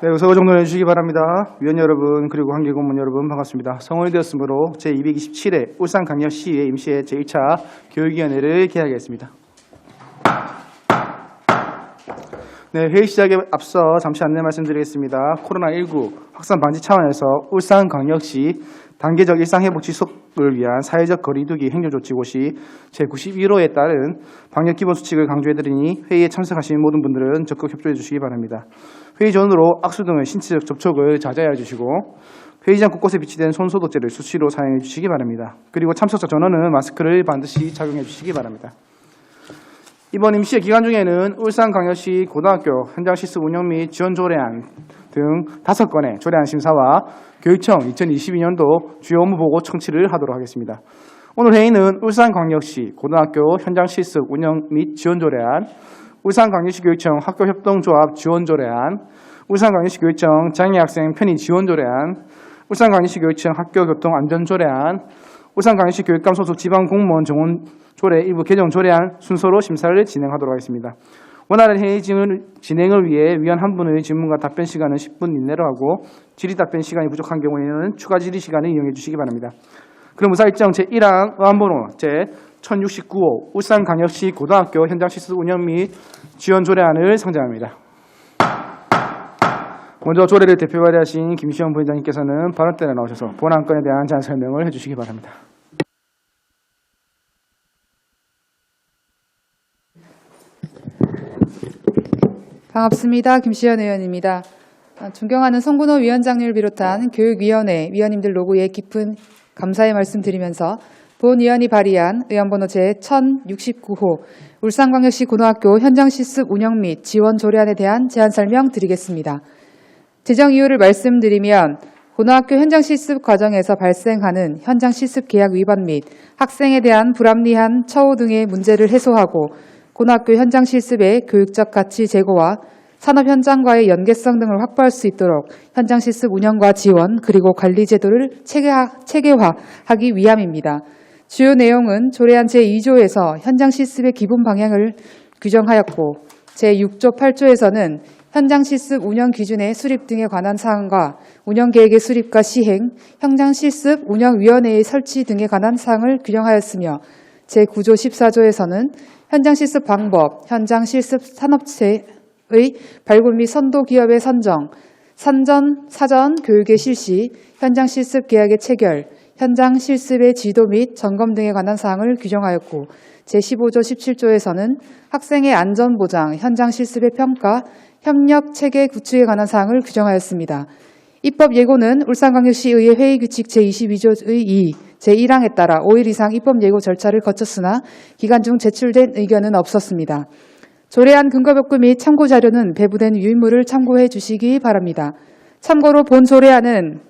네, 우선 정돈해 주시기 바랍니다. 위원 여러분 그리고 관계 공무원 여러분 반갑습니다. 성원이 되었으므로 제227회 울산광역시의 임시회 제1차 교육위원회를 개하겠습니다. 네, 회의 시작에 앞서 잠시 안내 말씀드리겠습니다. 코로나19 확산 방지 차원에서 울산광역시 단계적 일상회복 지속을 위한 사회적 거리두기 행정조치고 시 제91호에 따른 방역기본수칙을 강조해드리니 회의에 참석하신 모든 분들은 적극 협조해 주시기 바랍니다. 회의 전후로 악수 등의 신체적 접촉을 자제해 주시고 회의장 곳곳에 비치된 손소독제를 수시로 사용해 주시기 바랍니다. 그리고 참석자 전원은 마스크를 반드시 착용해 주시기 바랍니다. 이번 임시회 기간 중에는 울산광역시 고등학교 현장 실습 운영 및 지원 조례안 등 5건의 조례안 심사와 교육청 2022년도 주요 업무 보고 청취를 하도록 하겠습니다. 오늘 회의는 울산광역시 고등학교 현장 실습 운영 및 지원 조례안, 울산광역시 교육청 학교협동조합 지원 조례안, 울산광역시 교육청 장애학생 편의 지원 조례안, 울산광역시 교육청 학교교통 안전 조례안, 울산광역시 교육감 소속 지방공무원 정원 조례 일부 개정 조례안 순서로 심사를 진행하도록 하겠습니다. 원활한 회의 진행을 위해 위원 한 분의 질문과 답변 시간은 10분 이내로 하고 질의 답변 시간이 부족한 경우에는 추가 질의 시간을 이용해 주시기 바랍니다. 그럼 의사 일정 제1항 의안번호 제1069호 울산광역시 고등학교 현장 실습 운영 및 지원 조례안을 상정합니다. 먼저 조례를 대표 발의하신 김시현 부위원장님께서는 발언대에 나오셔서 본안건에 대한 자세한 설명을 해주시기 바랍니다. 반갑습니다. 김시현 의원입니다. 존경하는 송근호 위원장님을 비롯한 교육위원회 위원님들 노고에 깊은 감사의 말씀드리면서 본 위원이 발의한 의안번호 제1069호 울산광역시 고등학교 현장 실습 운영 및 지원 조례안에 대한 제안 설명 드리겠습니다. 제정 이유를 말씀드리면 고등학교 현장 실습 과정에서 발생하는 현장 실습 계약 위반 및 학생에 대한 불합리한 처우 등의 문제를 해소하고 고등학교 현장 실습의 교육적 가치 제고와 산업 현장과의 연계성 등을 확보할 수 있도록 현장 실습 운영과 지원 그리고 관리 제도를 체계화하기 위함입니다. 주요 내용은 조례안 제2조에서 현장 실습의 기본 방향을 규정하였고 제6조 8조에서는 현장 실습 운영 기준의 수립 등에 관한 사항과 운영 계획의 수립과 시행, 현장 실습 운영위원회의 설치 등에 관한 사항을 규정하였으며 제9조 14조에서는 현장 실습 방법, 현장 실습 산업체의 발굴 및 선도 기업의 선정, 사전 교육의 실시, 현장 실습 계약의 체결, 현장 실습의 지도 및 점검 등에 관한 사항을 규정하였고 제15조 17조에서는 학생의 안전 보장, 현장 실습의 평가, 협력 체계 구축에 관한 사항을 규정하였습니다. 입법 예고는 울산광역시의회 회의규칙 제22조의 2, 제1항에 따라 5일 이상 입법 예고 절차를 거쳤으나 기간 중 제출된 의견은 없었습니다. 조례안 근거벽구 및 참고 자료는 배부된 유인물을 참고해 주시기 바랍니다. 참고로 본 조례안은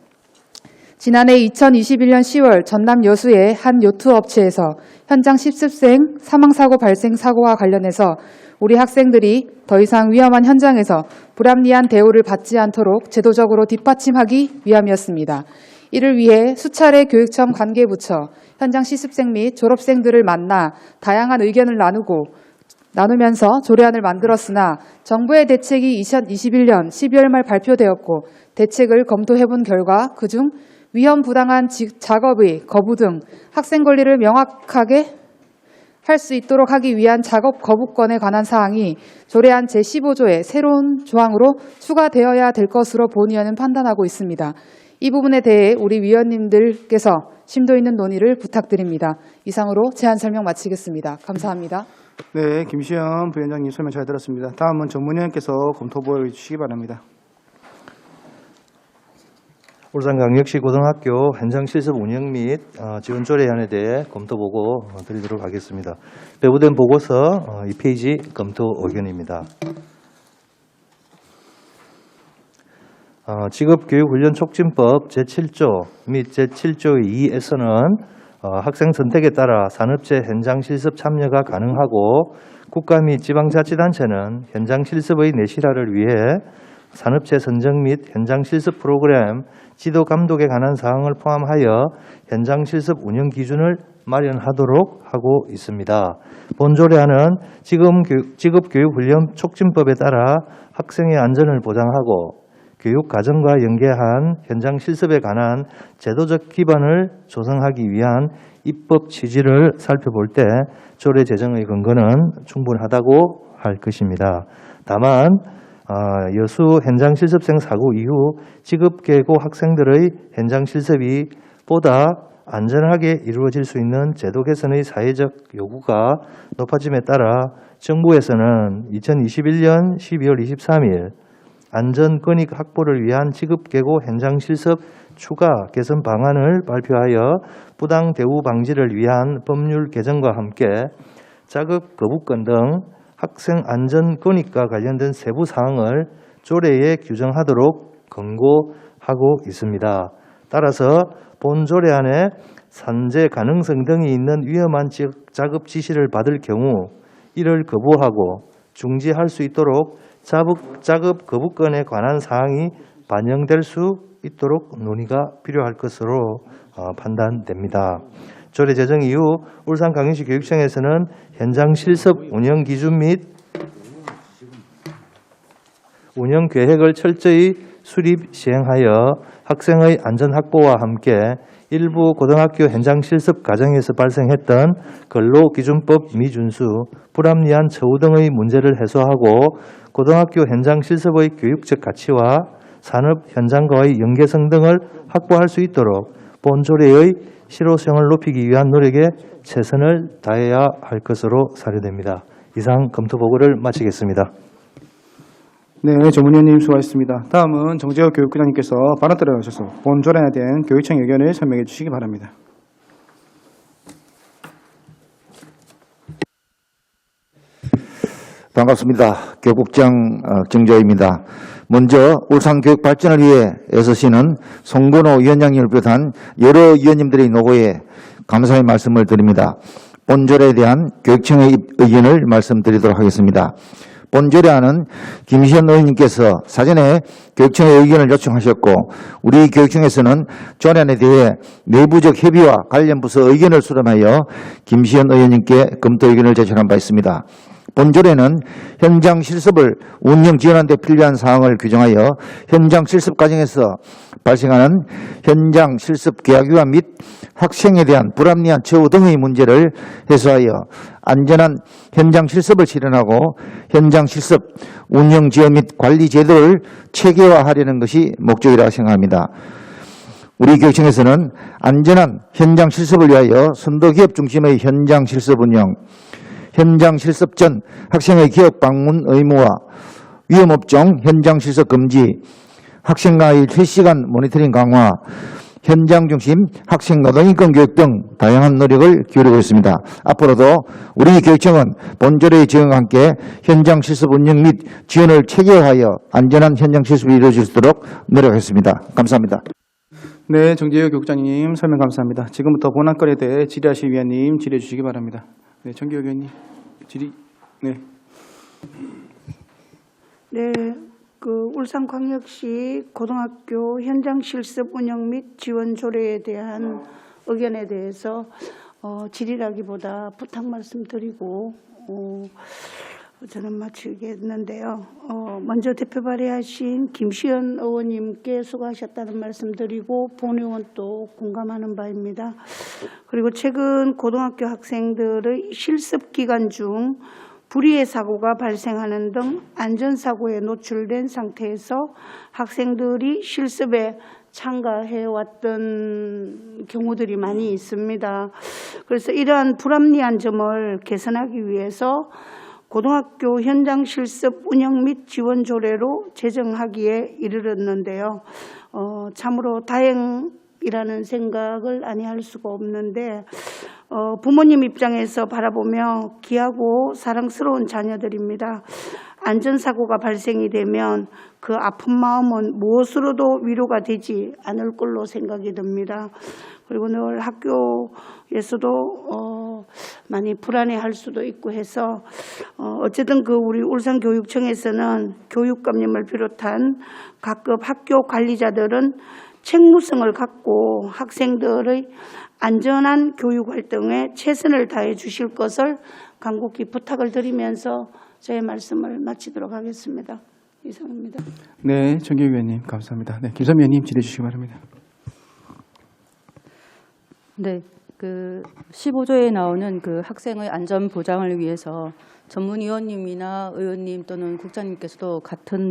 지난해 2021년 10월 전남 여수의 한 요트 업체에서 현장 실습생 사망사고 발생 사고와 관련해서 우리 학생들이 더 이상 위험한 현장에서 불합리한 대우를 받지 않도록 제도적으로 뒷받침하기 위함이었습니다. 이를 위해 수차례 교육청 관계부처, 현장 실습생 및 졸업생들을 만나 다양한 의견을 나누면서 조례안을 만들었으나 정부의 대책이 2021년 12월 말 발표되었고 대책을 검토해본 결과 그중 위험 부당한 작업의 거부 등 학생 권리를 명확하게 할 수 있도록 하기 위한 작업 거부권에 관한 사항이 조례안 제15조의 새로운 조항으로 추가되어야 될 것으로 본 위원은 판단하고 있습니다. 이 부분에 대해 우리 위원님들께서 심도 있는 논의를 부탁드립니다. 이상으로 제안 설명 마치겠습니다. 감사합니다. 네, 김시현 부위원장님 설명 잘 들었습니다. 다음은 전문위원께서 검토 보여 주시기 바랍니다. 울산광역시 고등학교 현장 실습 운영 및 지원 조례안에 대해 검토 보고 드리도록 하겠습니다. 배부된 보고서 2페이지 검토 의견입니다. 직업교육훈련촉진법 제7조 및 제7조 2에서는 학생 선택에 따라 산업체 현장 실습 참여가 가능하고 국가 및 지방자치단체는 현장 실습의 내실화를 위해 산업체 선정 및 현장 실습 프로그램 지도 감독에 관한 사항을 포함하여 현장 실습 운영 기준을 마련하도록 하고 있습니다. 본 조례안은 직업교육훈련 촉진법에 따라 학생의 안전을 보장하고 교육 과정과 연계한 현장 실습에 관한 제도적 기반을 조성하기 위한 입법 취지를 살펴볼 때 조례 제정의 근거는 충분하다고 할 것입니다. 다만 여수 현장 실습생 사고 이후 지급계고 학생들의 현장 실습이 보다 안전하게 이루어질 수 있는 제도 개선의 사회적 요구가 높아짐에 따라 정부에서는 2021년 12월 23일 안전권익 확보를 위한 지급계고 현장 실습 추가 개선 방안을 발표하여 부당 대우 방지를 위한 법률 개정과 함께 자급 거부권 등 학생 안전 권익과 관련된 세부 사항을 조례에 규정하도록 권고하고 있습니다. 따라서 본 조례안에 산재 가능성 등이 있는 위험한 작업 지시를 받을 경우 이를 거부하고 중지할 수 있도록 작업 거부권에 관한 사항이 반영될 수 있도록 논의가 필요할 것으로 판단됩니다. 조례 제정 이후 울산광역시 교육청에서는 현장 실습 운영 기준 및 운영 계획을 철저히 수립 시행하여 학생의 안전 확보와 함께 일부 고등학교 현장 실습 과정에서 발생했던 근로기준법 미준수, 불합리한 처우 등의 문제를 해소하고 고등학교 현장 실습의 교육적 가치와 산업 현장과의 연계성 등을 확보할 수 있도록 본 조례의 실효성을 높이기 위한 노력에 최선을 다해야 할 것으로 사료됩니다. 이상 검토 보고를 마치겠습니다. 네, 조문위원님 수고하셨습니다. 다음은 정재호 교육부장님께서 발언 들어가셔서 본 조례에 대한 교육청 의견을 설명해 주시기 바랍니다. 반갑습니다. 교육국장 정재호입니다. 먼저 울산교육 발전을 위해 애쓰시는 송건호 위원장님을 비롯한 여러 위원님들의 노고에 감사의 말씀을 드립니다. 본조례에 대한 교육청의 의견을 말씀드리도록 하겠습니다. 본조례안은 김시현 의원님께서 사전에 교육청의 의견을 요청하셨고 우리 교육청에서는 조례안에 대해 내부적 협의와 관련 부서 의견을 수렴하여 김시현 의원님께 검토 의견을 제출한 바 있습니다. 본조례는 현장 실습을 운영 지원하는 데 필요한 사항을 규정하여 현장 실습 과정에서 발생하는 현장 실습 계약 위반 및 학생에 대한 불합리한 처우 등의 문제를 해소하여 안전한 현장 실습을 실현하고 현장 실습 운영 지원 및 관리 제도를 체계화하려는 것이 목적이라고 생각합니다. 우리 교육청에서는 안전한 현장 실습을 위하여 선도기업 중심의 현장 실습 운영, 현장 실습 전 학생의 기업 방문 의무화, 위험업종 현장 실습 금지, 학생과의 실시간 모니터링 강화, 현장 중심 학생 노동인권 교육 등 다양한 노력을 기울이고 있습니다. 앞으로도 우리 교육청은 본조례의 지원과 함께 현장 실습 운영 및 지원을 체계화하여 안전한 현장 실습이 이루어질 수 있도록 노력하겠습니다. 감사합니다. 네, 정재호 교육장님 설명 감사합니다. 지금부터 본안건에 대해 질의하실 위원님 질의해 주시기 바랍니다. 네, 정기호 의원님 질의. 네. 네, 울산광역시 고등학교 현장 실습 운영 및 지원 조례에 대한 의견에 대해서 질의라기보다 부탁 말씀드리고 저는 마치겠는데요. 먼저 대표 발의하신 김시현 의원님께 수고하셨다는 말씀드리고 본 의원 또 공감하는 바입니다. 그리고 최근 고등학교 학생들의 실습 기간 중 불의의 사고가 발생하는 등 안전사고에 노출된 상태에서 학생들이 실습에 참가해왔던 경우들이 많이 있습니다. 그래서 이러한 불합리한 점을 개선하기 위해서 고등학교 현장 실습 운영 및 지원 조례로 제정하기에 이르렀는데요. 참으로 다행이라는 생각을 아니할 수가 없는데 부모님 입장에서 바라보며 귀하고 사랑스러운 자녀들입니다. 안전사고가 발생이 되면 그 아픈 마음은 무엇으로도 위로가 되지 않을 걸로 생각이 듭니다. 그리고 늘 학교에서도 많이 불안해할 수도 있고 해서 어쨌든 우리 울산교육청에서는 교육감님을 비롯한 각급 학교 관리자들은 책무성을 갖고 학생들의 안전한 교육 활동에 최선을 다해 주실 것을 간곡히 부탁을 드리면서 저의 말씀을 마치도록 하겠습니다. 이상입니다. 네, 정경희 위원님 감사합니다. 네, 김선미 위원님 질의해 주시기 바랍니다. 네, 그 15조에 나오는 그 학생의 안전 보장을 위해서 전문위원님이나 의원님 또는 국장님께서도 같은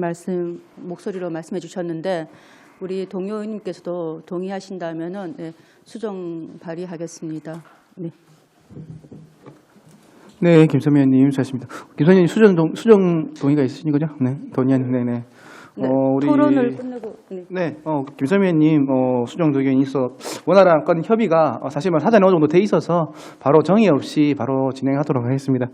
목소리로 말씀해 주셨는데 우리 동료 의원님께서도 동의하신다면은 네, 수정 발의하겠습니다. 네. 네, 김선미 위원님 수고하십니다. 김선미 위원님 수정 동의가 있으신 거죠? 네, 동의한 네네. 네, 토론을 끝내고 네. 김선미 의원님 수정 의견이 있어 원활한 건 협의가 사실 사전에 어느 정도 돼 있어서 바로 정의 없이 바로 진행하도록 하겠습니다.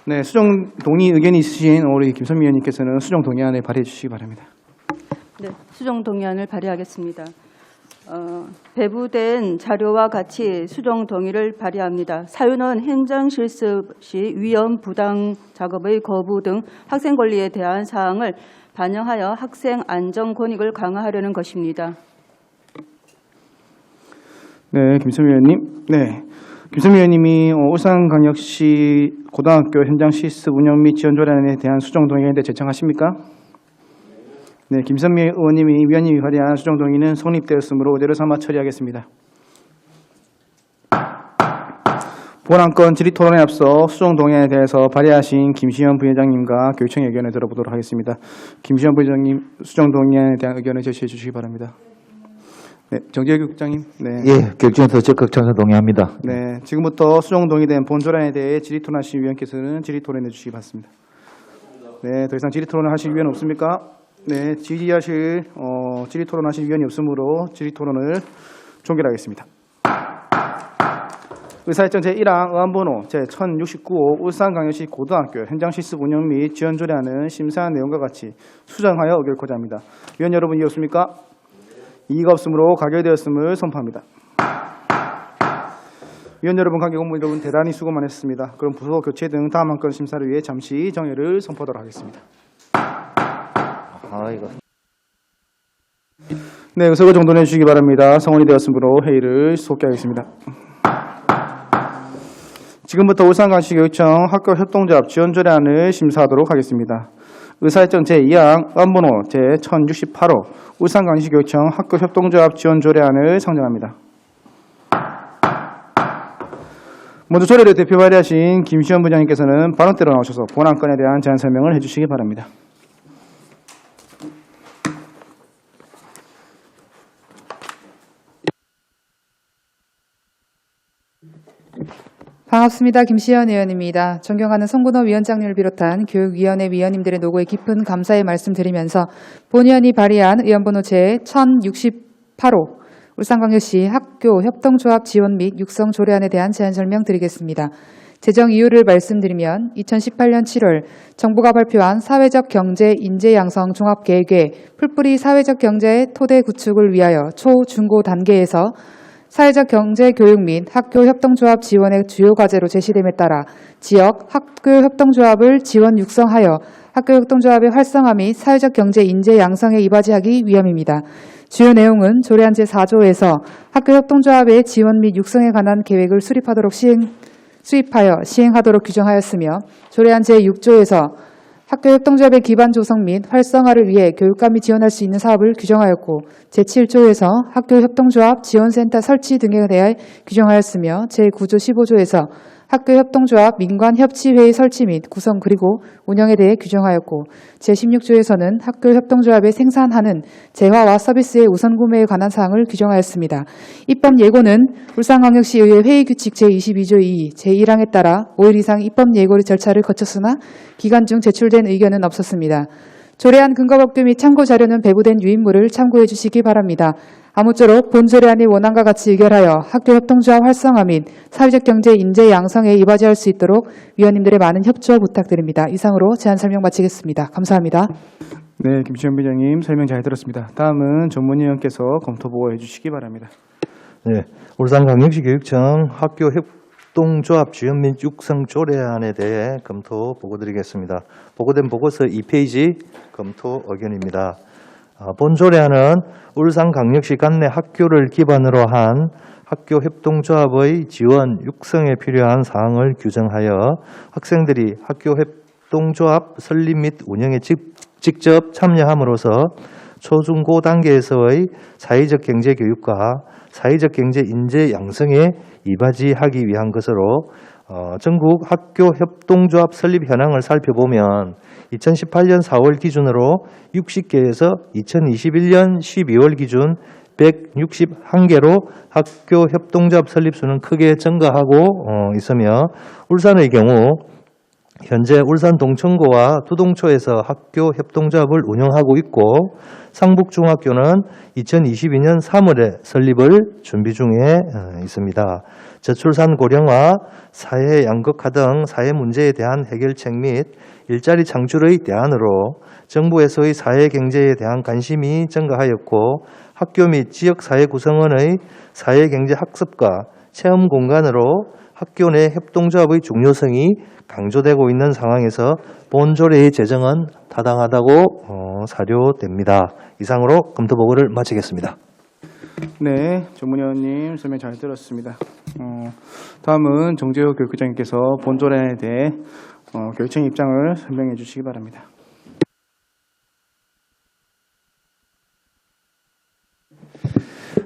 네, 수정 동의 의견이 있으신 우리 김선미 의원님께서는 수정 동의안을 발의해 주시기 바랍니다. 네, 수정 동의안을 발의하겠습니다. 배부된 자료와 같이 수정 동의를 발의합니다. 사유는 현장 실습 시 위험 부당 작업의 거부 등 학생 권리에 대한 사항을 반영하여 학생 안전 권익을 강화하려는 것입니다. 네, 김선미 의원님. 네, 김선미 의원님이 울산광역시 고등학교 현장 실습 운영 및 지원 조례안에 대한 수정 동의안에 제청하십니까? 네, 김선미 의원님이 위원님이 발의한 수정 동의는 성립되었으므로 의대로 삼아 처리하겠습니다. 본안건 질의토론에 앞서 수정 동의안에 대해서 발의하신 김시현 부회장님과 교육청의 의견을 들어보도록 하겠습니다. 김시현 부회장님, 수정 동의안에 대한 의견을 제시해 주시기 바랍니다. 네, 정재혁 국장님. 네. 예, 교육청에서 적극 찬성 동의합니다. 네, 지금부터 수정 동의된 본조례안에 대해 질의토론하신 위원께서는 질의토론해 주시기 바랍니다. 네, 더 이상 질의토론을 하실 위원 없습니까? 네, 질의토론하실 위원이 없으므로 질의토론을 종결하겠습니다. 의사일정 제1항 의안번호 제1069호 울산광역시 고등학교 현장실습 운영 및 지원 조례안은 심사한 내용과 같이 수정하여 의결코자 합니다. 위원 여러분 이해 없습니까? 이의가 없으므로 가결되었음을 선포합니다. 위원 여러분, 관계 공무원 여러분 대단히 수고 많으셨습니다. 그럼 부서 교체 등 다음 한 건 심사를 위해 잠시 정회를 선포하도록 하겠습니다. 네, 의석을 정돈해 주시기 바랍니다. 성원이 되었으므로 회의를 속개하겠습니다. 지금부터 울산광역시 교육청 학교 협동조합 지원 조례안을 심사하도록 하겠습니다. 의사일정 제2항 의안번호 제1068호 울산광역시 교육청 학교 협동조합 지원 조례안을 상정합니다. 먼저 조례를 대표 발의하신 김시현 부장님께서는 발언대로 나오셔서 본안건에 대한 제안 설명을 해주시기 바랍니다. 반갑습니다. 김시현 의원입니다. 존경하는 송근호 위원장님을 비롯한 교육위원회 위원님들의 노고에 깊은 감사의 말씀드리면서 본위원이 발의한 의안번호 제1068호 울산광역시 학교 협동조합 지원 및 육성 조례안에 대한 제안 설명드리겠습니다. 제정 이유를 말씀드리면 2018년 7월 정부가 발표한 사회적 경제 인재 양성 종합계획에 풀뿌리 사회적 경제의 토대 구축을 위하여 초, 중고 단계에서 사회적 경제 교육 및 학교 협동조합 지원의 주요 과제로 제시됨에 따라 지역 학교 협동조합을 지원 육성하여 학교 협동조합의 활성화 및 사회적 경제 인재 양성에 이바지하기 위함입니다. 주요 내용은 조례안 제4조에서 학교 협동조합의 지원 및 육성에 관한 계획을 수립하여 시행하도록 규정하였으며 조례안 제6조에서 학교 협동조합의 기반 조성 및 활성화를 위해 교육감이 지원할 수 있는 사업을 규정하였고 제7조에서 학교 협동조합 지원센터 설치 등에 대해 규정하였으며 제9조 15조에서 학교 협동조합 민관협치회의 설치 및 구성 그리고 운영에 대해 규정하였고 제16조에서는 학교 협동조합에 생산하는 재화와 서비스의 우선 구매에 관한 사항을 규정하였습니다. 입법 예고는 울산광역시의회 회의규칙 제22조 2 제1항에 따라 5일 이상 입법 예고 절차를 거쳤으나 기간 중 제출된 의견은 없었습니다. 조례안 근거법규 및 참고 자료는 배부된 유인물을 참고해 주시기 바랍니다. 아무쪼록 본 조례안의 원안과 같이 의결하여 학교 협동조합 활성화 및 사회적 경제 인재 양성에 이바지할 수 있도록 위원님들의 많은 협조 부탁드립니다. 이상으로 제안 설명 마치겠습니다. 감사합니다. 네, 김시현 부장님 설명 잘 들었습니다. 다음은 전문위원께서 검토 보고해 주시기 바랍니다. 네, 울산광역시 교육청 학교 협동조합 지원 및 육성 조례안에 대해 검토 보고드리겠습니다. 보고된 보고서 2페이지 검토 의견입니다. 본 조례안은 울산광역시 관내 학교를 기반으로 한 학교 협동조합의 지원, 육성에 필요한 사항을 규정하여 학생들이 학교 협동조합 설립 및 운영에 직접 참여함으로써 초중고 단계에서의 사회적 경제 교육과 사회적 경제 인재 양성에 이바지하기 위한 것으로 전국 학교 협동조합 설립 현황을 살펴보면 2018년 4월 기준으로 60개에서 2021년 12월 기준 161개로 학교 협동조합 설립수는 크게 증가하고 있으며 울산의 경우 현재 울산 동천고와 두동초에서 학교 협동조합을 운영하고 있고 상북중학교는 2022년 3월에 설립을 준비 중에 있습니다. 저출산 고령화, 사회 양극화 등 사회 문제에 대한 해결책 및 일자리 창출의 대안으로 정부에서의 사회 경제에 대한 관심이 증가하였고 학교 및 지역 사회 구성원의 사회 경제 학습과 체험 공간으로 학교 내 협동조합의 중요성이 강조되고 있는 상황에서 본조례의 제정은 타당하다고 사료됩니다. 이상으로 검토보고를 마치겠습니다. 네, 전문의 의원님 설명 잘 들었습니다. 다음은 정재호 교육부장님께서 본조례에 대해 교육청 입장을 설명해 주시기 바랍니다.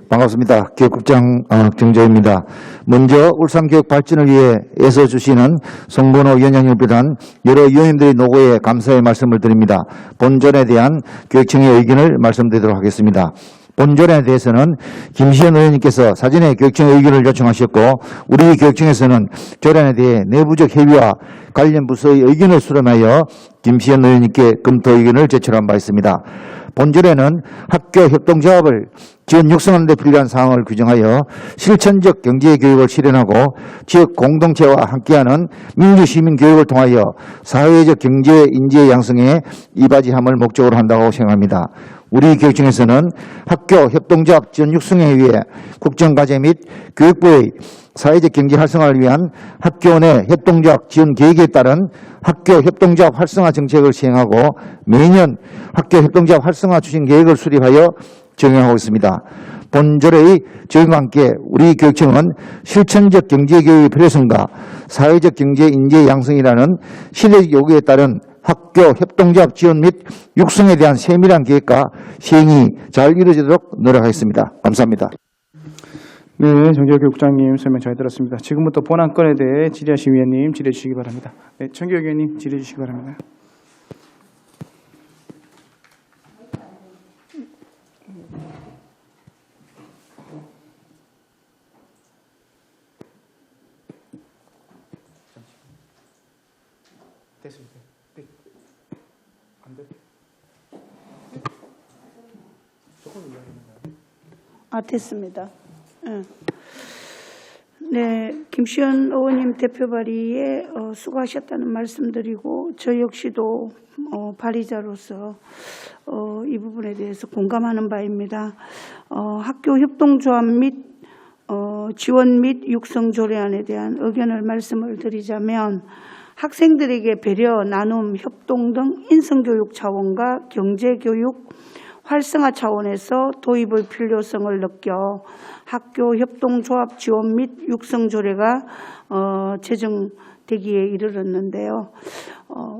반갑습니다. 교육국장 정재호입니다. 먼저 울산교육 발전을 위해 애써주시는 송건호 위원장님을 비롯한 여러 위원님들의 노고에 감사의 말씀을 드립니다. 본전에 대한 교육청의 의견을 말씀드리도록 하겠습니다. 본전에 대해서는 김시현 의원님께서 사전에 교육청의 의견을 요청하셨고 우리 교육청에서는 조례에 대해 내부적 협의와 관련 부서의 의견을 수렴하여 김시현 의원님께 검토 의견을 제출한 바 있습니다. 본조례는 학교 협동조합을 지원 육성하는 데 필요한 사항을 규정하여 실천적 경제교육을 실현하고 지역 공동체와 함께하는 민주시민 교육을 통하여 사회적 경제 인재 양성에 이바지함을 목적으로 한다고 생각합니다. 우리 교육청에서는 학교 협동조합 지원 육성에 위해 국정과제 및 교육부의 사회적 경제 활성화를 위한 학교 내 협동조합 지원 계획에 따른 학교 협동조합 활성화 정책을 시행하고 매년 학교 협동조합 활성화 추진 계획을 수립하여 적용하고 있습니다. 본조례의 적용과 함께 우리 교육청은 실천적 경제교육의 필요성과 사회적 경제 인재 양성이라는 시대적 요구에 따른 학교 협동조합 지원 및 육성에 대한 세밀한 계획과 시행이 잘 이루어지도록 노력하겠습니다. 감사합니다. 네, 정재호 교육부장님 설명 잘 들었습니다. 지금부터 본안건에 대해 질의하신 위원님 질의해 주시기 바랍니다. 네, 정교육 위원님 질의해 주시기 바랍니다. 됐습니다. 네. 안 돼. 됐습니다. 네, 김시현 의원님 대표 발의에 수고하셨다는 말씀드리고 저 역시도 발의자로서 이 부분에 대해서 공감하는 바입니다. 학교 협동조합 및 지원 및 육성 조례안에 대한 의견을 말씀을 드리자면 학생들에게 배려, 나눔, 협동 등 인성교육 차원과 경제교육 활성화 차원에서 도입의 필요성을 느껴 학교 협동조합 지원 및 육성 조례가 제정되기에 이르렀는데요.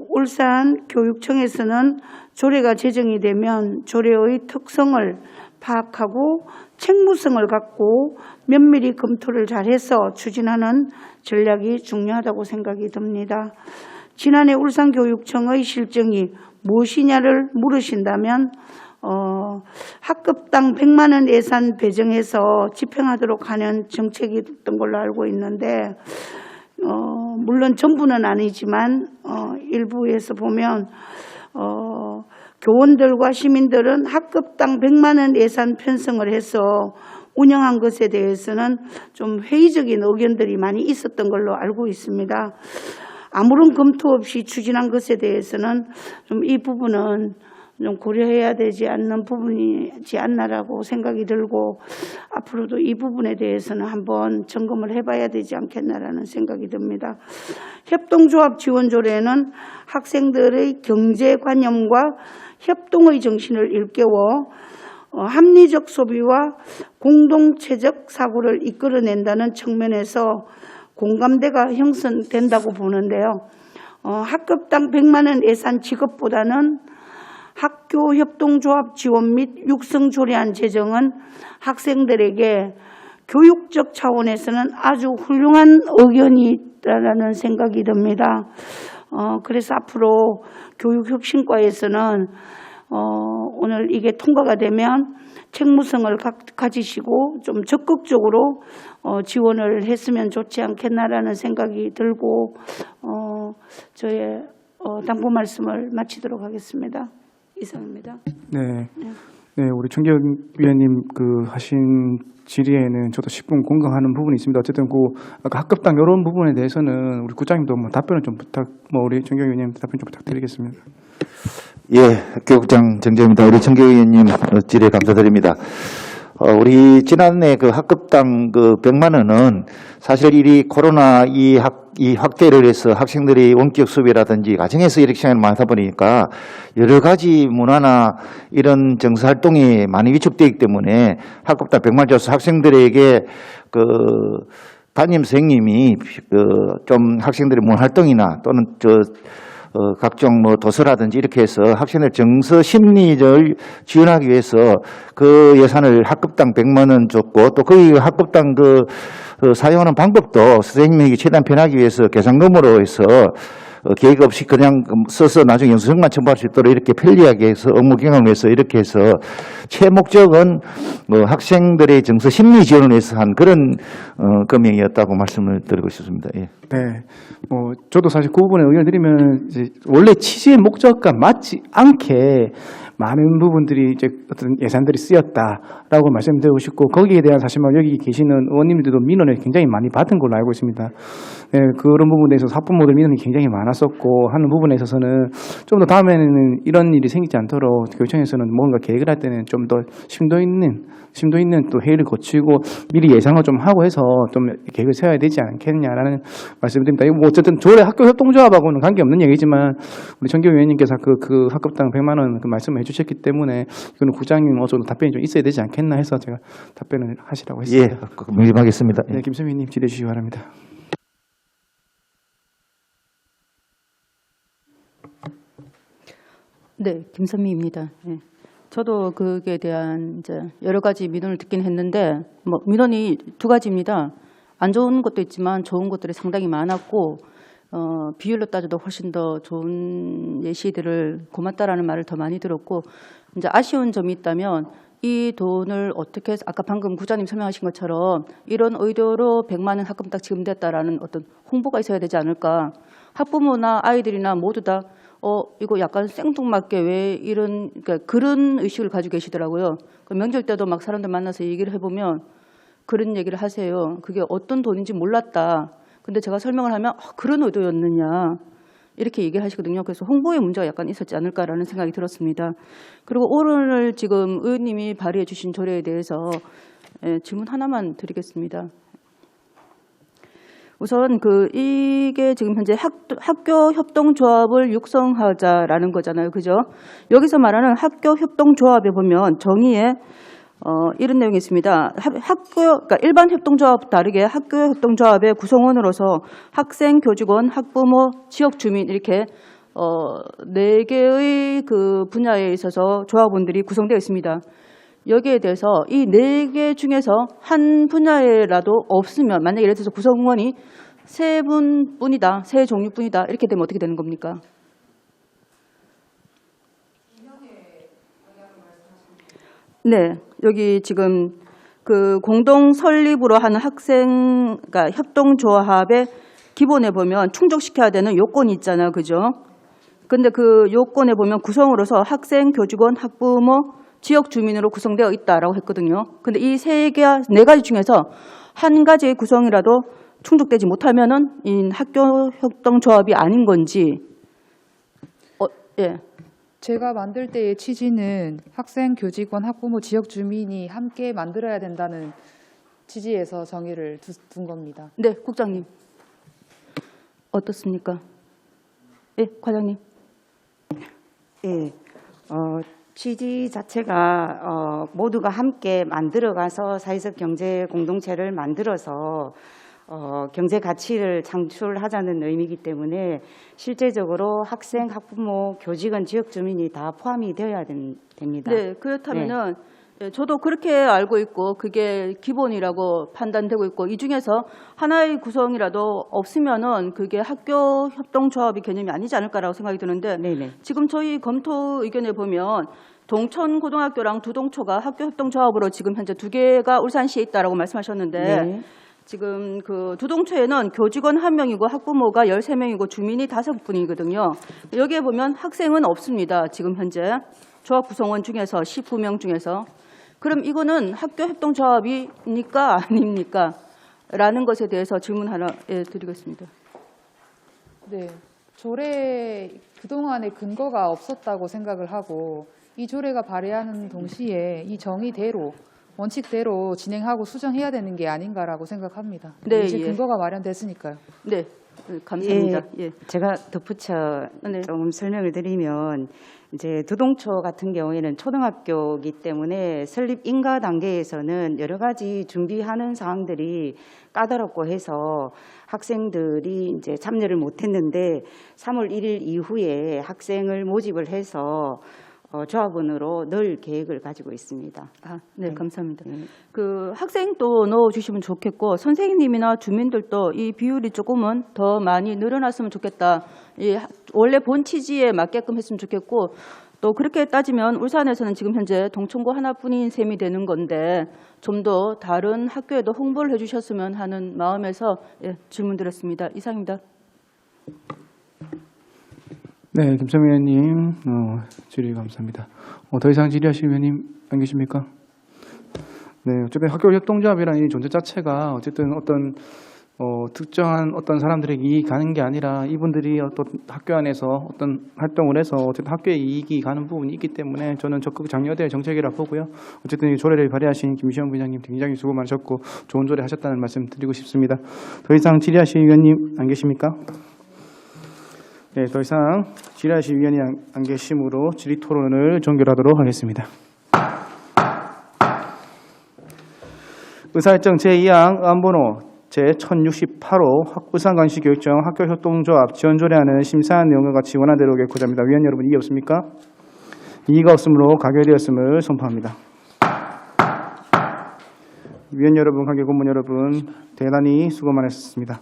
울산 교육청에서는 조례가 제정이 되면 조례의 특성을 파악하고 책무성을 갖고 면밀히 검토를 잘해서 추진하는 전략이 중요하다고 생각이 듭니다. 지난해 울산교육청의 실정이 무엇이냐를 물으신다면 학급당 100만 원 예산 배정해서 집행하도록 하는 정책이었던 걸로 알고 있는데 물론 전부는 아니지만 일부에서 보면 교원들과 시민들은 학급당 100만 원 예산 편성을 해서 운영한 것에 대해서는 좀 회의적인 의견들이 많이 있었던 걸로 알고 있습니다. 아무런 검토 없이 추진한 것에 대해서는 좀 이 부분은 좀 고려해야 되지 않는 부분이지 않나라고 생각이 들고 앞으로도 이 부분에 대해서는 한번 점검을 해봐야 되지 않겠나라는 생각이 듭니다. 협동조합 지원조례는 학생들의 경제관념과 협동의 정신을 일깨워 합리적 소비와 공동체적 사고를 이끌어낸다는 측면에서 공감대가 형성된다고 보는데요. 학급당 100만 원 예산 지급보다는 학교 협동조합 지원 및 육성 조례안 제정은 학생들에게 교육적 차원에서는 아주 훌륭한 의견이 있다라는 생각이 듭니다. 그래서 앞으로 교육혁신과에서는 오늘 이게 통과가 되면 책무성을 가지시고 좀 적극적으로 지원을 했으면 좋지 않겠나라는 생각이 들고 저의 당부 말씀을 마치도록 하겠습니다. 이상입니다. 네. 네, 우리 총경 위원님 하신 질의에는 저도 10분 공감하는 부분이 있습니다. 어쨌든 아까 학급당 이런 부분에 대해서는 우리 국장님도 답변을 좀 우리 총경 위원님 답변 좀 부탁드리겠습니다. 예, 교육장 정재입니다. 우리 정교 의원님 질의 감사드립니다. 우리 지난해 학급당 100만 원은 사실 이 코로나 이 확대를 해서 학생들이 원격 수업이라든지 가정에서 이렇게 시간이 많다 보니까 여러 가지 문화나 이런 정서 활동이 많이 위축되기 때문에 학급당 100만 원 줘서 학생들에게 담임 선생님이 좀 학생들의 문화 활동이나 또는 각종 도서라든지 이렇게 해서 학생들 정서 심리를 지원하기 위해서 그 예산을 학급당 100만 원 줬고 또 그 학급당 사용하는 방법도 선생님에게 최대한 편하기 위해서 계산금으로 해서 계획 없이 그냥 써서 나중에 영수증만 첨부할 수 있도록 이렇게 편리하게 해서 업무 경험해서 이렇게 해서 최목적은 학생들의 정서 심리 지원을 위해서 한 그런 금액이었다고 말씀을 드리고 싶습니다. 예. 네. 저도 사실 그 부분에 의견을 드리면 원래 취지의 목적과 맞지 않게 많은 부분들이 어떤 예산들이 쓰였다라고 말씀드리고 싶고 거기에 대한 사실 여기 계시는 의원님들도 민원을 굉장히 많이 받은 걸로 알고 있습니다. 네, 그런 부분에 있어서 학부모들 민원이 굉장히 많았었고 하는 부분에 있어서는 좀 더 다음에는 이런 일이 생기지 않도록 교육청에서는 뭔가 계획을 할 때는 좀 더 심도 있는 또 회의를 거치고 미리 예상을 좀 하고 해서 좀 계획을 세워야 되지 않겠냐라는 말씀드립니다. 이거 어쨌든 조례 학교 협동조합하고는 관계없는 얘기지만 우리 정교 위원님께서 그 학급당 100만 원 말씀을 해주셨기 때문에 이거는 국장님 어느 정도 답변이 좀 있어야 되지 않겠나 해서 제가 답변을 하시라고 했습니다. 예, 명심하겠습니다. 네, 김선미님 질의해 주시기 바랍니다. 네, 김선미입니다. 네. 저도 그에 대한 여러 가지 민원을 듣긴 했는데 민원이 두 가지입니다. 안 좋은 것도 있지만 좋은 것들이 상당히 많았고 비율로 따져도 훨씬 더 좋은 예시들을 고맙다라는 말을 더 많이 들었고 아쉬운 점이 있다면 이 돈을 어떻게 해서 아까 방금 구자님 설명하신 것처럼 이런 의도로 100만 원 학급당 지급됐다라는 어떤 홍보가 있어야 되지 않을까. 학부모나 아이들이나 모두 다 이거 약간 생뚱맞게 왜 그러니까 그런 의식을 가지고 계시더라고요. 명절 때도 막 사람들 만나서 얘기를 해보면 그런 얘기를 하세요. 그게 어떤 돈인지 몰랐다. 근데 제가 설명을 하면 그런 의도였느냐 이렇게 얘기를 하시거든요. 그래서 홍보에 문제가 약간 있었지 않을까라는 생각이 들었습니다. 그리고 오늘 지금 의원님이 발의해 주신 조례에 대해서 질문 하나만 드리겠습니다. 우선 이게 지금 현재 학교 협동조합을 육성하자라는 거잖아요. 그죠? 여기서 말하는 학교 협동조합에 보면 정의에 이런 내용이 있습니다. 그러니까 일반 협동조합 다르게 학교 협동조합의 구성원으로서 학생, 교직원, 학부모, 지역 주민 이렇게 4개의 분야에 있어서 조합원들이 구성되어 있습니다. 여기에 대해서 이 4개 중에서 한 분야에라도 없으면 만약에 예를 들어서 구성원이 3분뿐이다, 3종류뿐이다 이렇게 되면 어떻게 되는 겁니까? 네, 여기 지금 공동 설립으로 하는 그러니까 협동조합의 기본에 보면 충족시켜야 되는 요건이 있잖아요, 그죠? 근데 그 요건에 보면 구성으로서 학생, 교직원, 학부모, 지역 주민으로 구성되어 있다라고 했거든요. 근데 이 4가지 중에서 한 가지의 구성이라도 충족되지 못하면은 이 학교 협동조합이 아닌 건지, 예. 제가 만들 때의 취지는 학생, 교직원, 학부모, 지역 주민이 함께 만들어야 된다는 취지에서 정의를 둔 겁니다. 네, 국장님. 어떻습니까? 예, 과장님. 예, 취지 자체가 모두가 함께 만들어가서 사회적 경제 공동체를 만들어서 경제 가치를 창출하자는 의미이기 때문에 실제적으로 학생, 학부모, 교직원, 지역 주민이 다 포함이 되어야 됩니다. 네, 그렇다면은 예, 저도 그렇게 알고 있고 그게 기본이라고 판단되고 있고 이 중에서 하나의 구성이라도 없으면은 그게 학교 협동조합의 개념이 아니지 않을까라고 생각이 드는데 네네. 지금 저희 검토 의견에 보면 동천고등학교랑 두동초가 학교 협동조합으로 지금 현재 2개가 울산시에 있다라고 말씀하셨는데 네. 지금 그 두동초에는 교직원 1명이고 학부모가 13명이고 주민이 5분이거든요. 여기에 보면 학생은 없습니다. 지금 현재 조합 구성원 중에서 19명 중에서 그럼 이거는 학교 협동조합입니까 아닙니까? 라는 것에 대해서 질문 하나 드리겠습니다. 네, 조례 그동안에 근거가 없었다고 생각을 하고 이 조례가 발의하는 동시에 이 정의대로 원칙대로 진행하고 수정해야 되는 게 아닌가라고 생각합니다. 네, 이제 예. 근거가 마련됐으니까요. 네, 감사합니다. 예. 제가 덧붙여 네. 좀 설명을 드리면 이제 두동초 같은 경우에는 초등학교이기 때문에 설립 인가 단계에서는 여러 가지 준비하는 사항들이 까다롭고 해서 학생들이 이제 참여를 못했는데 3월 1일 이후에 학생을 모집을 해서 조합원으로 넣을 계획을 가지고 있습니다. 네, 감사합니다. 그 학생도 넣어주시면 좋겠고 선생님이나 주민들도 이 비율이 조금은 더 많이 늘어났으면 좋겠다. 원래 본 취지에 맞게끔 했으면 좋겠고 또 그렇게 따지면 울산에서는 지금 현재 동천고 하나뿐인 셈이 되는 건데 좀 더 다른 학교에도 홍보를 해주셨으면 하는 마음에서 질문드렸습니다. 이상입니다. 네, 김성민 의원님 질의 감사합니다. 더 이상 질의하실 의원님 안 계십니까? 네, 어쨌든 학교 협동조합이라는 이 존재 자체가 어쨌든 어떤 특정한 어떤 사람들에게 이익이 가는 게 아니라 이분들이 어떤 학교 안에서 어떤 활동을 해서 어쨌든 학교에 이익이 가는 부분이 있기 때문에 저는 적극 장려될 정책이라 보고요. 어쨌든 이 조례를 발의하신 김시영 부장님 굉장히 수고 많으셨고 좋은 조례 하셨다는 말씀 드리고 싶습니다. 더 이상 질의하실 의원님 안 계십니까? 네, 더 이상 질의하실 위원이 안 계시므로 질의 토론을 종결하도록 하겠습니다. 의사일정 제2항 의안번호 제1068호 울산광시교육청 학교협동조합 지원조례안은 심사한 내용과 같이 원안대로 결코자 합니다. 위원 여러분 이의 없습니까? 이의가 없으므로 가결되었음을 선포합니다. 위원 여러분, 관계 고문 여러분 대단히 수고 많으셨습니다.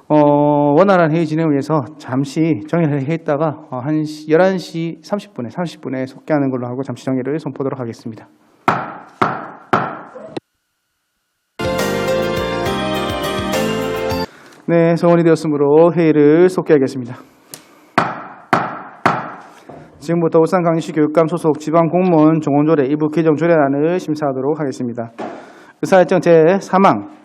원활한 회의 진행을 위해서 잠시 정의를 했다가 한 11시 30분에 속개하는 걸로 하고 잠시 정의를 선포하도록 하겠습니다. 네, 성원이 되었으므로 회의를 속개하겠습니다. 지금부터 울산광역시 교육감 소속 지방공무원 종원조례 일부 개정 조례안을 심사하도록 하겠습니다. 의사일정 제3항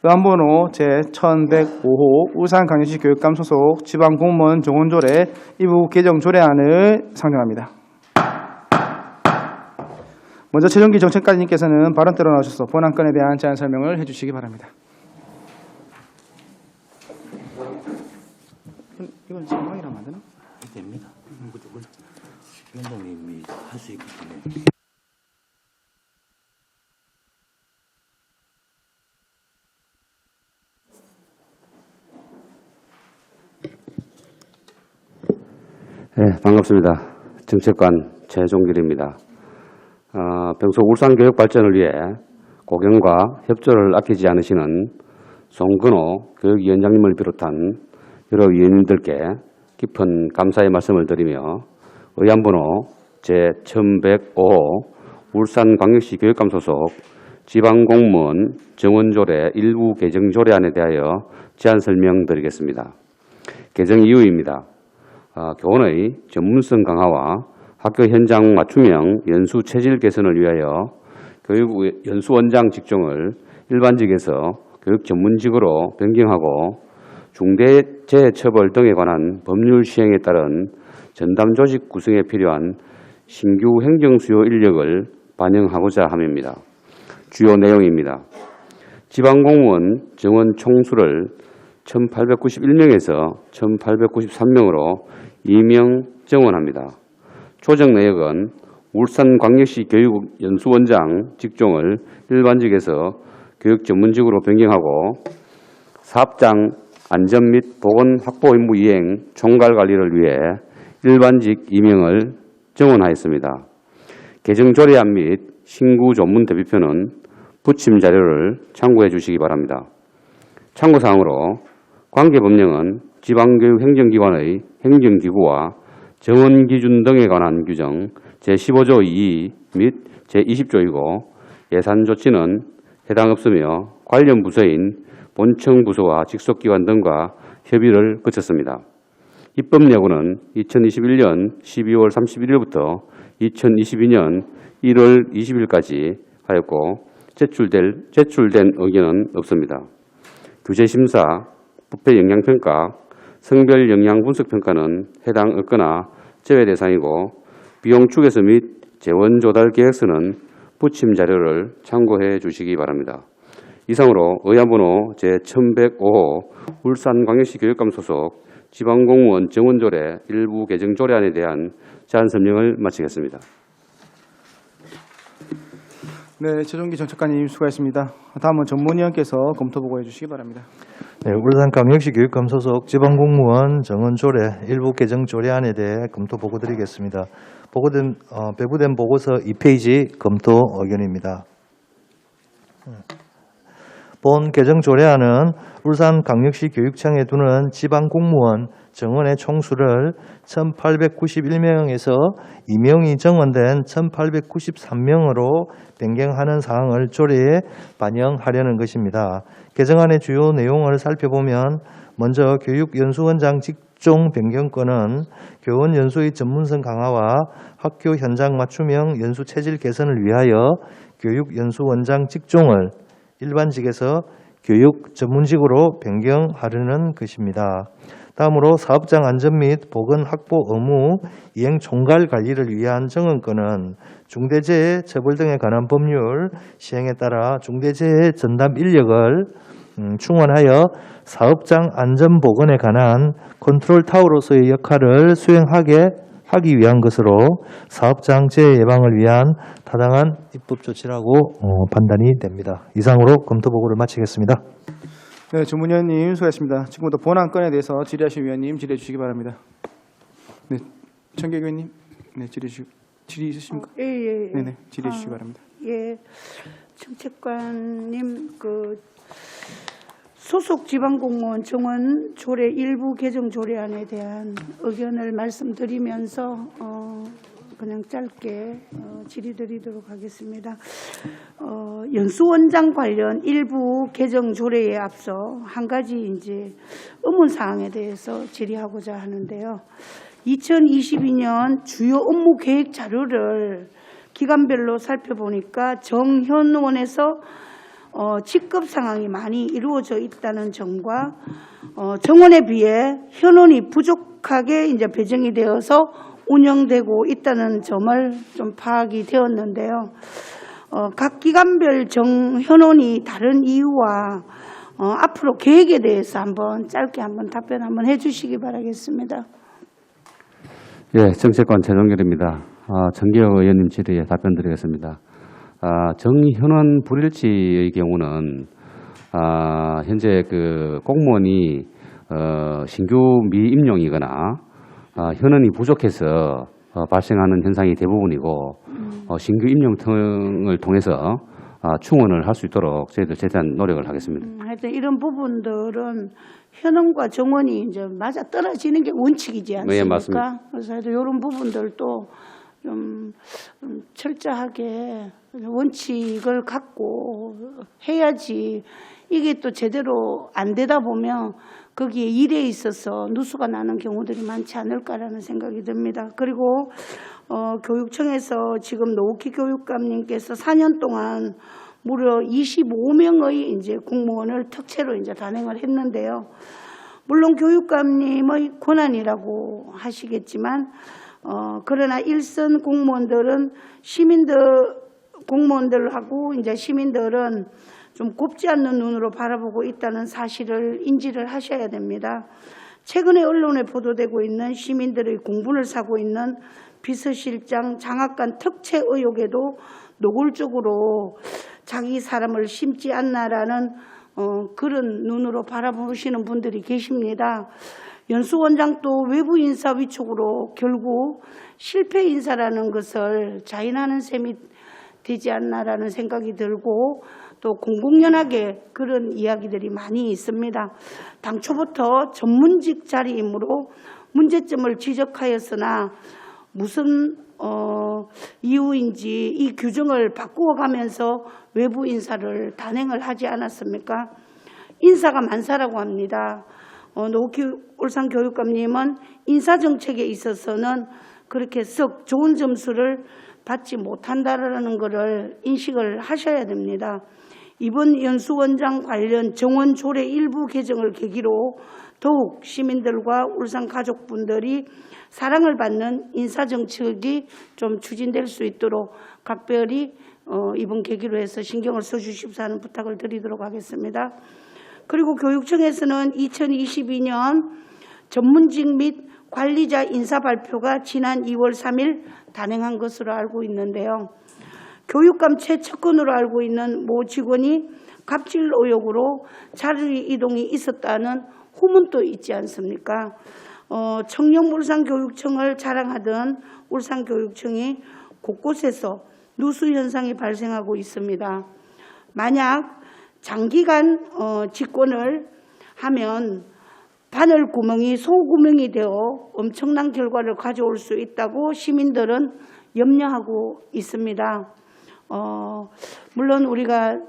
의안번호 제1105호 울산광역시 교육감 소속 지방공무원 종원조례 일부 개정 조례안을 상정합니다. 먼저 최종기 정책관님께서는 발언대로 나오셔서 본안건에 대한 제안 설명을 해주시기 바랍니다. 이건 지금 확인하면 안 되나? 됩니다. 그쪽은 위원장님이 할 수 있기 때문에. 네, 반갑습니다. 정책관 최종길입니다. 평소 울산 교육 발전을 위해 고견과 협조를 아끼지 않으시는 송근호 교육위원장님을 비롯한 여러 위원님들께 깊은 감사의 말씀을 드리며 의안번호 제1105호 울산광역시 교육감 소속 지방공무원 정원조례 일부 개정 조례안에 대하여 제안 설명드리겠습니다. 개정 이유입니다. 교원의 전문성 강화와 학교 현장 맞춤형 연수 체질 개선을 위하여 교육 연수원장 직종을 일반직에서 교육 전문직으로 변경하고 중대재해처벌 등에 관한 법률 시행에 따른 전담 조직 구성에 필요한 신규 행정수요 인력을 반영하고자 함입니다. 주요 내용입니다. 지방공무원 정원 총수를 1,891명에서 1,893명으로 2명 정원합니다. 조정 내역은 울산광역시 교육연수원장 직종을 일반직에서 교육전문직으로 변경하고 사업장 안전 및 보건 확보 임무 이행 총괄 관리를 위해 일반직 임명을 정원하였습니다. 개정 조례안 및 신구 조문 대비표는 부침 자료를 참고해 주시기 바랍니다. 참고사항으로 관계법령은 지방교육행정기관의 행정기구와 정원기준 등에 관한 규정 제15조 2 및 제20조이고 예산조치는 해당 없으며 관련 부서인 본청부서와 직속기관 등과 협의를 거쳤습니다. 입법여부는 2021년 12월 31일부터 2022년 1월 20일까지 하였고 제출된 의견은 없습니다. 규제심사, 부패영향평가, 성별영향분석평가는 해당 없거나 제외 대상이고 비용 추계서 및 재원 조달 계획서는 부침 자료를 참고해 주시기 바랍니다. 이상으로 의안번호 제1105호 울산광역시 교육감 소속 지방공무원 정원조례 일부 개정 조례안에 대한 제안 설명을 마치겠습니다. 네, 최종기 전 작가님 수고하셨습니다. 다음은 전문위원께서 검토 보고해 주시기 바랍니다. 네, 울산광역시 교육감 소속 지방공무원 정원조례 일부 개정 조례안에 대해 검토 보고 드리겠습니다. 배부된 보고서 2페이지 검토 의견입니다. 본 개정 조례안은 울산광역시 교육청에 두는 지방공무원 정원의 총수를 1,891명에서 임용이 정원된 1,893명으로 변경하는 사항을 조례에 반영하려는 것입니다. 개정안의 주요 내용을 살펴보면 먼저 교육연수원장 직종 변경권은 교원 연수의 전문성 강화와 학교 현장 맞춤형 연수 체질 개선을 위하여 교육연수원장 직종을 일반직에서 교육 전문직으로 변경하려는 것입니다. 다음으로 사업장 안전 및 보건 확보 의무 이행 총괄 관리를 위한 정원권은 중대재해 처벌 등에 관한 법률 시행에 따라 중대재해 전담 인력을 충원하여 사업장 안전 보건에 관한 컨트롤 타워로서의 역할을 수행하기 위한 것으로 사업장 재해 예방을 위한 타당한 입법 조치라고 판단이 됩니다. 이상으로 검토 보고를 마치겠습니다. 네, 전문위원님 수고하셨습니다. 지금부터 본안건에 대해서 질의하실 위원님 질의해 주시기 바랍니다. 네, 청계기 의원님, 네, 질의 있으십니까? 예. 네네, 질의해 주시기 바랍니다. 예, 정책관님 소속 지방공무원 정원 조례 일부 개정 조례안에 대한 의견을 말씀드리면서 그냥 짧게 질의드리도록 하겠습니다. 연수원장 관련 일부 개정 조례에 앞서 한 가지 이제 의문 사항에 대해서 질의하고자 하는데요. 2022년 주요 업무 계획 자료를 기관별로 살펴보니까 정현원에서 직급 상황이 많이 이루어져 있다는 점과 정원에 비해 현원이 부족하게 이제 배정이 되어서 운영되고 있다는 점을 좀 파악이 되었는데요. 각 기관별 정현원이 다른 이유와 앞으로 계획에 대해서 한번 짧게 한번 답변 한번 해주시기 바라겠습니다. 예, 정책관 최종길입니다. 정기혁 의원님 질의에 답변드리겠습니다. 정현원 불일치의 경우는 현재 그 공무원이 신규 미임용이거나 현원이 부족해서 발생하는 현상이 대부분이고 신규 임용 등을 통해서 충원을 할 수 있도록 저희들 최대한 노력을 하겠습니다. 하여튼 이런 부분들은 현원과 정원이 이제 맞아 떨어지는 게 원칙이지 않습니까? 네, 맞습니다. 그래서 하여튼 이런 부분들도 좀 철저하게 원칙을 갖고 해야지 이게 또 제대로 안 되다 보면 거기에 일에 있어서 누수가 나는 경우들이 많지 않을까라는 생각이 듭니다. 그리고 교육청에서 지금 노욱희 교육감님께서 4년 동안 무려 25명의 이제 공무원을 특채로 이제 단행을 했는데요. 물론 교육감님의 권한이라고 하시겠지만 그러나 일선 공무원들은 공무원들하고 이제 시민들은 좀 곱지 않는 눈으로 바라보고 있다는 사실을 인지를 하셔야 됩니다. 최근에 언론에 보도되고 있는 시민들의 공분을 사고 있는 비서실장 장악관 특채 의혹에도 노골적으로 자기 사람을 심지 않나라는 그런 눈으로 바라보시는 분들이 계십니다. 연수원장도 외부 인사 위촉으로 결국 실패 인사라는 것을 자인하는 셈이 되지 않나라는 생각이 들고 또 공공연하게 그런 이야기들이 많이 있습니다. 당초부터 전문직 자리이므로 문제점을 지적하였으나 무슨 이유인지 이 규정을 바꾸어가면서 외부 인사를 단행을 하지 않았습니까? 인사가 만사라고 합니다. 울산교육감님은 인사정책에 있어서는 그렇게 썩 좋은 점수를 받지 못한다라는 것을 인식을 하셔야 됩니다. 이번 연수원장 관련 정원 조례 일부 개정을 계기로 더욱 시민들과 울산 가족분들이 사랑을 받는 인사정책이 좀 추진될 수 있도록 각별히 이번 계기로 해서 신경을 써주십사 하는 부탁을 드리도록 하겠습니다. 그리고 교육청에서는 2022년 전문직 및 관리자 인사 발표가 지난 2월 3일 단행한 것으로 알고 있는데요. 교육감 최측근으로 알고 있는 모 직원이 갑질 의혹으로 자리 이동이 있었다는 후문도 있지 않습니까? 청렴 울산교육청을 자랑하던 울산교육청이 곳곳에서 누수 현상이 발생하고 있습니다. 만약 장기간 집권을 하면 바늘 구멍이 소구멍이 되어 엄청난 결과를 가져올 수 있다고 시민들은 염려하고 있습니다. 물론 우리가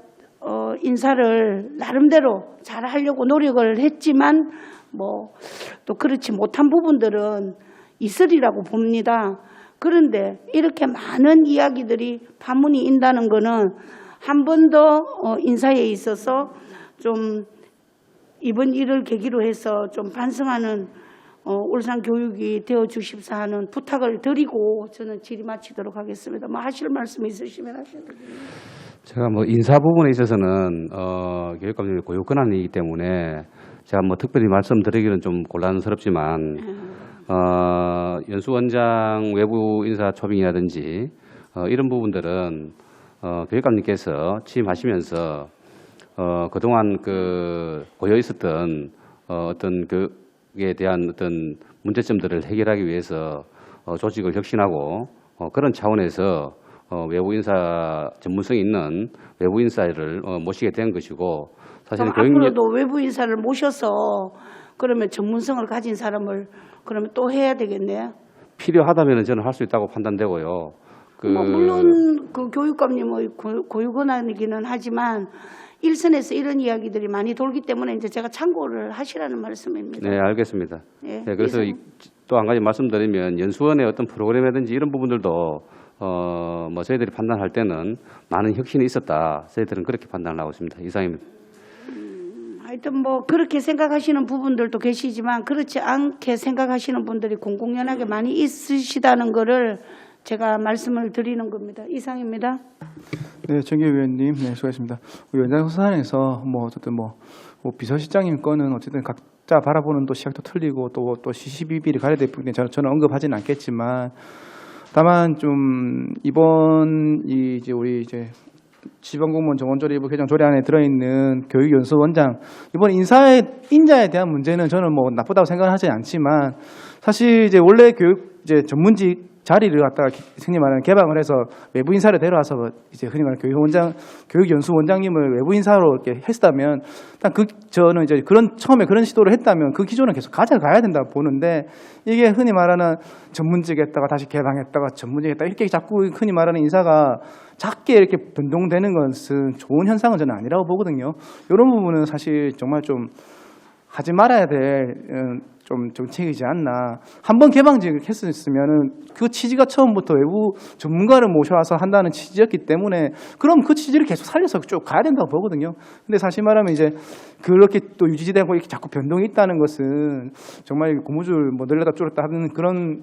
인사를 나름대로 잘 하려고 노력을 했지만 또 그렇지 못한 부분들은 있으리라고 봅니다. 그런데 이렇게 많은 이야기들이 파문이 인다는 것은 한 번 더 인사에 있어서 좀 이번 일을 계기로 해서 좀 반성하는 울산 교육이 되어 주십사 하는 부탁을 드리고 저는 질의 마치도록 하겠습니다. 하실 말씀 있으시면 하셔도 됩니다. 제가 인사 부분에 있어서는 교육감님의 고유 권한이기 때문에 제가 특별히 말씀드리기는 좀 곤란스럽지만 연수원장 외부 인사 초빙이라든지 이런 부분들은 교육감님께서 취임하시면서 그동안 고여 있었던 어떤 그에 대한 어떤 문제점들을 해결하기 위해서 조직을 혁신하고 그런 차원에서 외부 인사 전문성이 있는 외부 인사를 모시게 된 것이고 사실은 앞으로도 외부 인사를 모셔서 그러면 전문성을 가진 사람을 그러면 또 해야 되겠네요. 필요하다면 저는 할 수 있다고 판단되고요. 물론 그 교육감님의 고유 권한이기는 하지만 일선에서 이런 이야기들이 많이 돌기 때문에 이제 제가 참고를 하시라는 말씀입니다. 네, 알겠습니다. 네, 그래서 또 한 가지 말씀드리면 연수원의 어떤 프로그램이라든지 이런 부분들도 저희들이 판단할 때는 많은 혁신이 있었다. 저희들은 그렇게 판단을 하고 있습니다. 이상입니다. 하여튼 그렇게 생각하시는 부분들도 계시지만 그렇지 않게 생각하시는 분들이 공공연하게 많이 있으시다는 거를 제가 말씀을 드리는 겁니다. 이상입니다. 네, 정규 위원님, 네, 수고하셨습니다. 위원장 소산에서 어쨌든 비서실장님 거는 어쨌든 각자 바라보는 또 시각도 틀리고 또 시시비비를 가려야 될 부분에 저는 언급하지는 않겠지만 다만 좀 이번 이제 우리 지방공무원 정원조례 일부 개정 조례안에 들어있는 교육연수원장 이번 인자에 대한 문제는 저는 나쁘다고 생각하지 않지만 사실 원래 교육 전문직 자리를 갖다가 흔히 말하는 개방을 해서 외부 인사를 데려와서 흔히 말하는 교육연수원장님을 외부 인사로 이렇게 했다면 일단 저는 처음에 그런 시도를 했다면 그 기조는 계속 가져가야 된다고 보는데 이게 흔히 말하는 전문직에다가 다시 개방했다가 전문직에다가 이렇게 자꾸 흔히 말하는 인사가 작게 이렇게 변동되는 것은 좋은 현상은 저는 아니라고 보거든요. 이런 부분은 사실 정말 좀 하지 말아야 될 좀 정책이지 않나. 한번 개방직을 했었으면은 그 취지가 처음부터 외부 전문가를 모셔와서 한다는 취지였기 때문에 그럼 그 취지를 계속 살려서 쭉 가야 된다고 보거든요. 근데 사실 말하면 그렇게 또 유지되고 이렇게 자꾸 변동이 있다는 것은 정말 고무줄 늘렸다 줄였다 하는 그런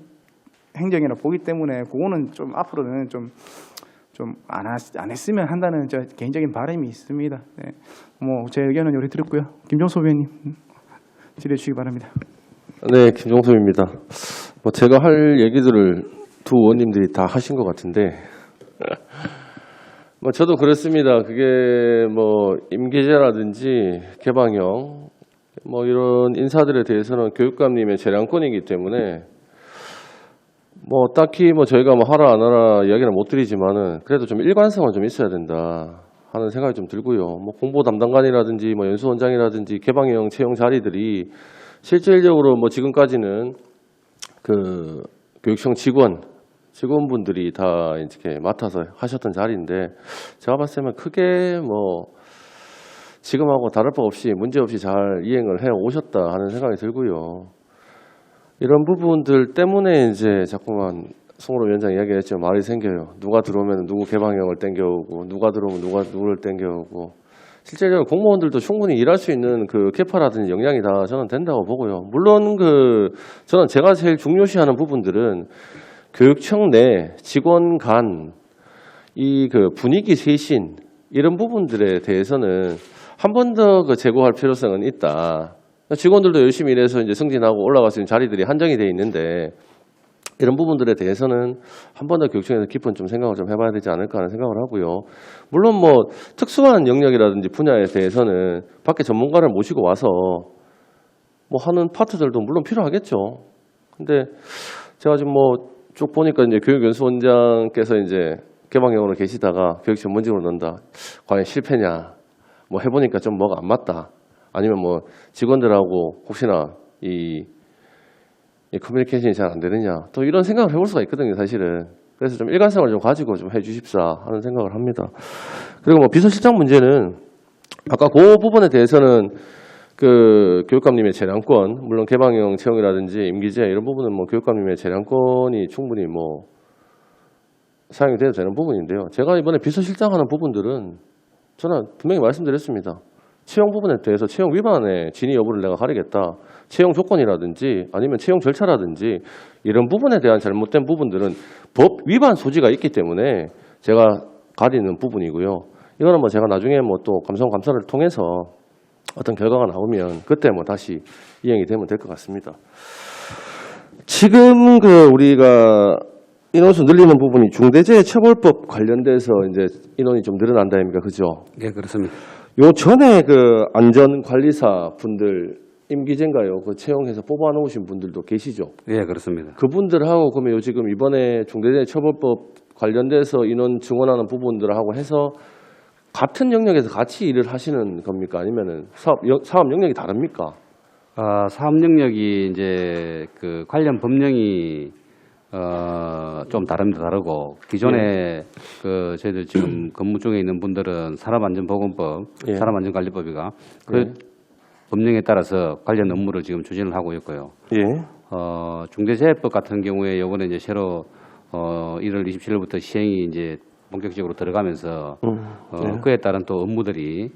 행정이라 보기 때문에 그거는 좀 앞으로는 좀 안 했으면 한다는 개인적인 바람이 있습니다. 네. 제 의견은 여기 드렸고요. 김종수 위원님 질의해 주시기 바랍니다. 네, 김종섭입니다. 제가 할 얘기들을 두 의원님들이 다 하신 것 같은데 뭐 저도 그렇습니다. 그게 뭐 임기재라든지 개방형 뭐 이런 인사들에 대해서는 교육감님의 재량권이기 때문에 뭐 딱히 뭐 저희가 뭐 하라 안 하라 이야기는 못 드리지만은 그래도 좀 일관성은 좀 있어야 된다 하는 생각이 좀 들고요. 뭐 공보 담당관이라든지 뭐 연수원장이라든지 개방형 채용 자리들이 실질적으로 뭐 지금까지는 그 교육청 직원분들이 다 이렇게 맡아서 하셨던 자리인데 제가 봤을 때는 크게 뭐 지금하고 다를 바 없이 문제없이 잘 이행을 해 오셨다 하는 생각이 들고요. 이런 부분들 때문에 이제 자꾸만 송으로 위원장 이야기했죠. 말이 생겨요. 누가 들어오면 누구 개방형을 땡겨오고 누가 들어오면 누구를 땡겨오고 실제적으로 공무원들도 충분히 일할 수 있는 그 캐파라든지 역량이 다 저는 된다고 보고요. 물론 저는 제가 제일 중요시하는 부분들은 교육청 내 직원 간 이 그 분위기 쇄신 이런 부분들에 대해서는 한 번 더 그 제고할 필요성은 있다. 직원들도 열심히 일해서 이제 승진하고 올라갈 수 있는 자리들이 한정이 돼 있는데 이런 부분들에 대해서는 한 번 더 교육청에서 깊은 좀 생각을 좀 해봐야 되지 않을까 하는 생각을 하고요. 물론 뭐 특수한 영역이라든지 분야에 대해서는 밖에 전문가를 모시고 와서 뭐 하는 파트들도 물론 필요하겠죠. 근데 제가 지금 뭐 쭉 보니까 이제 교육연수원장께서 이제 개방형으로 계시다가 교육 전문직으로 넣는다. 과연 실패냐? 뭐 해보니까 좀 뭐가 안 맞다. 아니면 뭐 직원들하고 혹시나 이 커뮤니케이션이 잘 안 되느냐. 또 이런 생각을 해볼 수가 있거든요, 사실은. 그래서 좀 일관성을 좀 가지고 좀 해주십사 하는 생각을 합니다. 그리고 뭐 비서실장 문제는 아까 그 부분에 대해서는 그 교육감님의 재량권, 물론 개방형 채용이라든지 임기제 이런 부분은 뭐 교육감님의 재량권이 충분히 뭐 사용이 돼도 되는 부분인데요. 제가 이번에 비서실장 하는 부분들은 저는 분명히 말씀드렸습니다. 채용 부분에 대해서 채용 위반의 진위 여부를 내가 가리겠다. 채용 조건이라든지 아니면 채용 절차라든지 이런 부분에 대한 잘못된 부분들은 법 위반 소지가 있기 때문에 제가 가리는 부분이고요. 이거는 뭐 제가 나중에 뭐 또 감사를 통해서 어떤 결과가 나오면 그때 뭐 다시 이행이 되면 될 것 같습니다. 지금 우리가 인원수 늘리는 부분이 중대재해처벌법 관련돼서 이제 인원이 좀 늘어난다 아닙니까? 그죠? 예, 그렇습니다. 요 전에 그 안전관리사 분들 임기제인가요? 그 채용해서 뽑아놓으신 분들도 계시죠? 예, 그렇습니다. 그분들하고 그러면 요 지금 이번에 중대재해처벌법 관련돼서 인원 증원하는 부분들하고 해서 같은 영역에서 같이 일을 하시는 겁니까? 아니면은 사업 영역이 다릅니까? 사업 영역이 이제 그 관련 법령이 좀 다르고 기존에 그 저희들 지금 근무 중에 있는 분들은 산업안전보건법, 예. 산업안전관리법이가 그 법령에 따라서 관련 업무를 지금 추진을 하고 있고요. 예. 중대재해법 같은 경우에 요번에 이제 새로 1월 27일부터 시행이 이제 본격적으로 들어가면서 그에 따른 또 업무들이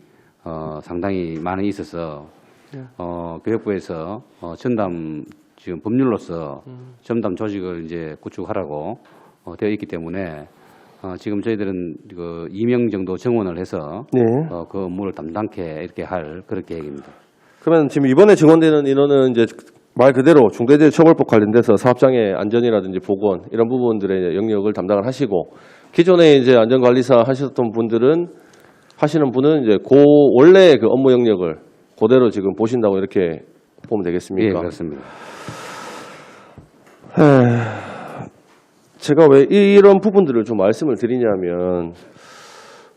상당히 많이 있어서 교육부에서 전담 지금 법률로서 전담 조직을 이제 구축하라고 되어 있기 때문에 지금 저희들은 그 2명 정도 정원을 해서 네. 그 업무를 담당케 이렇게 할 그런 계획입니다. 그러면 지금 이번에 증원되는 인원은 이제 말 그대로 중대재해처벌법 관련돼서 사업장의 안전이라든지 보건 이런 부분들의 영역을 담당을 하시고 기존에 이제 안전관리사 하셨던 분들은 하시는 분은 이제 원래 그 업무 영역을 그대로 지금 보신다고 이렇게 보면 되겠습니까? 예, 그렇습니다. 제가 왜 이런 부분들을 좀 말씀을 드리냐면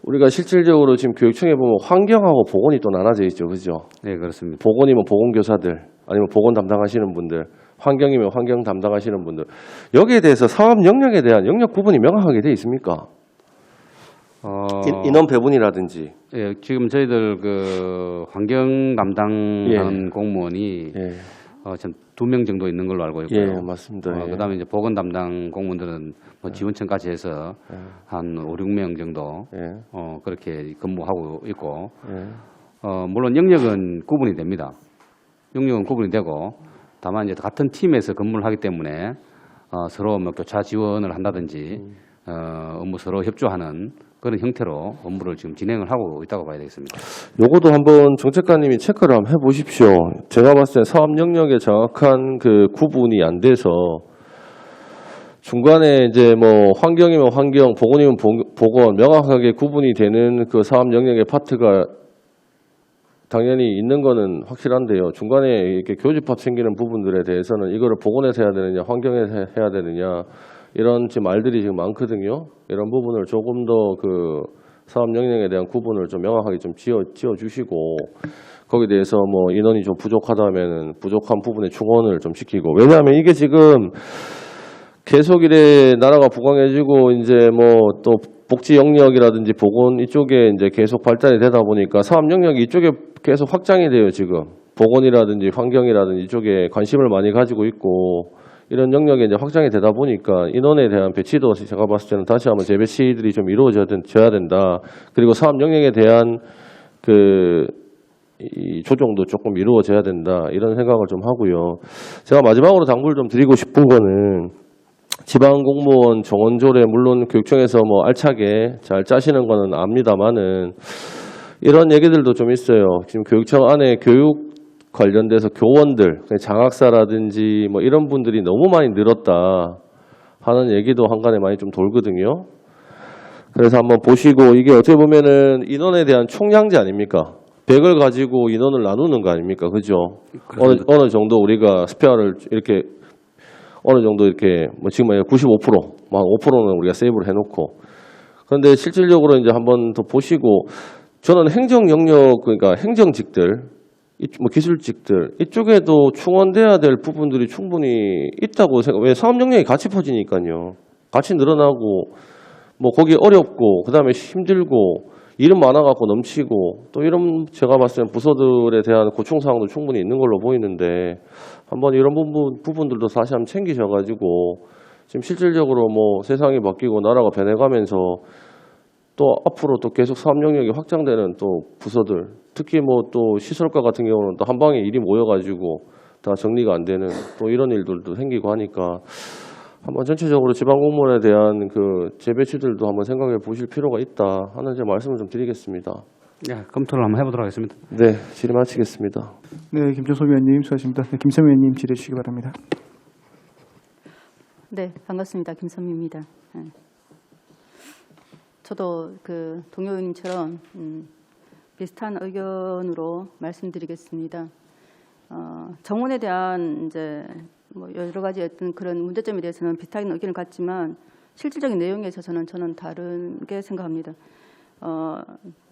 우리가 실질적으로 지금 교육청에 보면 환경하고 보건이 또 나눠져 있죠, 그죠? 네, 그렇습니다. 보건이면 보건교사들 아니면 보건 담당하시는 분들, 환경이면 환경 담당하시는 분들 여기에 대해서 사업 영역에 대한 영역 구분이 명확하게 돼 있습니까? 인원 배분이라든지. 예, 지금 저희들 그 환경 담당하는 공무원이 참 2명 정도 있는 걸로 알고 있고요. 예, 맞습니다. 그다음에 이제 보건 담당 공무원들은 뭐 지원청까지 해서 한 5, 6명 정도 그렇게 근무하고 있고 물론 영역은 구분이 됩니다. 영역은 구분이 되고 다만 이제 같은 팀에서 근무를 하기 때문에 서로 뭐 교차 지원을 한다든지 업무 서로 협조하는 그런 형태로 업무를 지금 진행을 하고 있다고 봐야 되겠습니다. 요것도 한번 정책관님이 체크를 한번 해보십시오. 제가 봤을 때 사업 영역의 정확한 그 구분이 안 돼서 중간에 이제 뭐 환경이면 환경, 보건이면 보건 명확하게 구분이 되는 그 사업 영역의 파트가 당연히 있는 거는 확실한데요. 중간에 이렇게 교집합 생기는 부분들에 대해서는 이거를 보건에서 해야 되느냐, 환경에서 해야 되느냐 이런 지금 말들이 지금 많거든요. 이런 부분을 조금 더 그 사업 영역에 대한 구분을 좀 명확하게 좀 지어 주시고 거기에 대해서 뭐 인원이 좀 부족하다면은 부족한 부분에 충원을 좀 시키고 왜냐하면 이게 지금 계속 이래 나라가 부강해지고 이제 뭐 또 복지 영역이라든지 보건 이쪽에 이제 계속 발달이 되다 보니까 사업 영역이 이쪽에 계속 확장이 돼요 지금 보건이라든지 환경이라든지 이쪽에 관심을 많이 가지고 있고 이런 영역에 이제 확장이 되다 보니까 인원에 대한 배치도 제가 봤을 때는 다시 한번 재배치들이 좀 이루어져야 된다. 그리고 사업 영역에 대한 이 조정도 조금 이루어져야 된다. 이런 생각을 좀 하고요. 제가 마지막으로 당부를 좀 드리고 싶은 거는 지방공무원 정원조례 물론 교육청에서 뭐 알차게 잘 짜시는 거는 압니다만은 이런 얘기들도 좀 있어요. 지금 교육청 안에 교육 관련돼서 교원들, 장학사라든지 뭐 이런 분들이 너무 많이 늘었다 하는 얘기도 한간에 많이 좀 돌거든요. 그래서 한번 보시고 이게 어떻게 보면은 인원에 대한 총량제 아닙니까? 100을 가지고 인원을 나누는 거 아닙니까? 그죠? 어느 정도 우리가 스페어를 이렇게 어느 정도 이렇게 뭐 지금 95%, 막 5%는 우리가 세이브를 해놓고 그런데 실질적으로 이제 한번 더 보시고 저는 행정 영역 그러니까 행정직들, 뭐 기술직들 이쪽에도 충원돼야 될 부분들이 충분히 있다고 생각. 왜 사업 영역이 같이 퍼지니까요. 같이 늘어나고 뭐 거기 어렵고 그다음에 힘들고 일은 많아갖고 넘치고 또 이런 제가 봤을 땐 부서들에 대한 고충사항도 충분히 있는 걸로 보이는데 한번 이런 부분들도 다시 한번 챙기셔가지고 지금 실질적으로 뭐 세상이 바뀌고 나라가 변해가면서 또 앞으로 또 계속 사업 영역이 확장되는 또 부서들 특히 뭐 또 시설과 같은 경우는 또 한 방에 일이 모여가지고 다 정리가 안 되는 또 이런 일들도 생기고 하니까 한번 전체적으로 지방공무원에 대한 그 재배치들도 한번 생각해 보실 필요가 있다 하는 제 말씀을 좀 드리겠습니다. 네, 검토를 한번 해보도록 하겠습니다. 네, 질의 마치겠습니다. 네, 김종석 위원님 수고하십니다. 네, 김선 위원님 질의 주시기 바랍니다. 네, 반갑습니다. 김선미입니다. 네. 저도 그 동료 의원님처럼 비슷한 의견으로 말씀드리겠습니다. 정원에 대한 이제 뭐 여러 가지 어떤 그런 문제점에 대해서는 비슷한 의견을 갖지만 실질적인 내용에 있어서는 저는 다르게 생각합니다.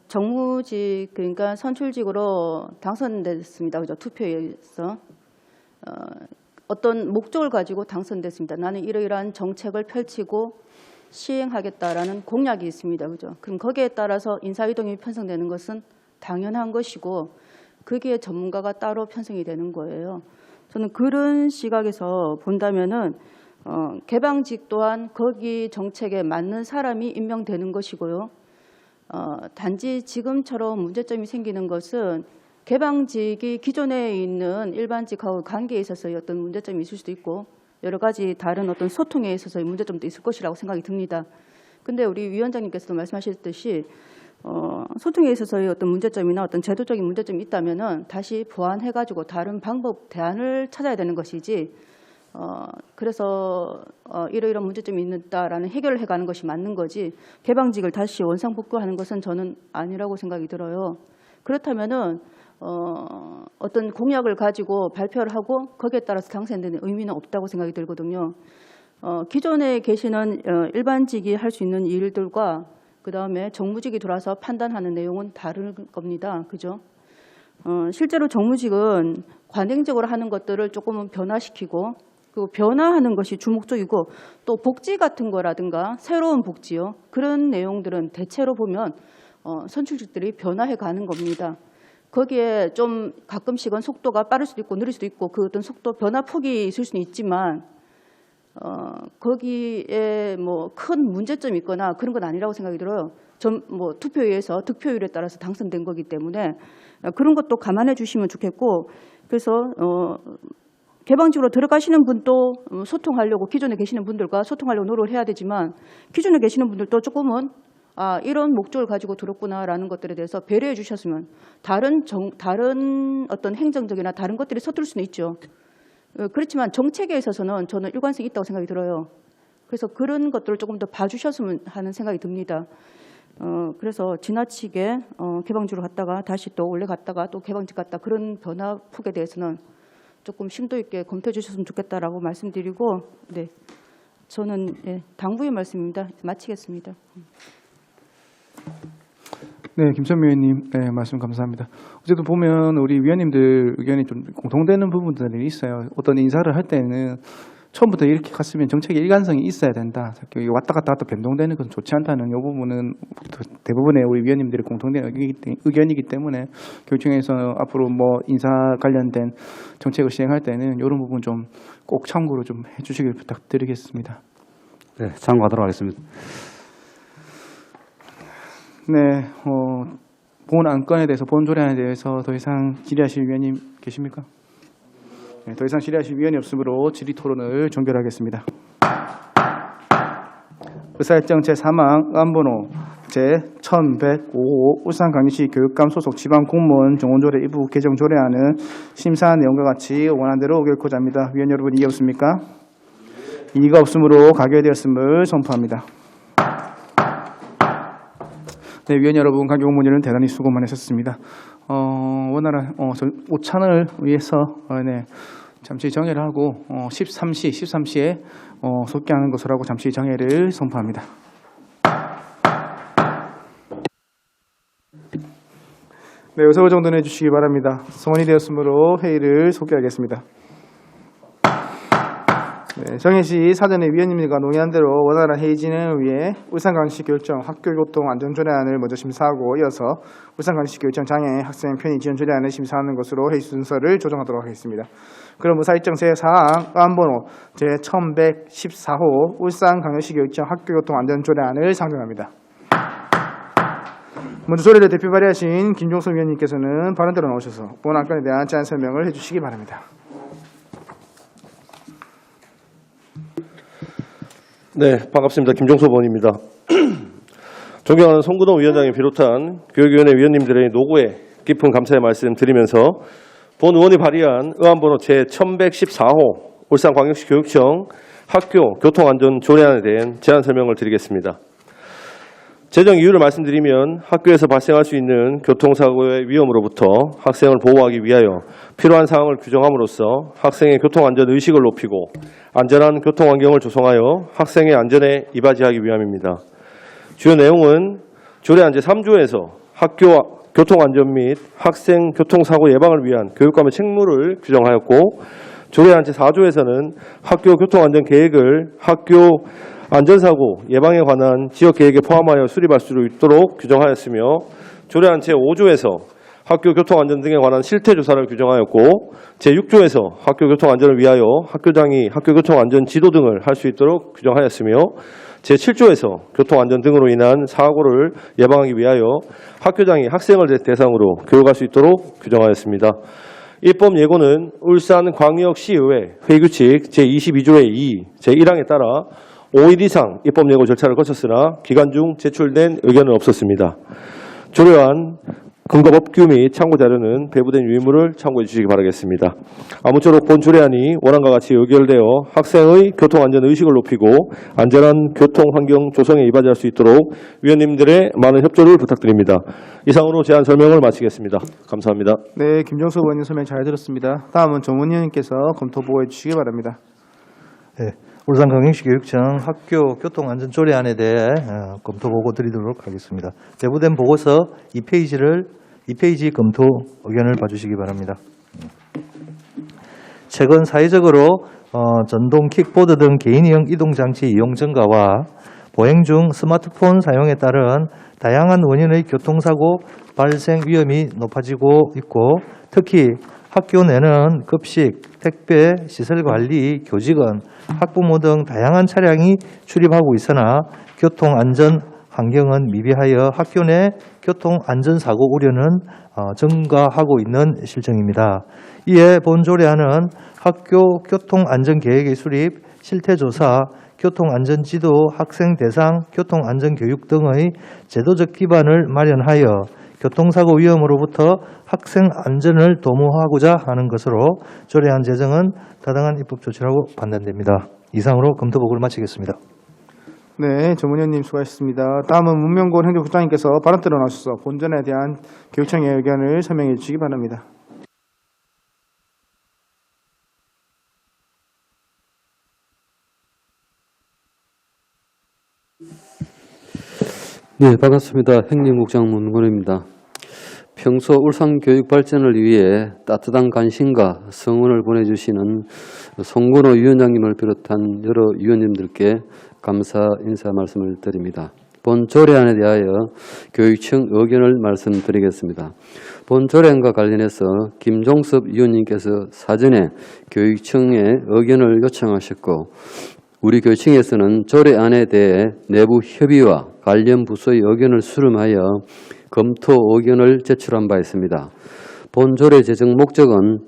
정무직 그러니까 선출직으로 당선됐습니다. 그죠? 투표에 의해서 어떤 목적을 가지고 당선됐습니다. 나는 이러이러한 정책을 펼치고 시행하겠다라는 공약이 있습니다. 그죠? 그럼 거기에 따라서 인사이동이 편성되는 것은 당연한 것이고 거기에 전문가가 따로 편성이 되는 거예요. 저는 그런 시각에서 본다면은 개방직 또한 거기 정책에 맞는 사람이 임명되는 것이고요. 단지 지금처럼 문제점이 생기는 것은 개방직이 기존에 있는 일반직하고 관계에 있어서의 어떤 문제점이 있을 수도 있고 여러 가지 다른 어떤 소통에 있어서의 문제점도 있을 것이라고 생각이 듭니다. 근데 우리 위원장님께서도 말씀하셨듯이 소통에 있어서의 어떤 문제점이나 어떤 제도적인 문제점이 있다면은 다시 보완해가지고 다른 방법, 대안을 찾아야 되는 것이지 그래서 이러이러한 문제점이 있다라는 해결을 해가는 것이 맞는 거지 개방직을 다시 원상복구하는 것은 저는 아니라고 생각이 들어요. 그렇다면은 어떤 공약을 가지고 발표를 하고 거기에 따라서 당선되는 의미는 없다고 생각이 들거든요. 기존에 계시는 일반직이 할 수 있는 일들과 그다음에 정무직이 들어와서 판단하는 내용은 다른 겁니다. 그죠? 실제로 정무직은 관행적으로 하는 것들을 조금은 변화시키고 그 변화하는 것이 주목적이고 또 복지 같은 거라든가 새로운 복지요. 그런 내용들은 대체로 보면 선출직들이 변화해 가는 겁니다. 거기에 좀 가끔씩은 속도가 빠를 수도 있고 느릴 수도 있고 그 어떤 속도 변화폭이 있을 수는 있지만 거기에 뭐 큰 문제점이 있거나 그런 건 아니라고 생각이 들어요. 뭐 투표에서 득표율에 따라서 당선된 거기 때문에 그런 것도 감안해 주시면 좋겠고 그래서 개방직으로 들어가시는 분도 소통하려고 기존에 계시는 분들과 소통하려고 노력을 해야 되지만 기존에 계시는 분들도 조금은 이런 목적을 가지고 들었구나라는 것들에 대해서 배려해 주셨으면 다른 어떤 행정적이나 다른 것들이 서툴 수는 있죠. 그렇지만 정책에 있어서는 저는 일관성이 있다고 생각이 들어요. 그래서 그런 것들을 조금 더 봐주셨으면 하는 생각이 듭니다. 그래서 지나치게 개방지로 갔다가 다시 또 올라갔다가 또 개방지 갔다 그런 변화폭에 대해서는 조금 심도 있게 검토해 주셨으면 좋겠다라고 말씀드리고, 네, 저는 당부의 말씀입니다. 마치겠습니다. 네, 김천미 의원님, 네, 말씀 감사합니다. 어쨌든 보면 우리 위원님들 의견이 좀 공통되는 부분들이 있어요. 어떤 인사를 할 때는 처음부터 이렇게 갔으면 정책의 일관성이 있어야 된다. 왔다 갔다 변동되는 것은 좋지 않다는 이 부분은 대부분의 우리 위원님들의 공통된 의견이기 때문에 교육청에서 앞으로 뭐 인사 관련된 정책을 시행할 때는 이런 부분 좀 꼭 참고로 좀 해주시길 부탁드리겠습니다. 네, 참고하도록 하겠습니다. 네, 본 안건에 대해서, 본 조례안에 대해서 더 이상 질의하실 위원님 계십니까? 네, 더 이상 질의하실 위원이 없으므로 질의 토론을 종결하겠습니다. 의사일정 제3항 의안번호 제1105호 울산광역시 교육감 소속 지방공무원 정원조례 일부 개정 조례안은 심사한 내용과 같이 원안대로 의결코자 합니다. 위원 여러분, 이해 없습니까? 이의가 없으므로 가결되었음을 선포합니다. 네, 위원 여러분, 관계 공무원들은 대단히 수고 많으셨습니다. 원활한 오찬을 위해서 네, 잠시 정회를 하고 13시에 속개하는 것으로 하고 잠시 정회를 선포합니다. 네, 의석을 정돈해 주시기 바랍니다. 성원이 되었으므로 회의를 속개하겠습니다. 네, 정회시 사전에 위원님들과 논의한 대로 원활한 회의 진행을 위해 울산광역시 교육청 학교교통안전조례안을 먼저 심사하고 이어서 울산광역시 교육청 장애 학생 편의 지원 조례안을 심사하는 것으로 회의 순서를 조정하도록 하겠습니다. 그럼 의사일정 제4항 의안번호 제1114호 울산광역시 교육청 학교교통안전조례안을 상정합니다. 먼저 조례를 대표 발의하신 김종석 위원님께서는 발언대로 나오셔서 본 안건에 대한 제안 설명을 해주시기 바랍니다. 네, 반갑습니다. 김종석 의원입니다. 존경하는 송근호 위원장을 비롯한 교육위원회 위원님들의 노고에 깊은 감사의 말씀 드리면서 본 의원이 발의한 의안번호 제1114호 울산광역시 교육청 학교 교통안전 조례안에 대한 제안 설명을 드리겠습니다. 재정 이유를 말씀드리면 학교에서 발생할 수 있는 교통사고의 위험으로부터 학생을 보호하기 위하여 필요한 사항을 규정함으로써 학생의 교통안전 의식을 높이고 안전한 교통환경을 조성하여 학생의 안전에 이바지하기 위함입니다. 주요 내용은 조례안 제3조에서 학교 교통안전 및 학생 교통사고 예방을 위한 교육감의 책무를 규정하였고, 조례안 제4조에서는 학교 교통안전 계획을 학교 안전사고 예방에 관한 지역계획에 포함하여 수립할 수 있도록 규정하였으며, 조례안 제5조에서 학교 교통안전 등에 관한 실태조사를 규정하였고, 제6조에서 학교 교통안전을 위하여 학교장이 학교 교통안전 지도 등을 할 수 있도록 규정하였으며, 제7조에서 교통안전 등으로 인한 사고를 예방하기 위하여 학교장이 학생을 대상으로 교육할 수 있도록 규정하였습니다. 입법 예고는 울산광역시의회 회의규칙 제22조의 2, 제1항에 따라 5일 이상 입법 예고 절차를 거쳤으나 기간 중 제출된 의견은 없었습니다. 조례안 근거 법규 및 참고 자료는 배부된 유의물을 참고해 주시기 바라겠습니다. 아무쪼록 본 조례안이 원안과 같이 의결되어 학생의 교통안전 의식을 높이고 안전한 교통환경 조성에 이바지할 수 있도록 위원님들의 많은 협조를 부탁드립니다. 이상으로 제안 설명을 마치겠습니다. 감사합니다. 네, 김종석 의원님 설명 잘 들었습니다. 다음은 정원 의원님께서 검토 보고해 주시기 바랍니다. 네, 울산광역시 교육청 학교 교통안전 조례안에 대해 검토 보고 드리도록 하겠습니다. 배부된 보고서 2페이지 검토 의견을 봐주시기 바랍니다. 최근 사회적으로 전동 킥보드 등 개인형 이동장치 이용 증가와 보행 중 스마트폰 사용에 따른 다양한 원인의 교통사고 발생 위험이 높아지고 있고, 특히 학교 내는 급식, 택배, 시설관리, 교직원, 학부모 등 다양한 차량이 출입하고 있으나 교통안전 환경은 미비하여 학교 내 교통안전사고 우려는 증가하고 있는 실정입니다. 이에 본 조례안은 학교 교통안전계획의 수립, 실태조사, 교통안전지도, 학생 대상 교통안전교육 등의 제도적 기반을 마련하여 교통사고 위험으로부터 학생 안전을 도모하고자 하는 것으로 조례안 제정은 타당한 입법 조치라고 판단됩니다. 이상으로 검토 보고를 마치겠습니다. 네, 전문위원님 수고하셨습니다. 다음은 문명권 행정국장님께서 발언대로 나서서 본전에 대한 교육청의 의견을 설명해 주시기 바랍니다. 네, 반갑습니다. 행정국장 문건입니다. 평소 울산 교육 발전을 위해 따뜻한 관심과 성원을 보내주시는 송건호 위원장님을 비롯한 여러 위원님들께 감사 인사 말씀을 드립니다. 본 조례안에 대하여 교육청 의견을 말씀드리겠습니다. 본 조례안과 관련해서 김종섭 위원님께서 사전에 교육청에 의견을 요청하셨고 우리 교육청에서는 조례안에 대해 내부 협의와 관련 부서의 의견을 수렴하여 검토 의견을 제출한 바 있습니다. 본 조례 제정 목적은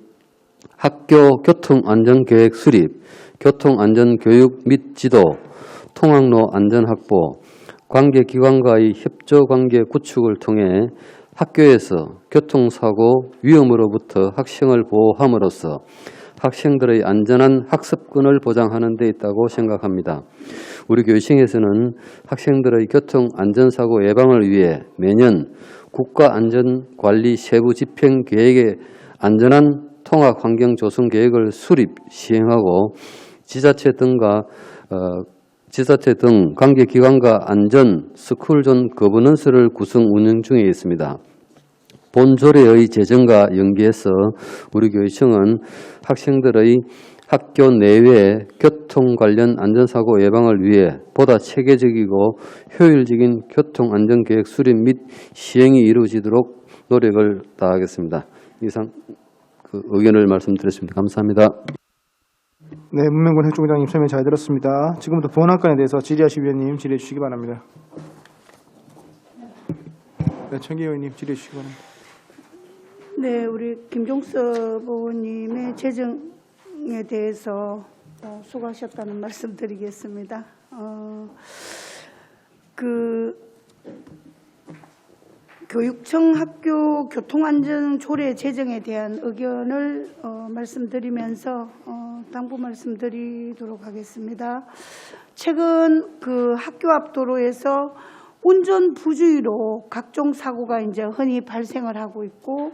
학교 교통안전계획 수립, 교통안전교육 및 지도, 통학로 안전확보, 관계기관과의 협조관계 구축을 통해 학교에서 교통사고 위험으로부터 학생을 보호함으로써 학생들의 안전한 학습권을 보장하는 데 있다고 생각합니다. 우리 교육청에서는 학생들의 교통안전사고 예방을 위해 매년 국가안전관리 세부집행계획의 안전한 통학환경 조성 계획을 수립, 시행하고 지자체 등 관계기관과 안전 스쿨존 거버넌스를 구성 운영 중에 있습니다. 본 조례의 제정과 연계해서 우리 교육청은 학생들의 학교 내외 교통 관련 안전사고 예방을 위해 보다 체계적이고 효율적인 교통안전계획 수립 및 시행이 이루어지도록 노력을 다하겠습니다. 이상 의견을 말씀드렸습니다. 감사합니다. 네, 문명권 행정국장님 설명 잘 들었습니다. 지금부터 보안안건에 대해서 질의하실 위원님 질의해 주시기 바랍니다. 네, 청기 의원님 질의해 주시기 바랍니다. 네, 우리 김종섭 의원님의 재정에 대해서 수고하셨다는 말씀 드리겠습니다. 교육청 학교 교통안전 조례 제정에 대한 의견을 말씀드리면서 당부 말씀드리도록 하겠습니다. 최근 학교 앞 도로에서 운전 부주의로 각종 사고가 이제 흔히 발생을 하고 있고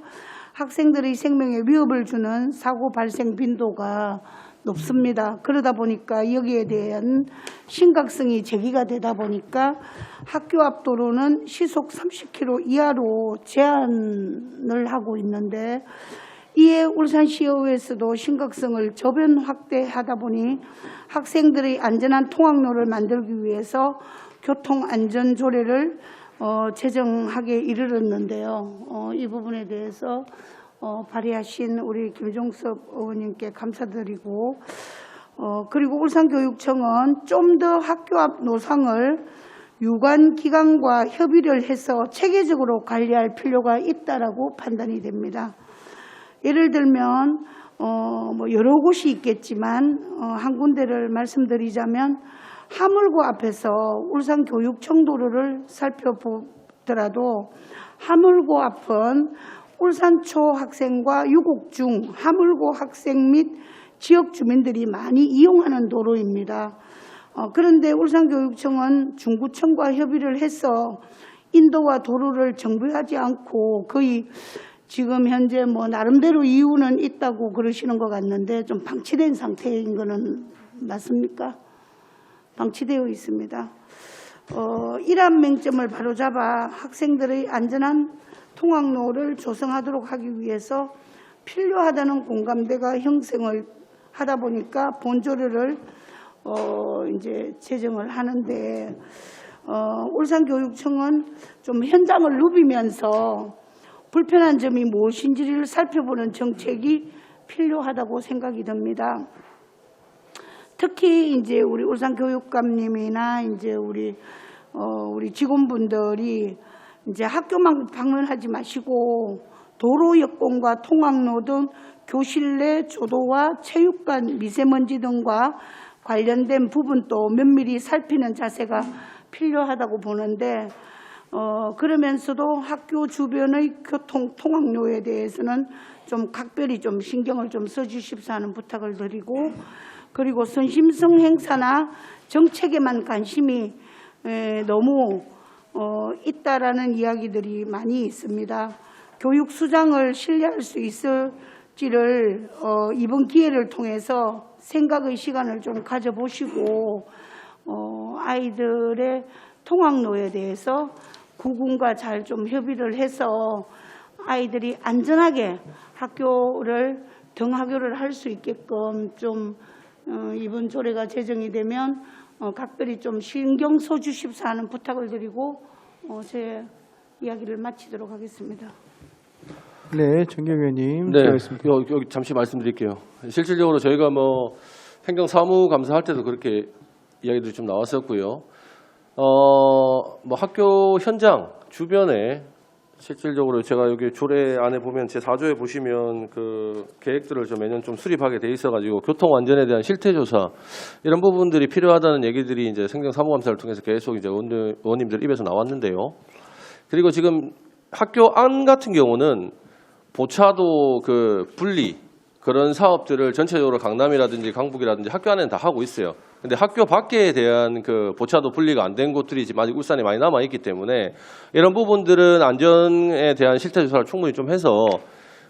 학생들의 생명에 위협을 주는 사고 발생 빈도가 높습니다. 그러다 보니까 여기에 대한 심각성이 제기가 되다 보니까 학교 앞 도로는 시속 30km 이하로 제한을 하고 있는데 이에 울산시의회에서도 심각성을 저변 확대하다 보니 학생들의 안전한 통학로를 만들기 위해서 교통안전조례를 제정하게 이르렀는데요. 이 부분에 대해서 발의하신 우리 김종섭 의원님께 감사드리고 그리고 울산교육청은 좀 더 학교 앞 노상을 유관기관과 협의를 해서 체계적으로 관리할 필요가 있다라고 판단이 됩니다. 예를 들면 뭐 여러 곳이 있겠지만 한 군데를 말씀드리자면 하물고 앞에서 울산교육청 도로를 살펴보더라도 하물고 앞은 울산초 학생과 유곡 중 하물고 학생 및 지역 주민들이 많이 이용하는 도로입니다. 그런데 울산교육청은 중구청과 협의를 해서 인도와 도로를 정비하지 않고 거의 지금 현재 뭐 나름대로 이유는 있다고 그러시는 것 같는데 좀 방치된 상태인 거는 맞습니까? 방치되어 있습니다. 이러한 맹점을 바로잡아 학생들의 안전한 통학로를 조성하도록 하기 위해서 필요하다는 공감대가 형성을 하다 보니까 본조례를 이제 제정을 하는데 울산교육청은 좀 현장을 누비면서 불편한 점이 무엇인지를 살펴보는 정책이 필요하다고 생각이 듭니다. 특히 이제 우리 울산교육감님이나 이제 우리 직원분들이 이제 학교만 방문하지 마시고 도로 여건과 통학로 등 교실 내 조도와 체육관 미세먼지 등과 관련된 부분도 면밀히 살피는 자세가 필요하다고 보는데 그러면서도 학교 주변의 교통 통학로에 대해서는 좀 각별히 좀 신경을 좀 써주십사 하는 부탁을 드리고 그리고 선심성 행사나 정책에만 관심이 너무 있다라는 이야기들이 많이 있습니다. 교육 수장을 신뢰할 수 있을지를 이번 기회를 통해서 생각의 시간을 좀 가져보시고 아이들의 통학로에 대해서 구군과 잘 좀 협의를 해서 아이들이 안전하게 등하교를 할 수 있게끔 좀 이번 조례가 제정이 되면 각별히 좀 신경 써주십사 하는 부탁을 드리고 제 이야기를 마치도록 하겠습니다. 네, 정경 의원님. 네, 들어가겠습니다. 여기 잠시 말씀드릴게요. 실질적으로 저희가 뭐 행정사무감사 할 때도 그렇게 이야기들이 좀 나왔었고요. 뭐 학교 현장 주변에 실질적으로 제가 여기 조례 안에 보면 제 4조에 보시면 그 계획들을 좀 매년 좀 수립하게 돼 있어가지고 교통 안전에 대한 실태조사 이런 부분들이 필요하다는 얘기들이 이제 행정사무감사를 통해서 계속 이제 의원님들 입에서 나왔는데요. 그리고 지금 학교 안 같은 경우는 보차도 그 분리 그런 사업들을 전체적으로 강남이라든지 강북이라든지 학교 안에는 다 하고 있어요. 근데 학교 밖에 대한 그 보차도 분리가 안 된 곳들이 지금 아직 울산에 많이 남아 있기 때문에 이런 부분들은 안전에 대한 실태 조사를 충분히 좀 해서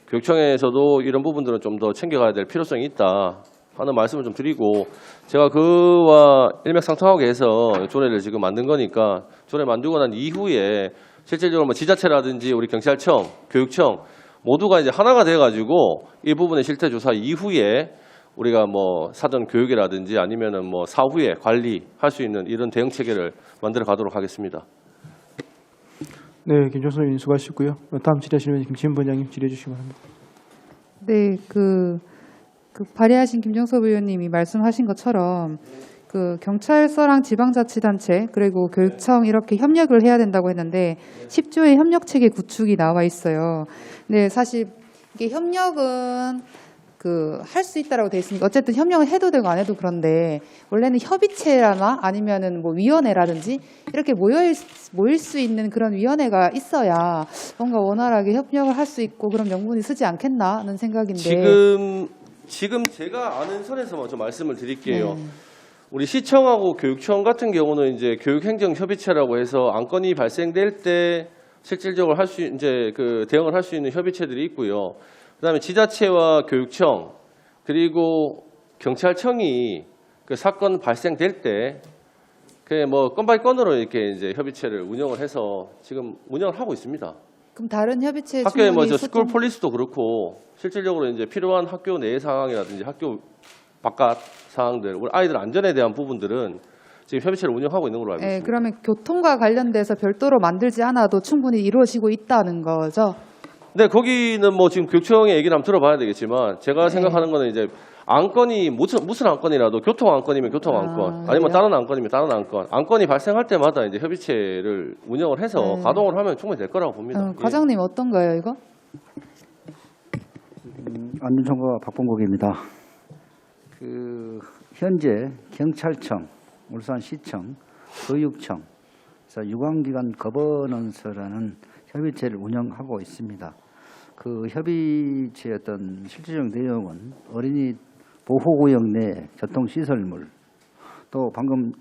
교육청에서도 이런 부분들은 좀 더 챙겨가야 될 필요성이 있다 하는 말씀을 좀 드리고 제가 그와 일맥상통하게 해서 조례를 지금 만든 거니까 조례 만들고 난 이후에 실질적으로 뭐 지자체라든지 우리 경찰청, 교육청 모두가 이제 하나가 돼가지고 이 부분의 실태 조사 이후에 우리가 뭐 사전 교육이라든지 아니면은 뭐 사후에 관리할 수 있는 이런 대응 체계를 만들어 가도록 하겠습니다. 네, 김종석 의원님 수고하셨고요. 다음 질의하시는 김치현 부장님 질의해 주시기 바랍니다. 네, 그 발의하신 김정섭 의원님이 말씀하신 것처럼 그 경찰서랑 지방자치단체 그리고 교육청 이렇게 협력을 해야 된다고 했는데 10조의 협력체계 구축이 나와 있어요. 네, 사실 이게 협력은 할 수 있다라고 돼 있으니까 어쨌든 협력을 해도 되고 안 해도 그런데 원래는 협의체라나 아니면은 뭐 위원회라든지 이렇게 모일 수 있는 그런 위원회가 있어야 뭔가 원활하게 협력을 할 수 있고 그런 명분이 쓰지 않겠나 하는 생각인데 지금 제가 아는 선에서만 좀 말씀을 드릴게요. 우리 시청하고 교육청 같은 경우는 이제 교육행정협의체라고 해서 안건이 발생될 때 실질적으로 이제 그 대응을 할 수 있는 협의체들이 있고요. 그다음에 지자체와 교육청 그리고 경찰청이 그 사건 발생될 때 그 뭐 건 바이 건으로 이렇게 이제 협의체를 운영을 해서 지금 운영을 하고 있습니다. 그럼 다른 협의체 학교에 뭐 저 스쿨 폴리스도 그렇고 실질적으로 이제 필요한 학교 내 상황이라든지 학교 바깥 상황들, 우리 아이들 안전에 대한 부분들은 지금 협의체를 운영하고 있는 걸로 알고 있습니다. 네, 그러면 교통과 관련돼서 별도로 만들지 않아도 충분히 이루어지고 있다는 거죠? 네, 거기는 뭐 지금 교육청의 얘기를 한번 들어봐야 되겠지만 제가 생각하는 거는 이제 안건이 무슨 안건이라도 교통 안건이면 교통 안건, 아니면 다른 안건이면 다른 안건이 발생할 때마다 이제 협의체를 운영을 해서 가동을 하면 충분히 될 거라고 봅니다. 과장님 어떤가요, 이거? 안전청과 박봉국입니다. 현재 경찰청, 울산시청, 교육청, 유관기관 거버넌스라는 협의체를 운영하고 있습니다. 그 협의체의 어떤 실질적 내용은 어린이 보호구역 내 교통시설물, 또 방금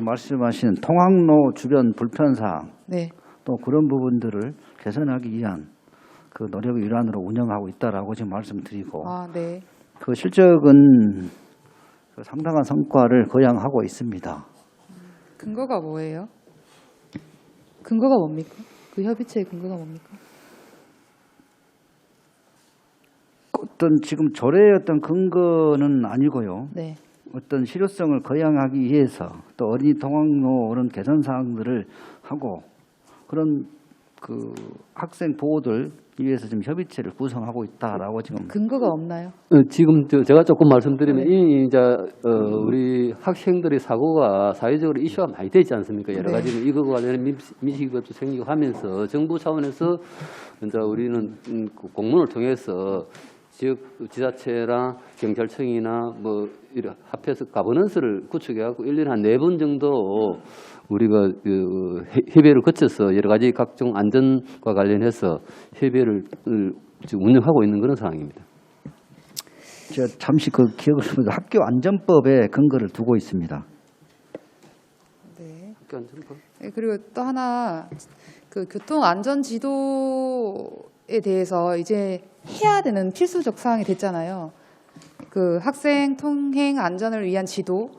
말씀하신 통학로 주변 불편사항, 네. 또 그런 부분들을 개선하기 위한 그 노력의 일환으로 운영하고 있다라고 지금 말씀드리고, 네. 그 실적은 상당한 성과를 거양하고 있습니다. 근거가 뭐예요? 근거가 뭡니까? 그 협의체의 근거가 뭡니까? 어떤 지금 조례의 어떤 근거는 아니고요. 네. 어떤 실효성을 거양하기 위해서 또 어린이 통학로 그런 개선 사항들을 하고 그런 그 학생 보호들 위해서 지금 협의체를 구성하고 있다라고 지금. 근거가 없나요? 지금 제가 조금 말씀드리면 이제 우리 학생들의 사고가 사회적으로 이슈가 많이 되지 않습니까? 여러 가지 이거와 관련된 민식이 것도 생기고 하면서 정부 차원에서 이제 우리는 공문을 통해서 지역 지자체나 경찰청이나 뭐 이런 합해서 가버넌스를 구축해갖고 1년에 한 4번 정도 우리가 협의를 거쳐서 여러 가지 각종 안전과 관련해서 협의를 지금 운영하고 있는 그런 상황입니다. 잠시 그 기억을 좀 학교 안전법에 근거를 두고 있습니다. 네. 학교 안전법. 네, 그리고 또 하나 그 교통 안전 지도에 대해서 이제 해야 되는 필수적 사항이 됐잖아요. 그 학생 통행 안전을 위한 지도,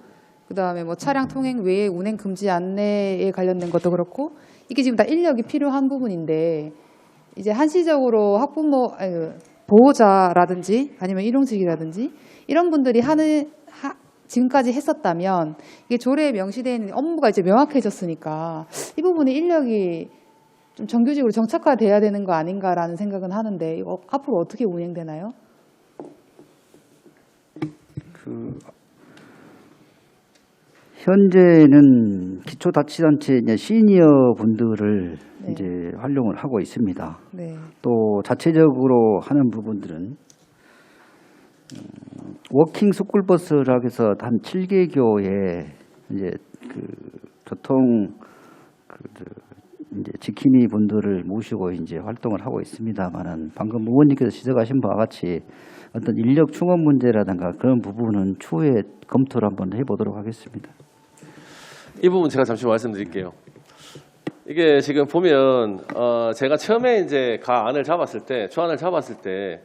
그다음에 뭐 차량 통행 외에 운행 금지 안내에 관련된 것도 그렇고 이게 지금 다 인력이 필요한 부분인데 이제 한시적으로 학부모 보호자라든지 아니면 일용직이라든지 이런 분들이 지금까지 했었다면 이게 조례에 명시되어 있는 업무가 이제 명확해졌으니까 이 부분에 인력이 좀 정규직으로 정착화돼야 되는 거 아닌가라는 생각은 하는데 이거 앞으로 어떻게 운영되나요? 현재는 기초자치단체 이제 시니어 분들을 네. 이제 활용을 하고 있습니다. 네. 또 자체적으로 하는 부분들은 워킹 스쿨버스라고 해서 한 7개교의 이제 그 교통 이제 지킴이 분들을 모시고 이제 활동을 하고 있습니다만은 방금 의원님께서 지적하신 바와 같이 어떤 인력 충원 문제라든가 그런 부분은 추후에 검토를 한번 해보도록 하겠습니다. 이 부분 제가 잠시 말씀드릴게요. 이게 지금 보면 제가 처음에 이제 조안을 잡았을 때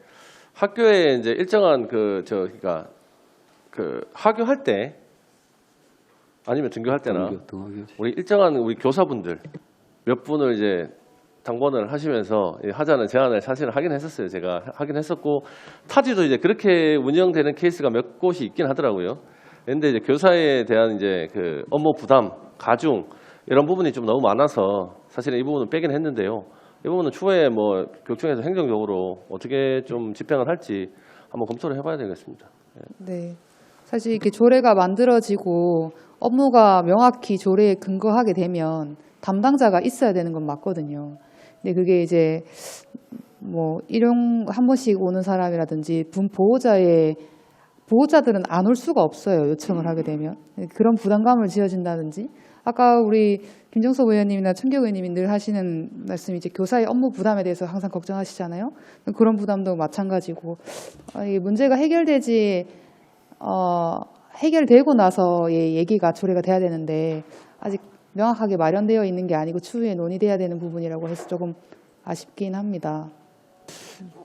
학교에 이제 일정한 그러니까 하교할 때 아니면 등교할 때나 우리 일정한 우리 교사분들 몇 분을 이제 당번을 하시면서 하자는 제안을 사실은 하긴 했었어요. 제가 하긴 했었고 타지도 이제 그렇게 운영되는 케이스가 몇 곳이 있긴 하더라고요. 그런데 이제 교사에 대한 이제 그 업무 부담, 가중 이런 부분이 좀 너무 많아서 사실은 이 부분은 빼긴 했는데요. 이 부분은 추후에 뭐 교육청에서 행정적으로 어떻게 좀 집행을 할지 한번 검토를 해봐야 되겠습니다. 네. 사실 이렇게 조례가 만들어지고 업무가 명확히 조례에 근거하게 되면 담당자가 있어야 되는 건 맞거든요. 근데 그게 이제 뭐 일용 한 번씩 오는 사람이라든지 보호자들은 안 올 수가 없어요. 요청을 하게 되면 그런 부담감을 지어진다든지 아까 우리 김정석 의원님이나 천경 의원님이 늘 하시는 말씀이 이제 교사의 업무 부담에 대해서 항상 걱정하시잖아요. 그런 부담도 마찬가지고 이게 문제가 해결되고 나서의 얘기가 조례가 돼야 되는데 아직 명확하게 마련되어 있는 게 아니고 추후에 논의돼야 되는 부분이라고 해서 조금 아쉽긴 합니다.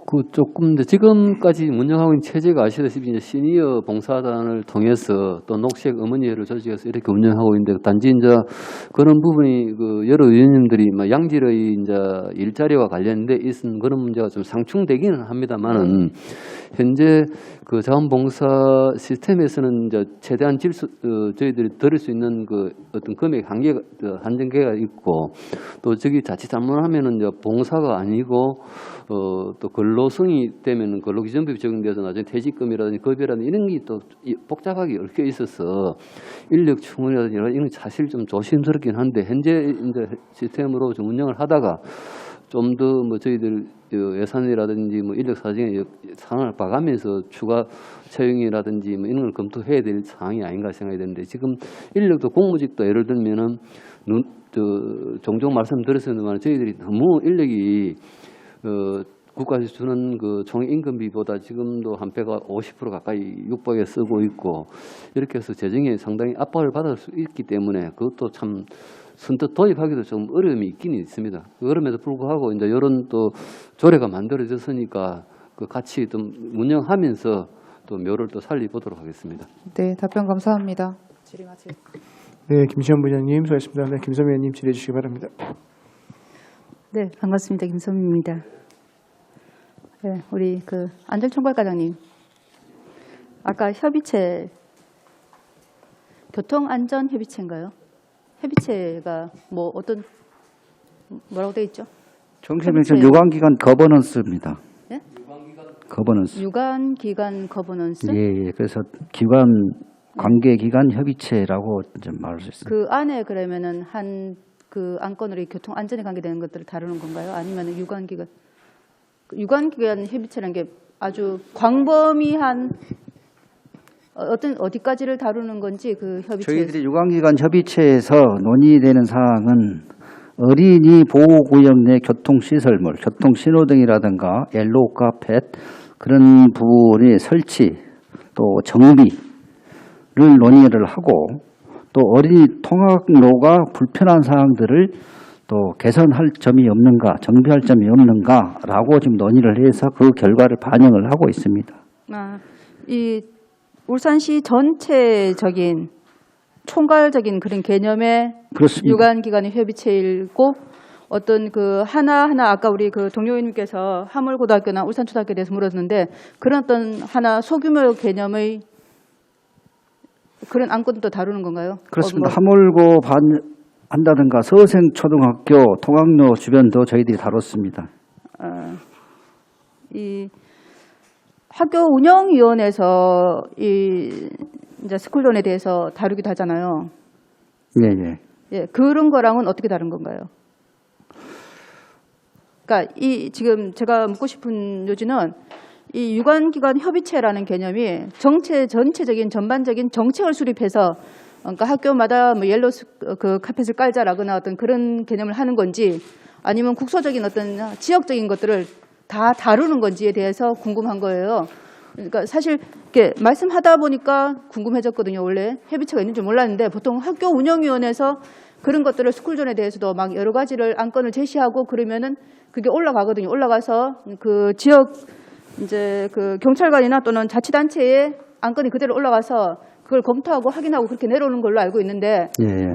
그 조금 지금까지 운영하고 있는 체제가 아시다시피 이제 시니어 봉사단을 통해서 또 녹색 어머니회를 조직해서 이렇게 운영하고 있는데 단지 이제 그런 부분이 그 여러 의원님들이 막 양질의 이제 일자리와 관련돼 있은 그런 문제가 좀 상충되기는 합니다만은 현재 그 자원봉사 시스템에서는 이제 최대한 저희들이 들을 수 있는 그 어떤 금액 한정계가 있고 또 저기 자칫 잘못하면은 이제 봉사가 아니고 또 근로성이 되면 근로기준법이 적용돼서 나중에 퇴직금이라든지 급여라든지 이런 게 또 복잡하게 얽혀 있어서 인력 충원이라든지 이런 건 사실 좀 조심스럽긴 한데 현재 이제 시스템으로 좀 운영을 하다가 좀 더 뭐 저희들 예산이라든지 뭐 인력 사정에 상황을 봐가면서 추가 채용이라든지 뭐 이런 걸 검토해야 될 상황이 아닌가 생각이 되는데 지금 인력도 공무직도 예를 들면은 종종 말씀드렸습니다만 저희들이 너무 인력이 국가에서 주는 그 총임금비보다 지금도 한 배가 50% 가까이 육박에 쓰고 있고 이렇게 해서 재정에 상당히 압박을 받을 수 있기 때문에 그것도 참 선뜻 도입하기도 좀 어려움이 있긴 있습니다. 그럼에도 불구하고 이제 이런 또 조례가 만들어졌으니까 그 같이 좀 운영하면서 또 묘를 또 살려보도록 하겠습니다. 네, 답변 감사합니다. 질의 마치겠습니다. 네, 김시현 부장님 수고하셨습니다. 네, 김선미 의원님 질의해 주시기 바랍니다. 네, 반갑습니다. 김선미입니다. 네, 우리 그 안전총괄과장님, 아까 협의체 교통안전협의체인가요? 협의체가 뭐 뭐라고 돼 있죠? 정치명칭 유관기관 거버넌스입니다. 네? 거버넌스. 유관기관 거버넌스? 예. 그래서 관계기관 협의체라고 좀 말할 수 있습니다. 그 안에 그러면은 한 그 안건으로 교통 안전에 관계되는 것들을 다루는 건가요? 아니면 유관기관 협의체라는 게 아주 광범위한 어디까지를 다루는 건지 그 협의체. 저희들이 유관기관 협의체에서 논의되는 사항은 어린이 보호구역 내 교통시설물, 교통신호등이라든가 옐로우 카펫 그런 부분의 설치 또 정비를 논의를 하고 또 어린이 통학로가 불편한 사항들을 또 개선할 점이 없는가, 정비할 점이 없는가라고 지금 논의를 해서 그 결과를 반영을 하고 있습니다. 이 울산시 전체적인 총괄적인 그런 개념의 그렇습니다. 유관기관의 협의체이고 어떤 그 하나하나 아까 우리 그 동료 의원님께서 하물고등학교나 울산초등학교에 대해서 물었는데 그런 어떤 하나 소규모 개념의 그런 안건도 다루는 건가요? 그렇습니다. 하물고 한다든가 서생초등학교 통학로 주변도 저희들이 다뤘습니다. 이 학교 운영위원회에서 이 이제 스쿨존에 대해서 다루기도 하잖아요. 예. 예, 그런 거랑은 어떻게 다른 건가요? 그러니까 이 지금 제가 묻고 싶은 요지는 이 유관기관 협의체라는 개념이 전체적인 전반적인 정책을 수립해서 그러니까 학교마다 뭐 옐로우 그 카펫을 깔자라거나 어떤 그런 개념을 하는 건지 아니면 국소적인 어떤 지역적인 것들을 다 다루는 건지에 대해서 궁금한 거예요. 그러니까 사실 이렇게 말씀하다 보니까 궁금해졌거든요. 원래 협의체가 있는 줄 몰랐는데 보통 학교 운영위원회에서 그런 것들을 스쿨존에 대해서도 막 여러 가지를 안건을 제시하고 그러면은 그게 올라가거든요. 올라가서 그 지역 이제 그 경찰관이나 또는 자치단체의 안건이 그대로 올라가서 그걸 검토하고 확인하고 그렇게 내려오는 걸로 알고 있는데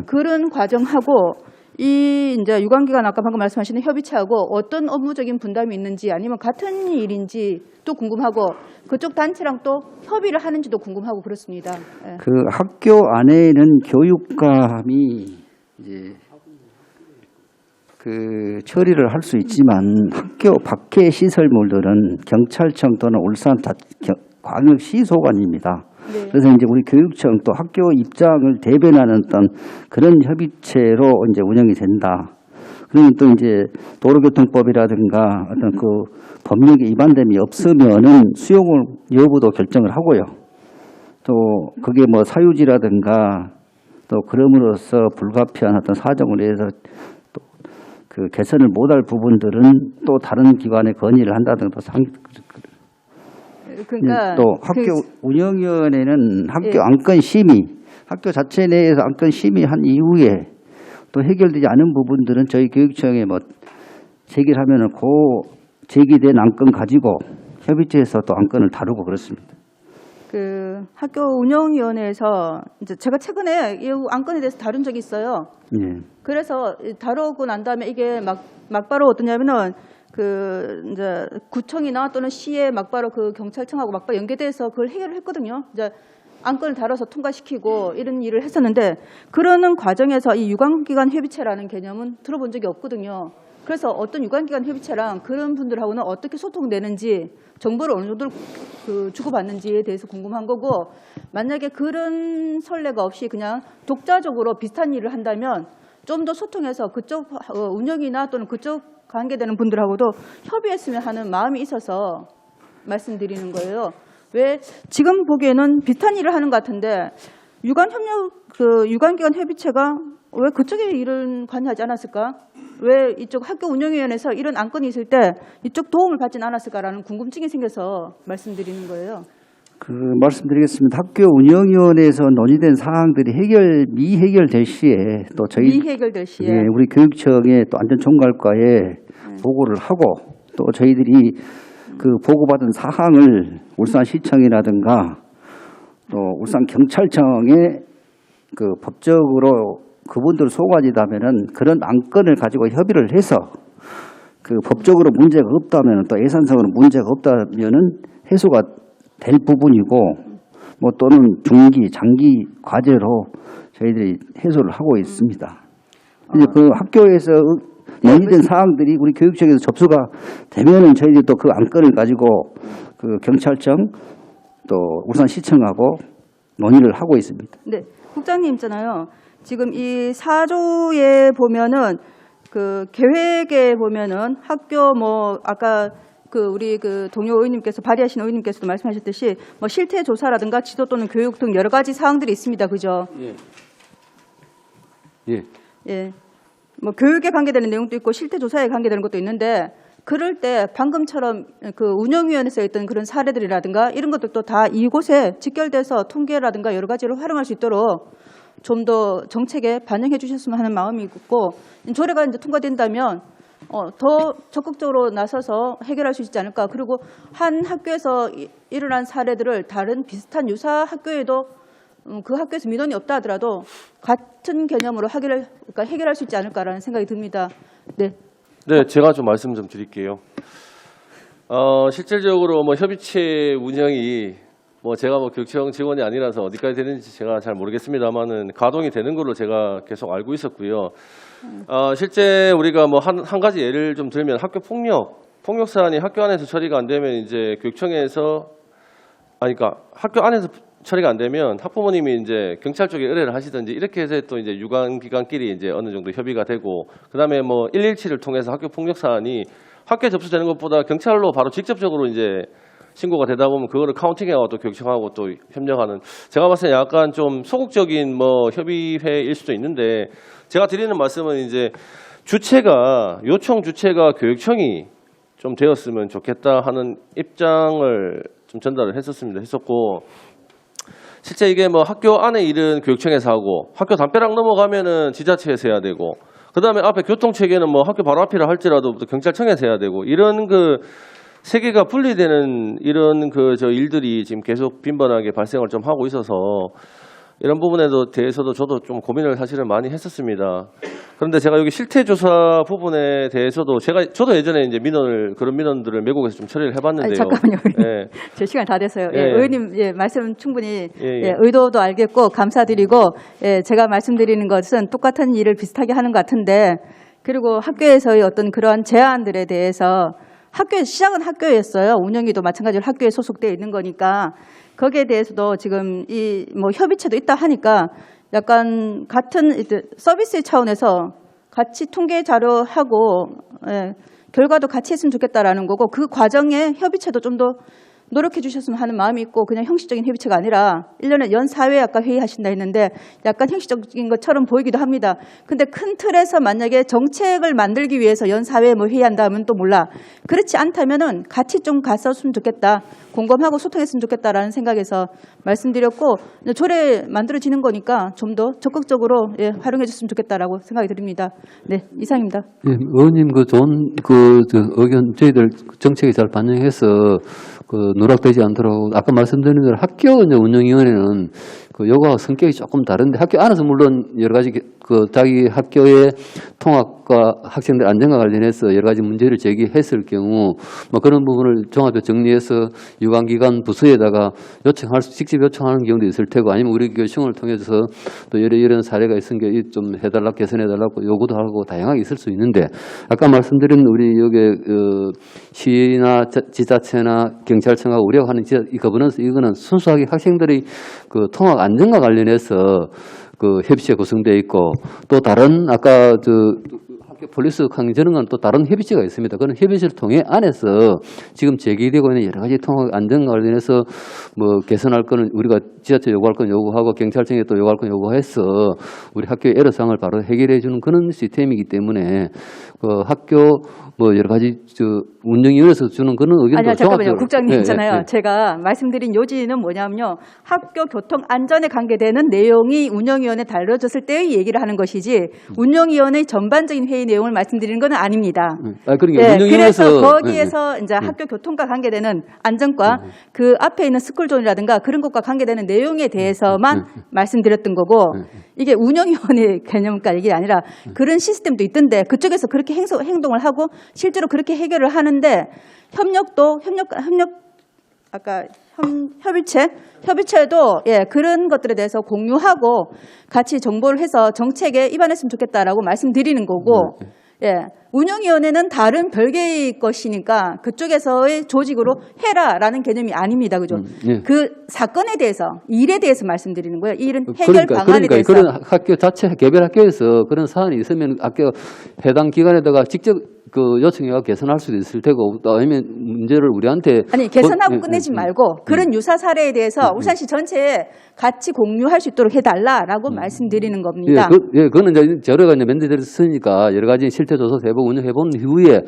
그런 과정하고 이 이제 유관기관 아까 방금 말씀하신 협의체하고 어떤 업무적인 분담이 있는지 아니면 같은 일인지 또 궁금하고 그쪽 단체랑 또 협의를 하는지도 궁금하고 그렇습니다. 예. 그 학교 안에는 교육감이 이제 그 처리를 할 수 있지만 학교 밖의 시설물들은 경찰청 또는 울산 광역시 소관입니다. 네. 그래서 이제 우리 교육청 또 학교 입장을 대변하는 어떤 그런 협의체로 이제 운영이 된다. 그러면 또 이제 도로교통법이라든가 어떤 그 법령에 위반됨이 없으면은 수용 여부도 결정을 하고요. 또 그게 뭐 사유지라든가 또 그럼으로써 불가피한 어떤 사정을 해서 또 그 개선을 못할 부분들은 또 다른 기관에 건의를 한다든가 그러니까 또 학교 운영위원회는 학교 안건 심의, 학교 자체 내에서 안건 심의한 이후에 또 해결되지 않은 부분들은 저희 교육청에 뭐 제기하면은 그 제기된 안건 가지고 협의체에서 또 안건을 다루고 그렇습니다. 그 학교 운영위원회에서 이제 제가 최근에 이 안건에 대해서 다룬 적이 있어요. 그래서 다루고 난 다음에 이게 막바로 어떠냐면은 그 이제 구청이나 또는 시에 막바로 그 경찰청하고 막바로 연계돼서 그걸 해결을 했거든요. 이제 안건을 다뤄서 통과시키고 이런 일을 했었는데 그러는 과정에서 이 유관기관 협의체라는 개념은 들어본 적이 없거든요. 그래서 어떤 유관기관 협의체랑 그런 분들하고는 어떻게 소통되는지 정보를 어느 정도 그 주고받는지에 대해서 궁금한 거고 만약에 그런 선례가 없이 그냥 독자적으로 비슷한 일을 한다면 좀 더 소통해서 그쪽 운영이나 또는 그쪽 관계되는 분들하고도 협의했으면 하는 마음이 있어서 말씀드리는 거예요. 왜 지금 보기에는 비슷한 일을 하는 것 같은데 유관기관 협의체가 왜 그쪽에 일은 관여하지 않았을까? 왜 이쪽 학교 운영위원회에서 이런 안건이 있을 때 이쪽 도움을 받지는 않았을까라는 궁금증이 생겨서 말씀드리는 거예요. 그 말씀드리겠습니다. 학교 운영위원회에서 논의된 사항들이 미해결될 시에 또 저희 미해결될 시에 우리 교육청의 또 안전총괄과에 보고를 하고 또 저희들이 그 보고받은 사항을 울산시청이라든가 또 울산경찰청에 그 법적으로 그분들 소관이다면은 그런 안건을 가지고 협의를 해서 그 법적으로 문제가 없다면은 또 예산상으로 문제가 없다면은 해소가 될 부분이고 뭐 또는 중기, 장기 과제로 저희들이 해소를 하고 있습니다. 이제 그 학교에서 논의된 사항들이 우리 교육청에서 접수가 되면은 저희들이 또 그 안건을 가지고 그 경찰청 또 울산시청하고 논의를 하고 있습니다. 네, 국장님 있잖아요. 지금 이 4조에 보면은 그 계획에 보면은 학교 뭐 아까 그 우리 그 동료 의원님께서 발의하신 의원님께서도 말씀하셨듯이 뭐 실태 조사라든가 지도 또는 교육 등 여러 가지 사항들이 있습니다. 그죠? 예. 뭐 교육에 관계되는 내용도 있고 실태 조사에 관계되는 것도 있는데 그럴 때 방금처럼 그 운영위원회에서 있던 그런 사례들이라든가 이런 것들도 다 이곳에 직결돼서 통계라든가 여러 가지로 활용할 수 있도록 좀 더 정책에 반영해 주셨으면 하는 마음이 있고, 조례가 이제 통과된다면 더 적극적으로 나서서 해결할 수 있지 않을까. 그리고 한 학교에서 일어난 사례들을 다른 비슷한 유사 학교에도 그 학교에서 민원이 없다 하더라도 같은 개념으로 해결할 수 있지 않을까라는 생각이 듭니다. 네. 네, 제가 좀 말씀 좀 드릴게요. 실질적으로 뭐 협의체 운영이 제가 교육청 직원이 아니라서 어디까지 되는지 제가 잘 모르겠습니다만은 가동이 되는 걸로 제가 계속 알고 있었고요. 실제 우리가 한 가지 예를 좀 들면 학교 폭력 사안이 학교 안에서 처리가 안 되면 이제 교육청에서 그러니까 학교 안에서 처리가 안 되면 학부모님이 이제 경찰 쪽에 의뢰를 하시든지 이렇게 해서 또 이제 유관기관끼리 이제 어느 정도 협의가 되고, 그다음에 117을 통해서 학교 폭력 사안이 학교에 접수되는 것보다 경찰로 바로 직접적으로 이제 신고가 되다 보면 그거를 카운팅해가지고 또 교육청하고 또 협력하는, 제가 봤을 때 약간 좀 소극적인 협의회일 수도 있는데, 제가 드리는 말씀은 이제 요청 주체가 교육청이 좀 되었으면 좋겠다 하는 입장을 좀 전달을 했었고, 실제 이게 학교 안에 일은 교육청에서 하고 학교 담벼락 넘어가면은 지자체에서 해야 되고, 그다음에 앞에 교통 체계는 학교 바로 앞이라 할지라도 경찰청에서 해야 되고, 이런 세 개가 분리되는 이런 일들이 지금 계속 빈번하게 발생을 좀 하고 있어서 이런 부분에 대해서도 저도 좀 고민을 사실은 많이 했었습니다. 그런데 제가 여기 실태조사 부분에 대해서도 저도 예전에 이제 그런 민원들을 외국에서 좀 처리를 해봤는데요. 잠깐만요. 예. 제 시간 다 됐어요. 예. 의원님 말씀 충분히 의도도 알겠고 감사드리고, 제가 말씀드리는 것은 똑같은 일을 비슷하게 하는 것 같은데, 그리고 학교에서의 어떤 그러한 제안들에 대해서 시작은 학교였어요. 운영위도 마찬가지로 학교에 소속되어 있는 거니까 거기에 대해서도 지금 협의체도 있다 하니까 약간 같은 서비스 차원에서 같이 통계 자료하고 결과도 같이 했으면 좋겠다라는 거고, 그 과정에 협의체도 좀 더 노력해 주셨으면 하는 마음이 있고, 그냥 형식적인 협의체가 아니라 1년에 연 4회 아까 회의하신다 했는데 약간 형식적인 것처럼 보이기도 합니다. 근데 큰 틀에서 만약에 정책을 만들기 위해서 연 4회 회의한다 하면 또 몰라. 그렇지 않다면은 같이 좀 갔었으면 좋겠다. 공감하고 소통했으면 좋겠다라는 생각에서 말씀드렸고, 조례 만들어지는 거니까 좀 더 적극적으로 활용해 줬으면 좋겠다라고 생각이 듭니다. 네, 이상입니다. 예, 의원님 좋은 의견 저희들 정책에 잘 반영해서 누락되지 않도록, 아까 말씀드린 대로 학교 운영위원회는 요구와 성격이 조금 다른데, 학교 안에서 물론 여러 가지 자기 학교의 통합과 학생들 안전과 관련해서 여러 가지 문제를 제기했을 경우 그런 부분을 종합적으로 정리해서 유관기관 부서에다가 직접 요청하는 경우도 있을 테고, 아니면 우리 교육청을 통해서 또 이런 사례가 있으니까 좀 해달라고, 개선해달라고 요구도 하고 다양하게 있을 수 있는데, 아까 말씀드린 우리 여기 시나 지자체나 경찰청하고 우리가 하는 이 거버넌스, 이거는 순수하게 학생들의 통학 안전과 관련해서 협의체 구성되어 있고, 또 다른 아까 학교 폴리스 강제는 건 또 다른 협의체가 있습니다. 그런 협의체를 통해 안에서 지금 제기되고 있는 여러 가지 통학 안전과 관련해서 개선할 거는 우리가 지자체 요구할 건 요구하고 경찰청에 또 요구할 건 요구해서 우리 학교의 애로사항을 바로 해결해 주는 그런 시스템이기 때문에 학교 여러 가지 운영위원회에서 주는 그런 의견도 아니요, 잠깐만요. 국장님 있잖아요. 예. 제가 말씀드린 요지는 뭐냐면요. 학교 교통 안전에 관계되는 내용이 운영위원회에 다뤄졌을 때의 얘기를 하는 것이지 운영위원회 전반적인 회의 내용을 말씀드리는 건 아닙니다. 그러니까 그래서 거기에서 이제 학교 교통과 관계되는 안전과 그 앞에 있는 스쿨존이라든가 그런 것과 관계되는 내용에 대해서만 말씀드렸던 거고, 이게 운영위원회 개념과 얘기 아니라 그런 시스템도 있던데 그쪽에서 그렇게 행동을 하고 실제로 그렇게 해결을 하는데, 협의체도 그런 것들에 대해서 공유하고 같이 정보를 해서 정책에 입안했으면 좋겠다라고 말씀드리는 거고, 운영위원회는 다른 별개의 것이니까 그쪽에서의 조직으로 해라라는 개념이 아닙니다. 그죠? 그 사건에 대해서, 일에 대해서 말씀드리는 거예요. 이 일은 해결 방안에 대해서. 그런 학교 자체, 개별 학교에서 그런 사안이 있으면 학교 해당 기관에다가 직접 요청해서 개선할 수도 있을 테고, 아니면 문제를 우리한테. 아니, 개선하고 끝내지 말고 그런 유사 사례에 대해서 울산시 전체에 같이 공유할 수 있도록 해달라라고 말씀드리는 겁니다. 그거는 이제 자료가 만들어졌으니까 여러 가지 실태 조사도 해보고 사고 운영해 본 이후에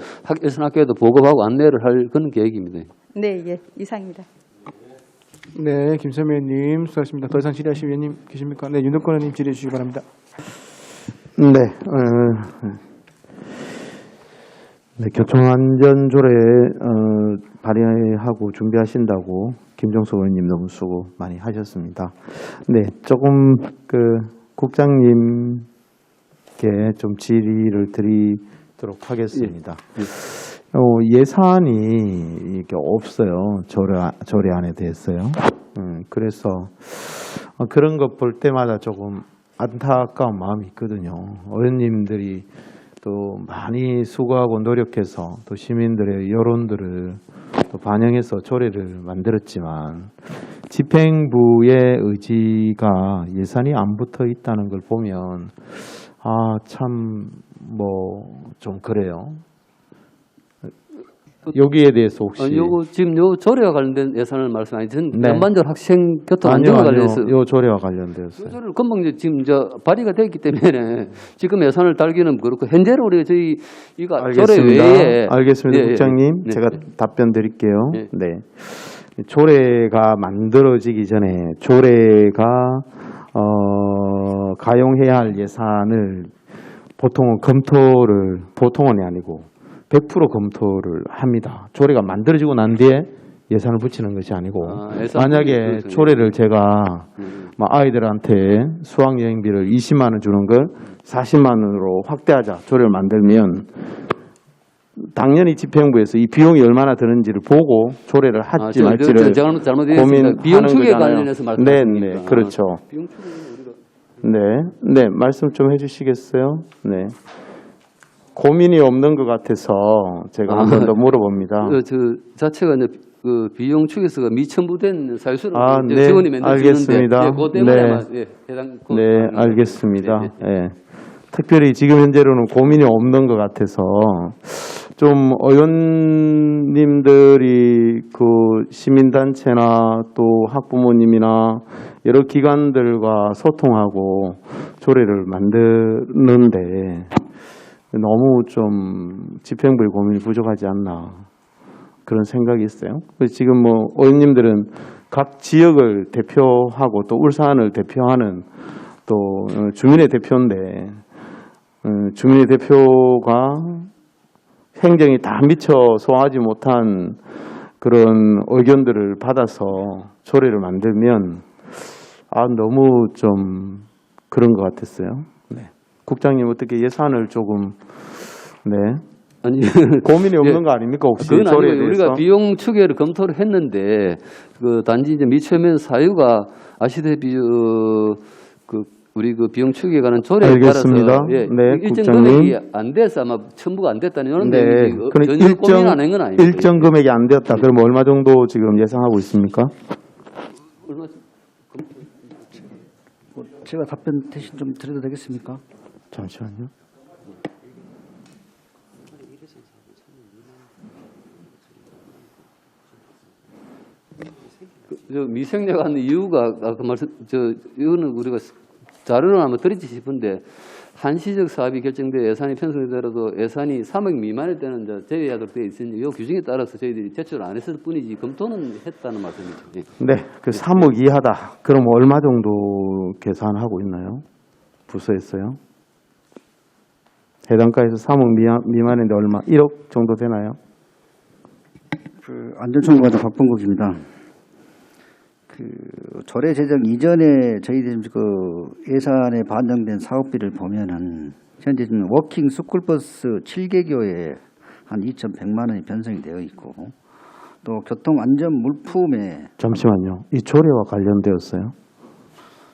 예산학교에도 보고하고 안내를 할 그런 계획입니다. 네, 예, 이상입니다. 네, 김선미 의원님 수고하셨습니다. 더 이상 질의하실 위원님 계십니까? 네, 윤덕권 의원님 질의해 주시기 바랍니다. 네, 교통안전조례 발의하고 준비하신다고 김종석 의원님 너무 수고 많이 하셨습니다. 네, 조금 국장님께 좀 질의를 드리도록 하겠습니다. 예산이 이게 없어요. 조례안에 대해서요. 그래서 그런 거 볼 때마다 조금 안타까운 마음이 있거든요. 의원님들이 또 많이 수고하고 노력해서 또 시민들의 여론들을 또 반영해서 조례를 만들었지만 집행부의 의지가 예산이 안 붙어 있다는 걸 보면 참 좀 그래요. 여기에 대해서 혹시 요거 지금 요 조례와 관련된 예산을 말씀 아니죠? 네. 전반적으로 학생 교통 안전과 관련해서 요 조례와 관련되었어요. 조례를 금방 이제 지금 발의가 됐기 때문에 지금 예산을 달기는 그렇고 현재로 우리가 저희 이거 조례 알겠습니다. 외에 알겠습니다, 국장님. 네. 제가 답변 드릴게요. 네. 네. 조례가 만들어지기 전에 조례가 가용해야 할 예산을 보통은 아니고 100% 검토를 합니다. 조례가 만들어지고 난 뒤에 예산을 붙이는 것이 아니고 만약에 조례를 제가 아이들한테 수학여행비를 20만 원 주는 걸 40만 원으로 확대하자 조례를 만들면 당연히 집행부에서 이 비용이 얼마나 드는지를 보고 조례를 할지 말지를 고민하는 비용 축에 거잖아요. 관련해서 말씀하십니까? 네, 그렇죠. 비용 축은 우리가 네, 말씀 좀 해주시겠어요? 네. 고민이 없는 것 같아서 제가 한 번 더 물어봅니다. 저 자체가 이제 그 비용 축에서가 미첨부된 사유수로 네, 지원이 만들어지는데 알겠습니다. 그 때문에 아마 해당 네, 알겠습니다. 네. 특별히 지금 현재로는 고민이 없는 것 같아서 좀 의원님들이 그 시민단체나 또 학부모님이나 여러 기관들과 소통하고 조례를 만드는데 너무 좀 집행부의 고민이 부족하지 않나 그런 생각이 있어요. 지금 의원님들은 각 지역을 대표하고 또 울산을 대표하는 또 주민의 대표인데 주민의 대표가 행정이 다 미처 소화하지 못한 그런 의견들을 받아서 조례를 만들면 너무 좀 그런 것 같았어요. 네. 국장님 어떻게 예산을 조금 아니 고민이 없는 거 아닙니까 혹시 그건 조례에 아니고 대해서? 우리가 비용 추계를 검토를 했는데 그 단지 이제 미처면 사유가 아시다시피 우리 그 비용 추계에 관한 조례에 알겠습니다. 따라서 네, 일정 국장님. 금액이 안 돼서 아마 첨부가 안 됐다는 이런 네, 내용이지 그럼 전혀 고민 안 한 건 아닙니다. 일정 금액이 안 되었다. 그럼 얼마 정도 지금 예상하고 있습니까? 제가 답변 대신 좀 드려도 되겠습니까? 잠시만요. 미생략 하는 이유가 아까 이거는 우리가 자료를 한번 드리지 싶은데 한시적 사업이 결정돼 예산이 편성되더라도 예산이 3억 미만일 때는 이제 제외하도록 되어 있으니 이 규정에 따라서 저희들이 제출을 안 했을 뿐이지 검토는 했다는 말씀이죠. 네, 그 3억 이하다. 그럼 얼마 정도 계산하고 있나요? 부서에서요? 해당가에서 3억 미만인데 얼마? 1억 정도 되나요? 안전총괄과 박범국입니다. 조례 제정 이전에 저희들이 예산에 반영된 사업비를 보면은 현재 지금 워킹 스쿨버스 7개교에 한 2,100만 원이 변성이 되어 있고 또 교통안전 물품에 잠시만요. 이 조례와 관련되었어요?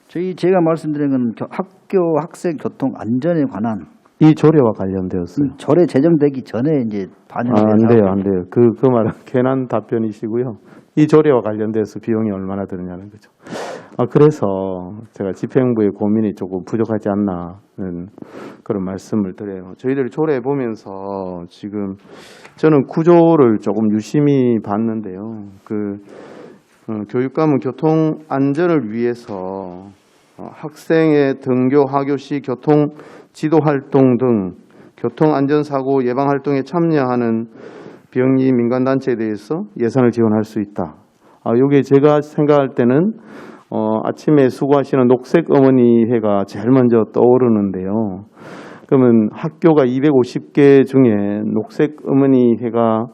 제가 말씀드린 건 학교 학생 교통 안전에 관한 이 조례와 관련되었어요. 조례 제정되기 전에 이제 반영된 안 돼요. 그 말은 괜한 답변이시고요. 이 조례와 관련돼서 비용이 얼마나 드느냐는 거죠. 그래서 제가 집행부의 고민이 조금 부족하지 않나는 그런 말씀을 드려요. 저희들이 조례 보면서 지금 저는 구조를 조금 유심히 봤는데요. 교육감은 교통 안전을 위해서 학생의 등교 하교 시 교통 지도 활동 등 교통안전사고 예방활동에 참여하는 비영리 민간단체에 대해서 예산을 지원할 수 있다. 이게 제가 생각할 때는 아침에 수고하시는 녹색어머니회가 제일 먼저 떠오르는데요. 그러면 학교가 250개 중에 녹색어머니회가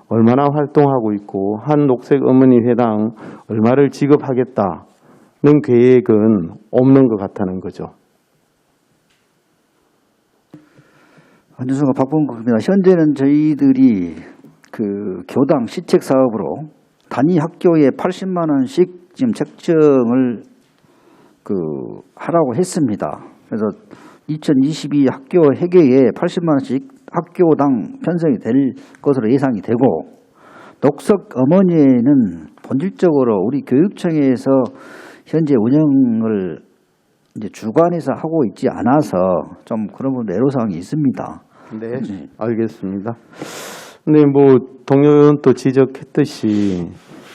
얼마나 활동하고 있고 한 녹색어머니회당 얼마를 지급하겠다는 계획은 없는 것 같다는 거죠. 안준수가 박봉국입니다. 현재는 저희들이 그 교당 시책 사업으로 단위 학교에 80만 원씩 지금 책정을 하라고 했습니다. 그래서 2022 학교 회계에 80만 원씩 학교당 편성이 될 것으로 예상이 되고, 녹색 어머니에는 본질적으로 우리 교육청에서 현재 운영을 이제 주관해서 하고 있지 않아서 좀 그런 부분 애로사항이 있습니다. 네, 알겠습니다. 근데 동료 의원도 지적했듯이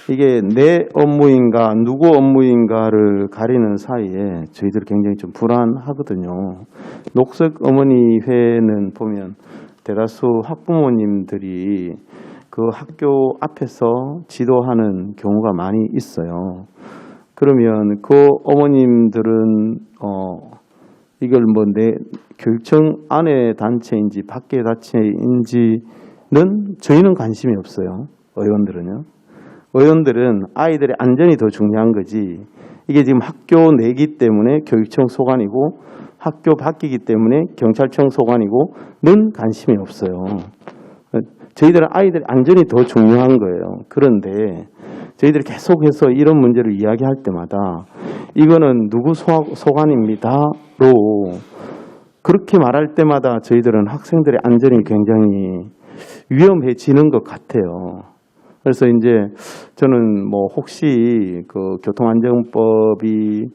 이게 내 업무인가 누구 업무인가를 가리는 사이에 저희들이 굉장히 좀 불안하거든요. 녹색 어머니회는 보면 대다수 학부모님들이 그 학교 앞에서 지도하는 경우가 많이 있어요. 그러면 그 어머님들은 이걸 내 교육청 안의 단체인지 밖의 단체인지는 저희는 관심이 없어요. 의원들은요. 의원들은 아이들의 안전이 더 중요한 거지, 이게 지금 학교 내기 때문에 교육청 소관이고 학교 바뀌기 때문에 경찰청 소관이고는 관심이 없어요. 저희들은 아이들의 안전이 더 중요한 거예요. 그런데 저희들이 계속해서 이런 문제를 이야기할 때마다 이거는 누구 소관입니다로 그렇게 말할 때마다 저희들은 학생들의 안전이 굉장히 위험해지는 것 같아요. 그래서 이제 저는 혹시 그 교통안전법이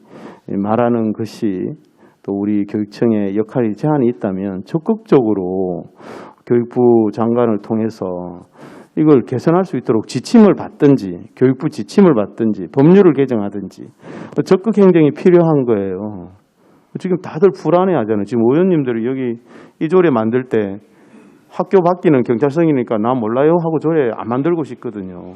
말하는 것이 또 우리 교육청의 역할이 제한이 있다면 적극적으로 교육부 장관을 통해서 이걸 개선할 수 있도록 지침을 받든지 교육부 지침을 받든지 법률을 개정하든지 적극 행정이 필요한 거예요. 지금 다들 불안해하잖아요. 지금 의원님들이 여기 이 조례 만들 때 학교 바뀌는 경찰청이니까 나 몰라요 하고 조례 안 만들고 싶거든요.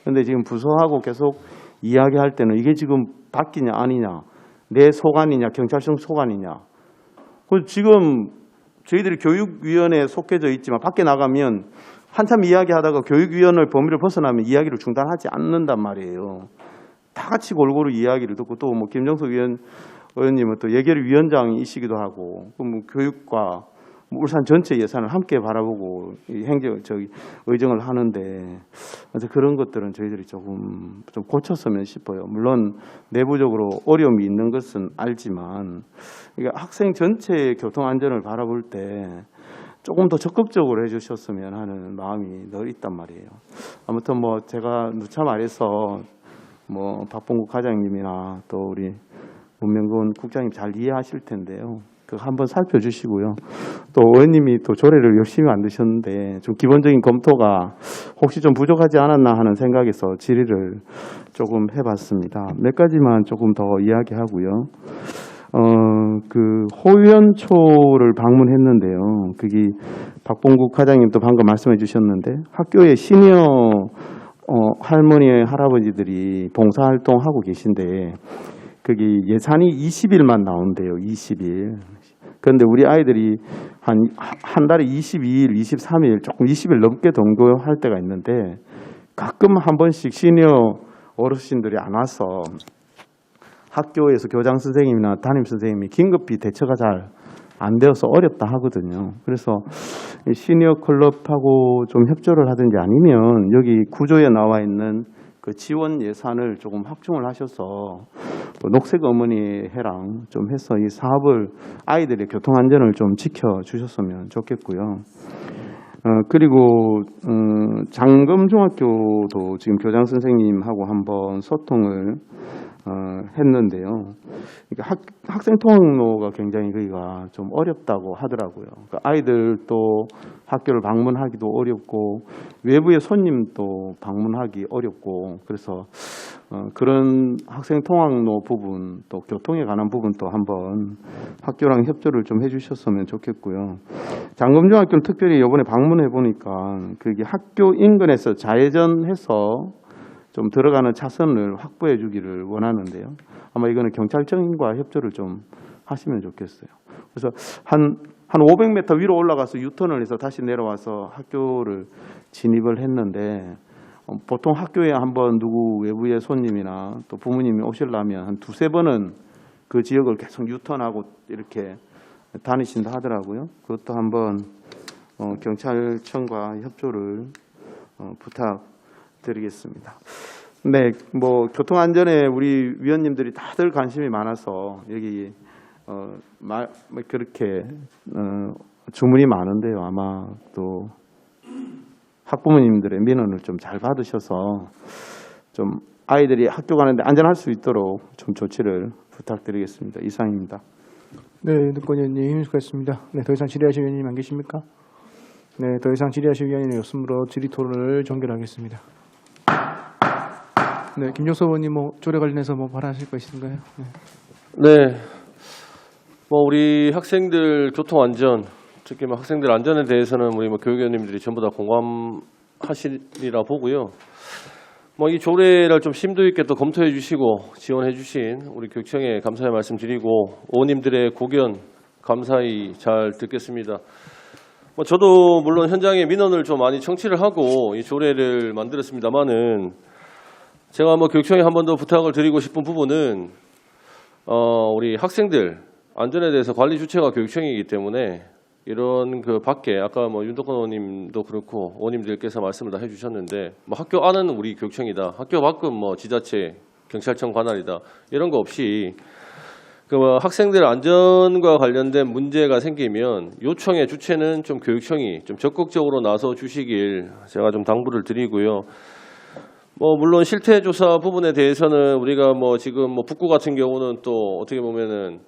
그런데 지금 부서하고 계속 이야기할 때는 이게 지금 바뀌냐 아니냐, 내 소관이냐 경찰청 소관이냐. 지금 저희들이 교육위원회에 속해져 있지만 밖에 나가면 한참 이야기하다가 교육위원회 범위를 벗어나면 이야기를 중단하지 않는단 말이에요. 다 같이 골고루 이야기를 듣고 또 김정석 의원님은 또 예결위 위원장이시기도 하고 교육과 울산 전체 예산을 함께 바라보고 의정을 하는데 그런 것들은 저희들이 조금 좀 고쳤으면 싶어요. 물론 내부적으로 어려움이 있는 것은 알지만 학생 전체의 교통 안전을 바라볼 때 조금 더 적극적으로 해주셨으면 하는 마음이 늘 있단 말이에요. 아무튼 제가 누차 말해서 박봉국 과장님이나 또 우리 문명근 국장님 잘 이해하실 텐데요. 그거 한번 살펴주시고요. 또 의원님이 또 조례를 열심히 만드셨는데 좀 기본적인 검토가 혹시 좀 부족하지 않았나 하는 생각에서 질의를 조금 해봤습니다. 몇 가지만 조금 더 이야기하고요. 호위원초를 방문했는데요. 그게 박봉국 과장님도 방금 말씀해 주셨는데 학교에 시니어 할머니 할아버지들이 봉사활동하고 계신데 그게 예산이 20일만 나온대요. 20일. 그런데 우리 아이들이 한 달에 22일, 23일, 조금 20일 넘게 동거할 때가 있는데 가끔 한 번씩 시니어 어르신들이 안 와서 학교에서 교장 선생님이나 담임 선생님이 긴급히 대처가 잘 안 되어서 어렵다 하거든요. 그래서 시니어 클럽하고 좀 협조를 하든지 아니면 여기 구조에 나와 있는 그 지원 예산을 조금 확충을 하셔서 녹색 어머니 해랑 좀 해서 이 사업을 아이들의 교통 안전을 좀 지켜 주셨으면 좋겠고요. 그리고 장금중학교도 지금 교장 선생님하고 한번 소통을 했는데요. 그러니까 학생 통학로가 굉장히 거기가 좀 어렵다고 하더라고요. 그러니까 아이들도 학교를 방문하기도 어렵고 외부의 손님도 방문하기 어렵고 그래서 그런 학생 통학로 부분 또 교통에 관한 부분도 한번 학교랑 협조를 좀 해주셨으면 좋겠고요. 장금중학교는 특별히 이번에 방문해 보니까 그게 학교 인근에서 좌회전해서 좀 들어가는 차선을 확보해 주기를 원하는데요. 아마 이거는 경찰청과 협조를 좀 하시면 좋겠어요. 그래서 한 500m 위로 올라가서 유턴을 해서 다시 내려와서 학교를 진입을 했는데 보통 학교에 한번 누구 외부의 손님이나 또 부모님이 오시려면 한 두세 번은 그 지역을 계속 유턴하고 이렇게 다니신다 하더라고요. 그것도 한번 경찰청과 협조를 부탁드리겠습니다. 네, 뭐 교통안전에 우리 위원님들이 다들 관심이 많아서 여기 그렇게 주문이 많은데요. 아마 또 학부모님들의 민원을 좀 잘 받으셔서 좀 아이들이 학교 가는데 안전할 수 있도록 좀 조치를 부탁드리겠습니다. 이상입니다. 네, 윤덕권 의원님 수고했습니다. 네, 더 이상 질의하실 위원님 안 계십니까? 네, 더 이상 질의하실 위원님이 없으므로 질의 토론을 종결하겠습니다. 네, 김종석 의원님 뭐 조례 관련해서 뭐 발언하실 거 있으신가요? 네. 뭐 우리 학생들 교통 안전, 특히 뭐 학생들 안전에 대해서는 우리 뭐 교육위원님들이 전부 다 공감하시리라 보고요. 뭐 이 조례를 좀 심도 있게 또 검토해 주시고 지원해 주신 우리 교육청에 감사의 말씀드리고 의원님들의 고견 감사히 잘 듣겠습니다. 뭐 저도 물론 현장에 민원을 좀 많이 청취를 하고 이 조례를 만들었습니다만은 제가 뭐 교육청에 한 번 더 부탁을 드리고 싶은 부분은 우리 학생들 안전에 대해서 관리 주체가 교육청이기 때문에 이런 그 밖에 아까 뭐 윤덕권 의원님도 그렇고 의원님들께서 말씀을 다 해주셨는데 뭐 학교 안은 우리 교육청이다, 학교 밖은 뭐 지자체, 경찰청 관할이다 이런 거 없이 그 뭐 학생들 안전과 관련된 문제가 생기면 요청의 주체는 좀 교육청이 좀 적극적으로 나서 주시길 제가 좀 당부를 드리고요. 뭐 물론 실태 조사 부분에 대해서는 우리가 뭐 지금 뭐 북구 같은 경우는 또 어떻게 보면은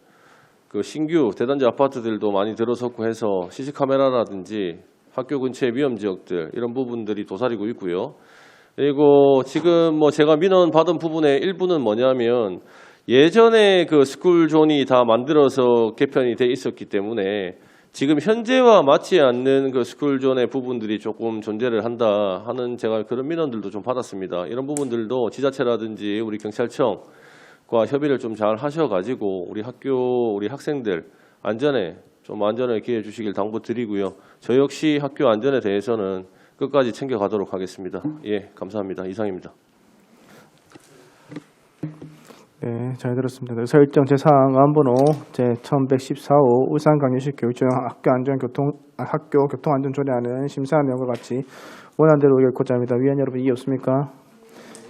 그 신규 대단지 아파트들도 많이 들어섰고 해서 CC카메라라든지 학교 근처의 위험 지역들 이런 부분들이 도사리고 있고요. 그리고 지금 뭐 제가 민원 받은 부분의 일부는 뭐냐면 예전에 그 스쿨존이 다 만들어서 개편이 돼 있었기 때문에 지금 현재와 맞지 않는 그 스쿨존의 부분들이 조금 존재를 한다 하는 제가 그런 민원들도 좀 받았습니다. 이런 부분들도 지자체라든지 우리 경찰청과 협의를 좀 잘 하셔가지고 우리 학교 우리 학생들 안전에 좀 안전을 기해 주시길 당부드리고요. 저 역시 학교 안전에 대해서는 끝까지 챙겨가도록 하겠습니다. 예, 감사합니다. 이상입니다. 네, 잘 들었습니다. 설정 제4항 안번호 제1114호 울산광역시 교육청 학교 교통안전 조례안은 심사한 내용과 같이 원안대로 의결코자 합니다. 위원 여러분 이의 없습니까?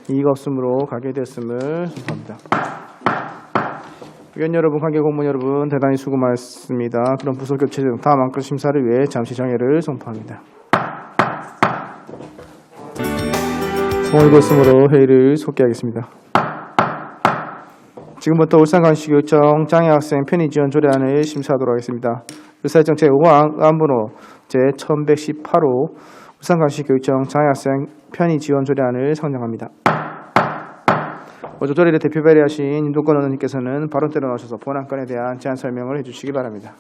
이의가 없으므로 가게 됐음을 선포합니다. 위원 여러분, 관계 공무원 여러분 대단히 수고 많습니다. 그럼 부서 교체 등 다음 안건 심사를 위해 잠시 정회를 선포합니다. 성원이 됐으므로 회의를 속기하겠습니다. 지금부터 울산광역시 교육청 장애학생 편의지원 조례안을 심사하도록 하겠습니다. 의사일정 제5항 의안번호 제1118호 울산광역시 교육청 장애학생 편의지원 조례안을 선정합니다. 먼저 조례를 대표 발의하신 윤덕권 의원님께서는 발언대로 나오셔서 본 안건에 대한 제안 설명을 해주시기 바랍니다.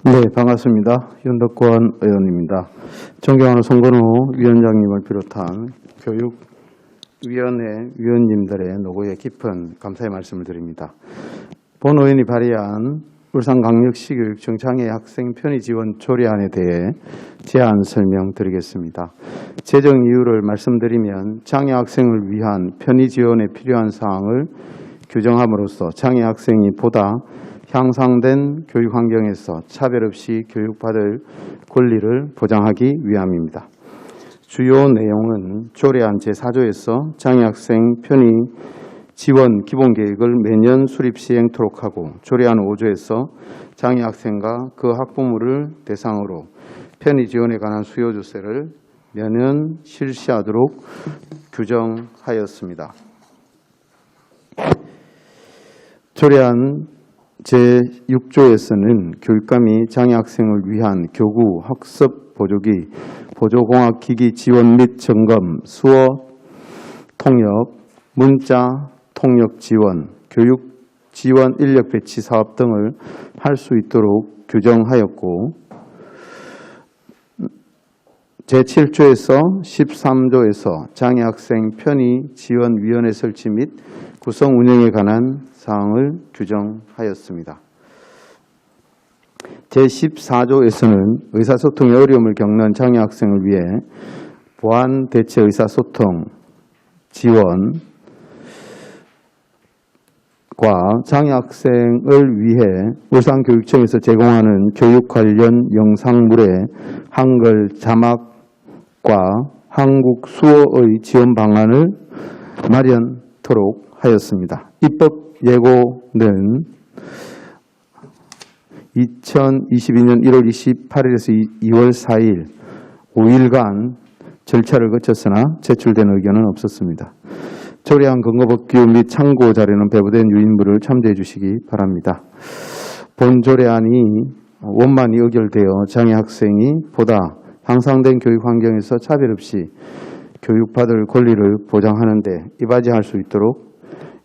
네, 반갑습니다. 윤덕권 의원입니다. 존경하는 송건호 위원장님을 비롯한 교육위원회 위원님들의 노고에 깊은 감사의 말씀을 드립니다. 본 의원이 발의한 울산광역시 교육청 장애 학생 편의 지원 조례안에 대해 제안 설명드리겠습니다. 제정 이유를 말씀드리면 장애 학생을 위한 편의 지원에 필요한 사항을 규정함으로써 장애 학생이 보다 향상된 교육 환경에서 차별 없이 교육받을 권리를 보장하기 위함입니다. 주요 내용은 조례안 제4조에서 장애 학생 편의 지원 기본계획을 매년 수립 시행토록 하고, 조례안 5조에서 장애 학생과 그 학부모를 대상으로 편의 지원에 관한 수요 조사를 매년 실시하도록 규정하였습니다. 조례안 제6조에서는 교육감 및 장애 학생을 위한 교구, 학습 보조기, 보조공학기기 지원 및 점검, 수어 통역, 문자 통역 지원, 교육 지원 인력 배치 사업 등을 할 수 있도록 규정하였고, 제7조에서 13조에서 장애학생 편의 지원위원회 설치 및 구성 운영에 관한 사항을 규정하였습니다. 제14조에서는 의사소통에 어려움을 겪는 장애학생을 위해 보안 대체 의사소통 지원 과 장애학생을 위해 울산교육청에서 제공하는 교육 관련 영상물의 한글 자막과 한국 수어의 지원 방안을 마련토록 하였습니다. 입법 예고는 2022년 1월 28일에서 2월 4일 5일간 절차를 거쳤으나 제출된 의견은 없었습니다. 조례안 근거법규 및 참고 자료는 배부된 유인물을 참조해 주시기 바랍니다. 본 조례안이 원만히 의결되어 장애 학생이 보다 향상된 교육 환경에서 차별 없이 교육받을 권리를 보장하는 데 이바지할 수 있도록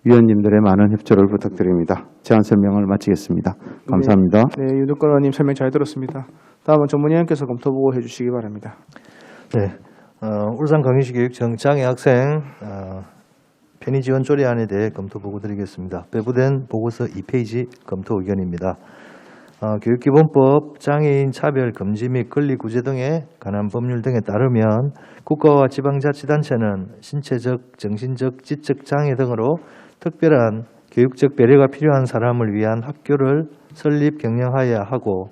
위원님들의 많은 협조를 부탁드립니다. 제안 설명을 마치겠습니다. 감사합니다. 네, 윤두권 의원님 설명 잘 들었습니다. 다음은 전문위원께서 검토보고 해주시기 바랍니다. 네, 울산광역시 교육청 장애학생 편의 지원 조례안에 대해 검토 보고 드리겠습니다. 배부된 보고서 2페이지 검토 의견입니다. 교육기본법 장애인 차별 금지 및 권리 구제 등에 관한 법률 등에 따르면 국가와 지방자치단체는 신체적, 정신적, 지적 장애 등으로 특별한 교육적 배려가 필요한 사람을 위한 학교를 설립 경영하여야 하고,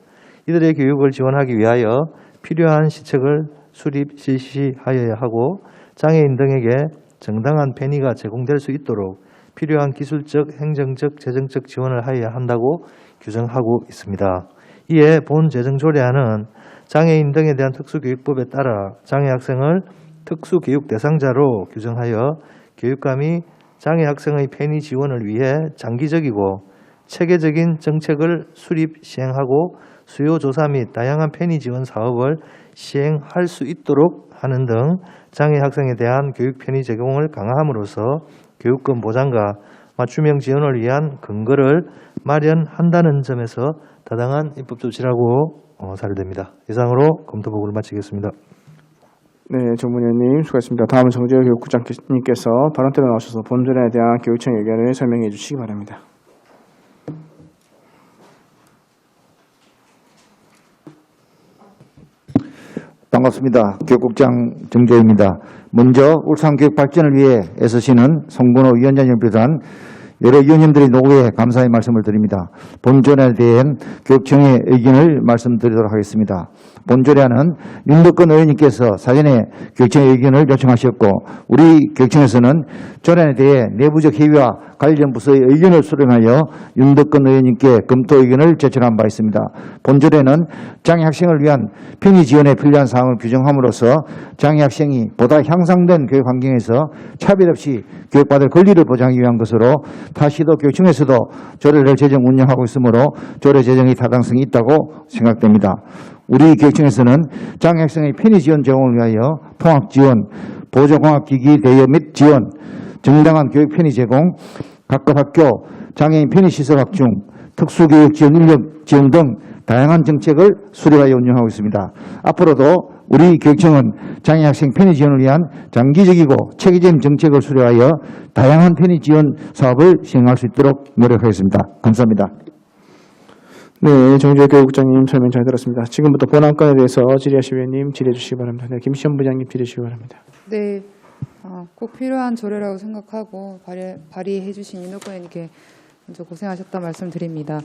이들의 교육을 지원하기 위하여 필요한 시책을 수립 실시하여야 하고, 장애인 등에게 정당한 편의가 제공될 수 있도록 필요한 기술적, 행정적, 재정적 지원을 하여야 한다고 규정하고 있습니다. 이에 본 재정조례안은 장애인 등에 대한 특수교육법에 따라 장애학생을 특수교육 대상자로 규정하여 교육감이 장애학생의 편의 지원을 위해 장기적이고 체계적인 정책을 수립, 시행하고 수요조사 및 다양한 편의 지원 사업을 시행할 수 있도록 하는 등 장애학생에 대한 교육 편의 제공을 강화함으로써 교육권 보장과 맞춤형 지원을 위한 근거를 마련한다는 점에서 타당한 입법 조치라고 사료됩니다. 이상으로 검토 보고를 마치겠습니다. 네, 전문위원님 수고하셨습니다. 다음은 정재열 교육국장님께서 발언대로 나오셔서 본조례에 대한 교육청 의견을 설명해 주시기 바랍니다. 반갑습니다. 교육국장 정재입니다. 먼저 울산교육 발전을 위해 애쓰시는 송근호 위원장님을 비롯한 여러 위원님들의 노고에 감사의 말씀을 드립니다. 본조례에 대한 교육청의 의견을 말씀드리도록 하겠습니다. 본조례안은 윤덕권 의원님께서 사전에 교육청의 의견을 요청하셨고, 우리 교육청에서는 조례에 대해 내부적 회의와 관련 부서의 의견을 수렴하여 윤덕권 의원님께 검토 의견을 제출한 바 있습니다. 본조례는 장애학생을 위한 편의 지원에 필요한 사항을 규정함으로써 장애학생이 보다 향상된 교육 환경에서 차별 없이 교육받을 권리를 보장하기 위한 것으로 타시도 교육청에서도 조례를 제정 운영하고 있으므로 조례 제정의 타당성이 있다고 생각됩니다. 우리 교육청에서는 장애학생의 편의 지원 제공을 위하여 통학 지원, 보조공학기기 대여 및 지원, 정당한 교육 편의 제공, 각급 학교 장애인 편의시설 확충, 특수교육 지원 인력 지원 등 다양한 정책을 수립하여 운영하고 있습니다. 앞으로도 우리 교육청은 장애학생 편의 지원을 위한 장기적이고 체계적인 정책을 수립하여 다양한 편의 지원 사업을 시행할 수 있도록 노력하겠습니다. 감사합니다. 네, 정주혜 교육국장님 설명 잘 들었습니다. 지금부터 본안건에 대해서 질의하실 위원님 질의해 주시기 바랍니다. 네, 김시현 부장님 질의해 주시기 바랍니다. 네, 꼭 필요한 조례라고 생각하고 발의해 주신 윤호권 의원님께 먼저 고생하셨다 말씀드립니다.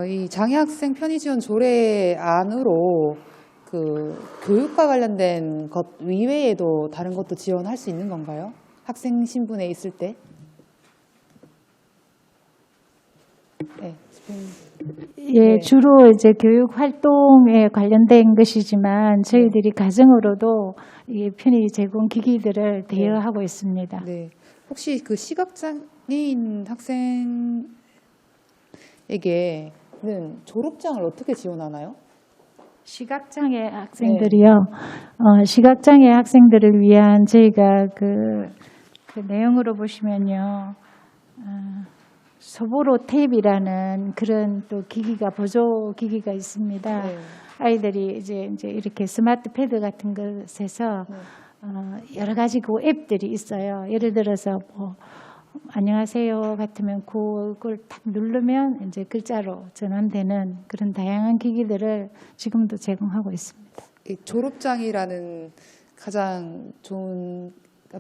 이 장애학생 편의 지원 조례 안으로 그 교육과 관련된 것 이외에도 다른 것도 지원할 수 있는 건가요? 학생 신분에 있을 때? 네, 예, 주로 이제 교육 활동에 관련된 것이지만 저희들이 가정으로도 이 편의 제공 기기들을 대여하고 있습니다. 네. 혹시 그 시각장애인 학생에게는 졸업장을 어떻게 지원하나요? 시각장애 학생들이요. 시각장애 학생들을 위한 저희가 그 내용으로 보시면요. 소보로 탭이라는 그런 또 기기가 보조 기기가 있습니다. 네. 아이들이 이제 이렇게 스마트 패드 같은 것에서 여러 가지 그 앱들이 있어요. 예를 들어서 뭐 안녕하세요 같으면 그걸 딱 누르면 이제 글자로 전환되는 그런 다양한 기기들을 지금도 제공하고 있습니다. 이 졸업장이라는 가장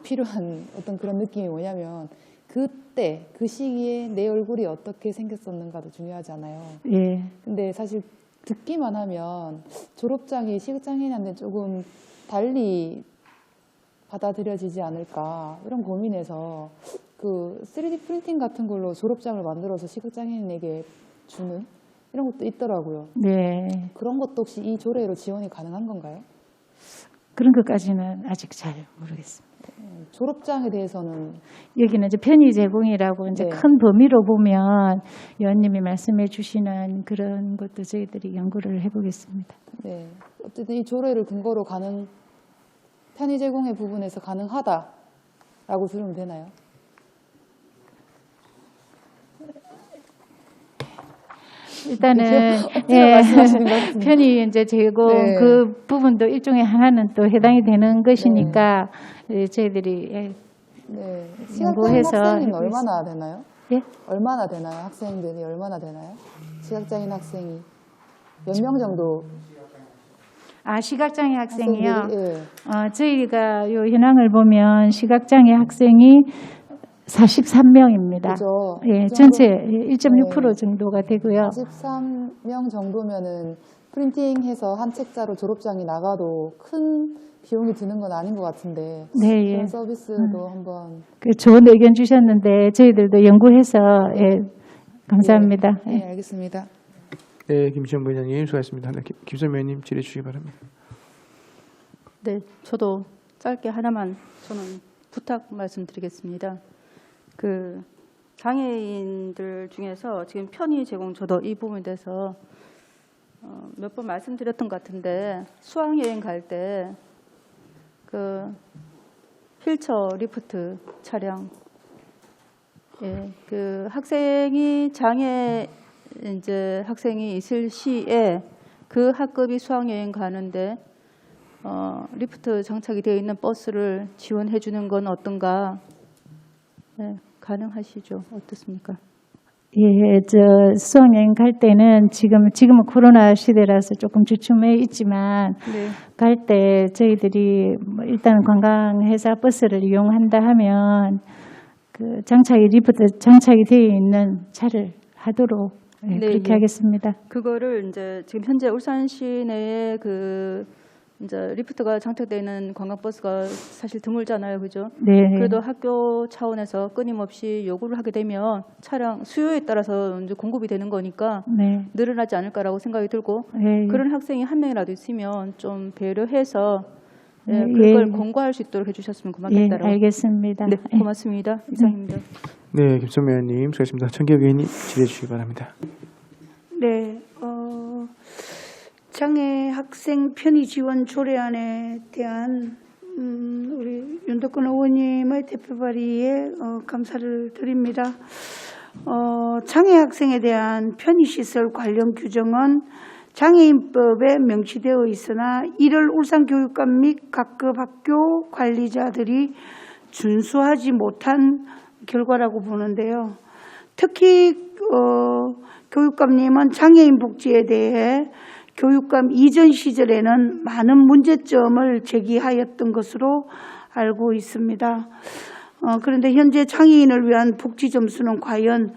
필요한 어떤 그런 느낌이 뭐냐면 그때 그 시기에 내 얼굴이 어떻게 생겼었는가도 중요하잖아요. 예. 근데 사실 듣기만 하면 졸업장이 시각장애인한테 조금 달리 받아들여지지 않을까 이런 고민에서 그 3D 프린팅 같은 걸로 졸업장을 만들어서 시각장애인에게 주는 이런 것도 있더라고요. 네. 그런 것도 혹시 이 조례로 지원이 가능한 건가요? 그런 것까지는 아직 잘 모르겠습니다. 졸업장에 대해서는 여기는 이제 편의 제공이라고 이제 네. 큰 범위로 보면 의원님이 말씀해 주시는 그런 것도 저희들이 연구를 해보겠습니다. 네. 어쨌든 이 조례를 근거로 편의 제공의 부분에서 가능하다라고 들으면 되나요? 일단은 말씀하시는 것 같은데. 편의 이제 제공 네. 그 부분도 일종의 하나는 또 해당이 되는 것이니까 저희들이 네. 연구해서 시각장애인 학생이 해보겠습니다. 얼마나 되나요? 예? 얼마나 되나요? 학생들이 얼마나 되나요? 시각장애인 학생이 몇 명 정도? 시각장애 학생이요. 학생들이, 예. 저희가 요 현황을 보면 시각장애 학생이 43명입니다. 그죠? 예, 그 전체 정도- 1.6% 정도가 되고요. 43명 정도면은 프린팅해서 한 책자로 졸업장이 나가도 큰 비용이 드는 건 아닌 것 같은데 네, 예. 그런 서비스도 한번 좋은 의견 주셨는데 저희들도 연구해서 감사합니다. 네, 알겠습니다. 네, 김시현 부장님 수고하셨습니다. 네, 김선 의원님 질의해 주시기 바랍니다. 네, 저도 짧게 하나만 저는 부탁 말씀드리겠습니다. 그 장애인들 중에서 지금 편의 제공 저도 이 부분에 대해서 몇 번 말씀드렸던 것 같은데 수학여행 갈 때 그 휠체어 리프트 차량, 그 학생이 학생이 있을 시에 그 학급이 수학여행 가는데 리프트 장착이 되어 있는 버스를 지원해 주는 건 어떤가? 네, 가능하시죠? 어떻습니까? 예, 수학여행 갈 때는 지금은 코로나 시대라서 조금 주춤해 있지만 갈 때 저희들이 일단 관광회사 버스를 이용한다 하면 그 리프트 장착이 되어 있는 차를 하도록 그렇게 하겠습니다. 그거를 이제 지금 현재 울산시 내에 이제 리프트가 장착되는 관광버스가 사실 드물잖아요, 그죠? 네. 그래도 학교 차원에서 끊임없이 요구를 하게 되면 차량 수요에 따라서 이제 공급이 되는 거니까 늘어나지 않을까라고 생각이 들고 그런 학생이 한 명이라도 있으면 좀 배려해서 그걸 공고할 수 있도록 해주셨으면 고맙겠다라고. 알겠습니다. 네, 고맙습니다. 이상입니다. 네, 김선 의원님 수고하셨습니다. 청기혁 의원님 질의해 주시기 바랍니다. 네, 장애 학생 편의 지원 조례안에 대한 우리 윤덕근 의원님의 대표 발의에 감사를 드립니다. 장애 학생에 대한 편의시설 관련 규정은 장애인법에 명시되어 있으나 이를 울산교육감 및 각급 학교 관리자들이 준수하지 못한 결과라고 보는데요. 특히 교육감님은 장애인 복지에 대해 교육감 이전 시절에는 많은 문제점을 제기하였던 것으로 알고 있습니다. 그런데 현재 장애인을 위한 복지 점수는 과연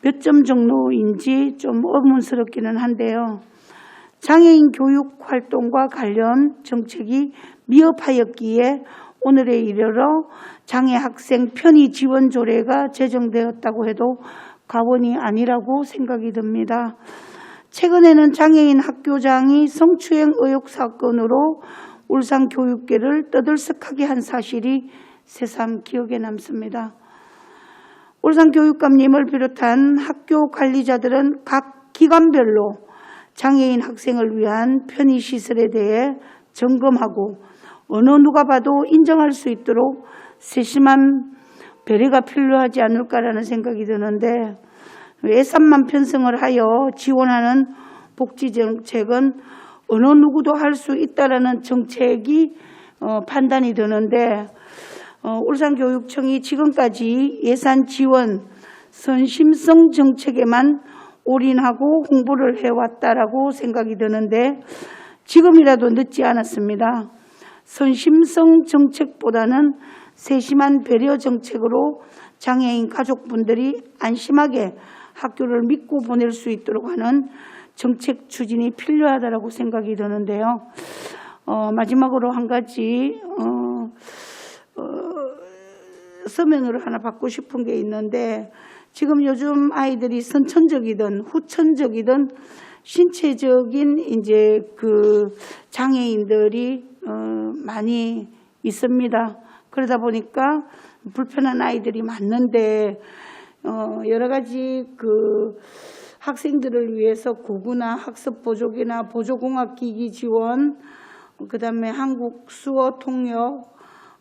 몇 점 정도인지 좀 의문스럽기는 한데요. 장애인 교육 활동과 관련 정책이 미흡하였기에 오늘에 이르러 장애 학생 편의 지원 조례가 제정되었다고 해도 과언이 아니라고 생각이 듭니다. 최근에는 장애인 학교장이 성추행 의혹 사건으로 울산 교육계를 떠들썩하게 한 사실이 새삼 기억에 남습니다. 울산 교육감님을 비롯한 학교 관리자들은 각 기관별로 장애인 학생을 위한 편의시설에 대해 점검하고 어느 누가 봐도 인정할 수 있도록 세심한 배려가 필요하지 않을까라는 생각이 드는데 예산만 편성을 하여 지원하는 복지정책은 어느 누구도 할 수 있다라는 정책이 판단이 되는데 울산교육청이 지금까지 예산 지원 선심성 정책에만 올인하고 홍보를 해왔다라고 생각이 드는데 지금이라도 늦지 않았습니다. 선심성 정책보다는 세심한 배려 정책으로 장애인 가족분들이 안심하게 학교를 믿고 보낼 수 있도록 하는 정책 추진이 필요하다고 생각이 드는데요. 마지막으로 한 가지 서면으로 하나 받고 싶은 게 있는데 지금 요즘 아이들이 선천적이든 후천적이든 신체적인 이제 그 장애인들이 많이 있습니다. 그러다 보니까 불편한 아이들이 많는데 여러 가지 그 학생들을 위해서 고구나 학습 보조기나 보조공학기기 지원, 그다음에 한국 수어 통역,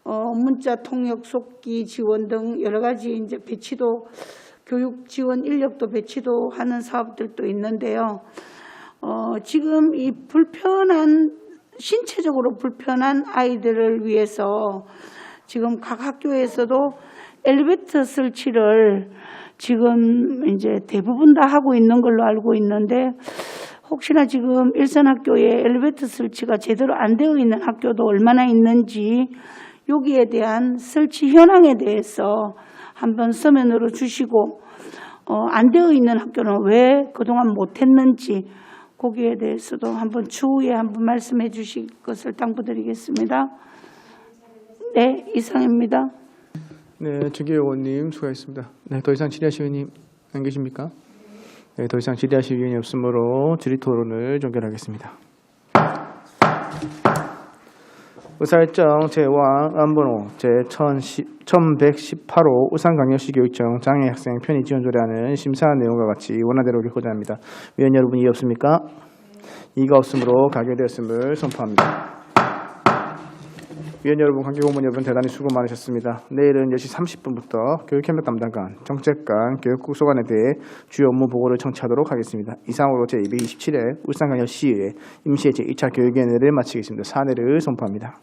문자 통역 속기 지원 등 여러 가지 이제 배치도 교육 지원 인력도 배치도 하는 사업들도 있는데요. 지금 이 신체적으로 불편한 아이들을 위해서 지금 각 학교에서도 엘리베이터 설치를 지금 이제 대부분 다 하고 있는 걸로 알고 있는데 혹시나 지금 일선학교에 엘리베이터 설치가 제대로 안 되어 있는 학교도 얼마나 있는지 여기에 대한 설치 현황에 대해서 한번 서면으로 주시고 안 되어 있는 학교는 왜 그동안 못했는지 거기에 대해서도 한번 추후에 한번 말씀해 주실 것을 당부드리겠습니다. 네, 이상입니다. 네, 정기회 의원님 수고하셨습니다. 네, 더 이상 질의하실 의원님 안 계십니까? 네, 더 이상 질의하실 의원이 없으므로 질의토론을 종결하겠습니다. 의사일정 제1 안번호 제1118호 울산광역시 교육청 장애학생 편의 지원 조례안은 심사한 내용과 같이 원안대로 읽고자 합니다. 위원 여러분 이의 없습니까? 이가 없으므로 가결되었음을 선포합니다. 위원 여러분, 관계공무원 여러분 대단히 수고 많으셨습니다. 내일은 10시 30분부터 교육협력 담당관, 정책관, 교육국 소관에 대해 주요 업무 보고를 청취하도록 하겠습니다. 이상으로 제227회 울산광역시의회 임시 제2차 교육위원회를 마치겠습니다. 사내를 선포합니다.